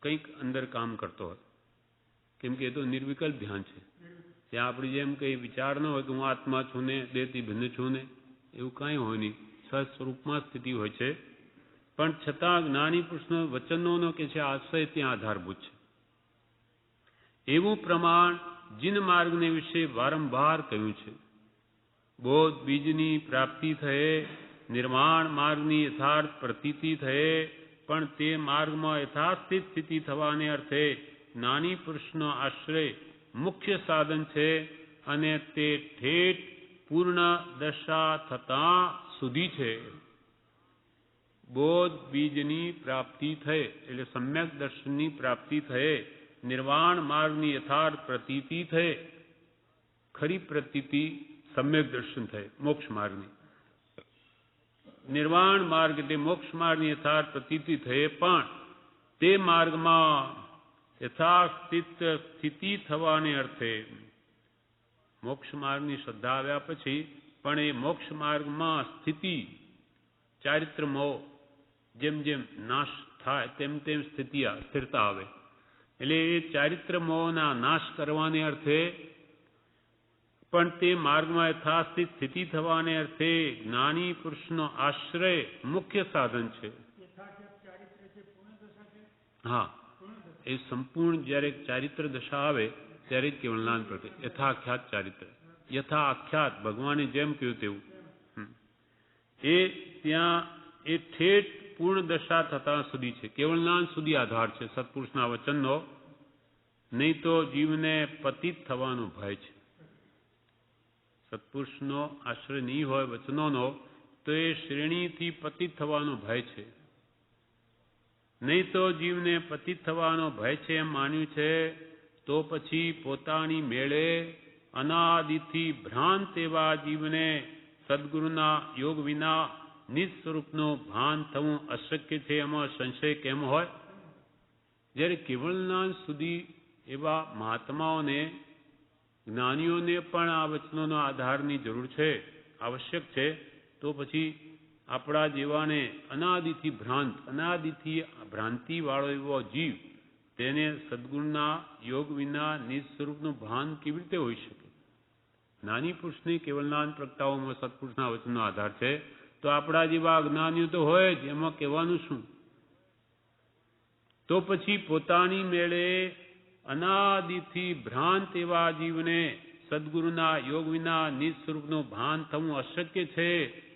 કંઈક અંદર કામ કરતો હોય, કેમ કે એ તો નિર્વિકલ્પ ધ્યાન છે. ત્યાં આપણી જેમ કંઈ વિચાર ન હોય કે હું આત્મા છું ને દેહથી ભિન્ન છું ને, એવું કાંઈ હોય નહીં. સહજ સ્વરૂપમાં સ્થિતિ હોય છે, પણ છતાં જ્ઞાની પુરુષનો વચનોનો કે છે આશય ત્યાં આધારભૂત છે. એવું પ્રમાણ જીન માર્ગને વિશે વારંવાર કહ્યું છે. બોધ બીજની પ્રાપ્તિ થયે, નિર્માણ માર્ગની યથાર્થ પ્રતીતિ થયે, પણ તે માર્ગમાં યથાસ્થિત સ્થિતિ થવાને અર્થે જ્ઞાની પુરુષનો આશ્રય મુખ્ય સાધન છે, અને તે ઠેઠ પૂર્ણ દશા થતા સુધી છે. બોધ બીજની પ્રાપ્તિ થયે એટલે સમ્યક દર્શનની પ્રાપ્તિ થયે, નિર્વાણ માર્ગની યથાર્થ પ્રતીતિ થયે, ખરી પ્રતીતિ સમ્યક દર્શન થયે મોક્ષ માર્ગની, નિર્વાણ માર્ગ એટલે મોક્ષ માર્ગની યથાર્થ પ્રતીતિ થયે, પણ તે માર્ગમાં યથાસ્થિત સ્થિતિ થવાને અર્થે, મોક્ષ માર્ગની શ્રદ્ધા આવ્યા પછી પણ એ મોક્ષ માર્ગમાં સ્થિતિ, ચારિત્ર મોહ જેમ જેમ નાશ થાય તેમ તેમ સ્થિરતા આવે. એટલે એ ચારિત્ર મોહના નાશ કરવાને અર્થે પણ તે માર્ગમાં યથાસ્થિત સ્થિતિ થવાને અર્થે જ્ઞાની પુરુષનો આશ્રય મુખ્ય સાધન છે. હા, એ સંપૂર્ણ જ્યારે ચારિત્ર દશા આવે ત્યારે જ કેવળ જ્ઞાન પ્રગટે. યથાખ્યાત ચારિત્ર, યથા આખ્યાત, ભગવાને જેમ કહ્યું તેવું. એ ત્યાં એ ઠેઠ પૂર્ણ દશા થતા સુધી છે. કેવળ જ્ઞાન સુધી આધાર છે સત્પુરુષના વચનનો. નહીં તો જીવને પતિત થવાનો ભય છે. સત્પુરુષનો આશ્રય નહીં હોય વચનોનો તો એ શ્રેણીથી પતિત થવાનો ભય છે. નહીં તો જીવને પતિત થવાનો ભય છે એમ માન્યું છે તો પછી પોતાની મેળે અનાદિથી ભ્રાંત એવા જીવને સદગુરુના યોગ વિના નિજ સ્વરૂપનું ભાન થવું અશક્ય છે એમાં સંશય કેમ હોય? જ્યારે કેવળ જ્ઞાન સુધી એવા મહાત્માઓને, જ્ઞાનીઓને પણ આ વચનોનો આધારની જરૂર છે, આવશ્યક છે, તો પછી આપણા જેવાને અનાદિથી અનાદિથી ભ્રાંતિવાળો એવો જીવ તેને સદગુણના યોગ વિના નિજ સ્વરૂપનું ભાન કેવી રીતે હોઈ શકે? જ્ઞાની પુરુષની કેવળ જ્ઞાન પ્રગટાવવામાં સત્પુરુષના વચનનો આધાર છે. તો આપણા જેવા અજ્ઞાનીઓ તો હોય જ, એમાં કહેવાનું શું? તો પછી પોતાની મેળે અનાદિથી ભ્રાંત એવા જીવને સદગુરુના યોગ વિના નિજ સ્વરૂપનું ભાન થવું અશક્ય છે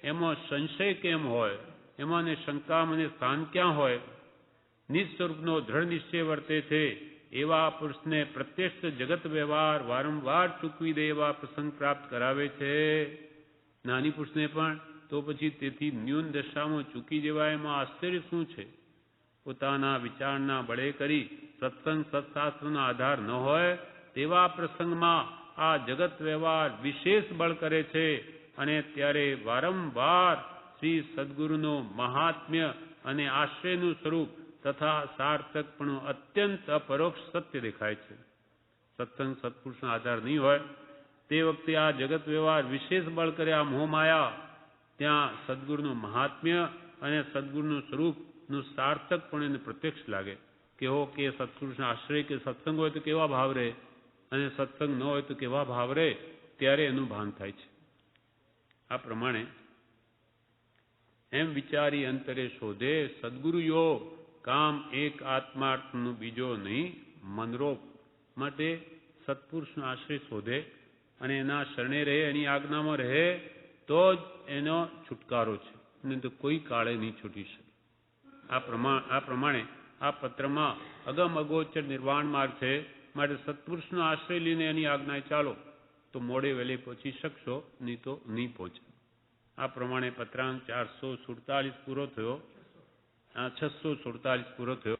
એમાં સંશય કેમ હોય? એમાં શંકા મને સ્થાન ક્યાં હોય? નિજ સ્વરૂપનો દ્રઢ નિશ્ચય વર્તે છે એવા પુરુષને પ્રત્યક્ષ જગત વ્યવહાર વારંવાર ચૂકવી દે એવા પ્રસંગ પ્રાપ્ત કરાવે છે. જ્ઞાની પુરુષને પણ તો પછી તેથી ન્યૂન દશામાં ચૂકી જવાય એમાં આશ્ચર્ય શું છે? પોતાના વિચારના બળે કરી સત્સંગ સત્શાસ્ત્રનો આધાર ન હોય તેવા પ્રસંગમાં આ જગત વ્યવહાર વિશેષ બળ કરે છે અને ત્યારે વારંવાર શ્રી સદગુરુનું મહાત્મ્ય અને આશ્રયનું સ્વરૂપ તથા સાર્થકપણું અત્યંત અપરોક્ષ સત્ય દેખાય છે. સત્સંગ સત્પુરુષનો આધાર નહીં હોય તે વખતે આ જગત વ્યવહાર વિશેષ બળ કરે. આ મોહમાયા ત્યાં સદગુરુનું મહાત્મ્ય અને સદગુરુનું સ્વરૂપનું સાર્થકપણે પ્રત્યક્ષ લાગે. કેવો કે સત્પુરુષના આશ્રય કે સત્સંગ હોય તો કેવા ભાવ રહે અને સત્સંગ ન હોય તો કેવા ભાવ રહે, ત્યારે એનું ભાન થાય છે. આ પ્રમાણે એમ વિચારી અંતરે શોધે સદગુરુ યોગ કામ એક આત્માર્થનું બીજો નહીં મનરોપ. માટે સત્પુરુષનો આશ્રય શોધે અને એના શરણે રહે, એની આજ્ઞામાં રહે તો જ એનો છુટકારો છે, નહીં તો કોઈ કાળે નહીં છૂટી શકે. આ પ્રમાણે આ પત્રમાં અગમ અગોચર નિર્વાણ માર્ગ છે. માટે સત્પુરુષનો આશ્રય લઈને એની આજ્ઞાએ ચાલો તો મોડે વહેલે પહોંચી શકશો, નહીં તો નહીં પહોંચે. આ પ્રમાણે પત્રાંક 447 પૂરો થયો. 647 પૂરો થયો.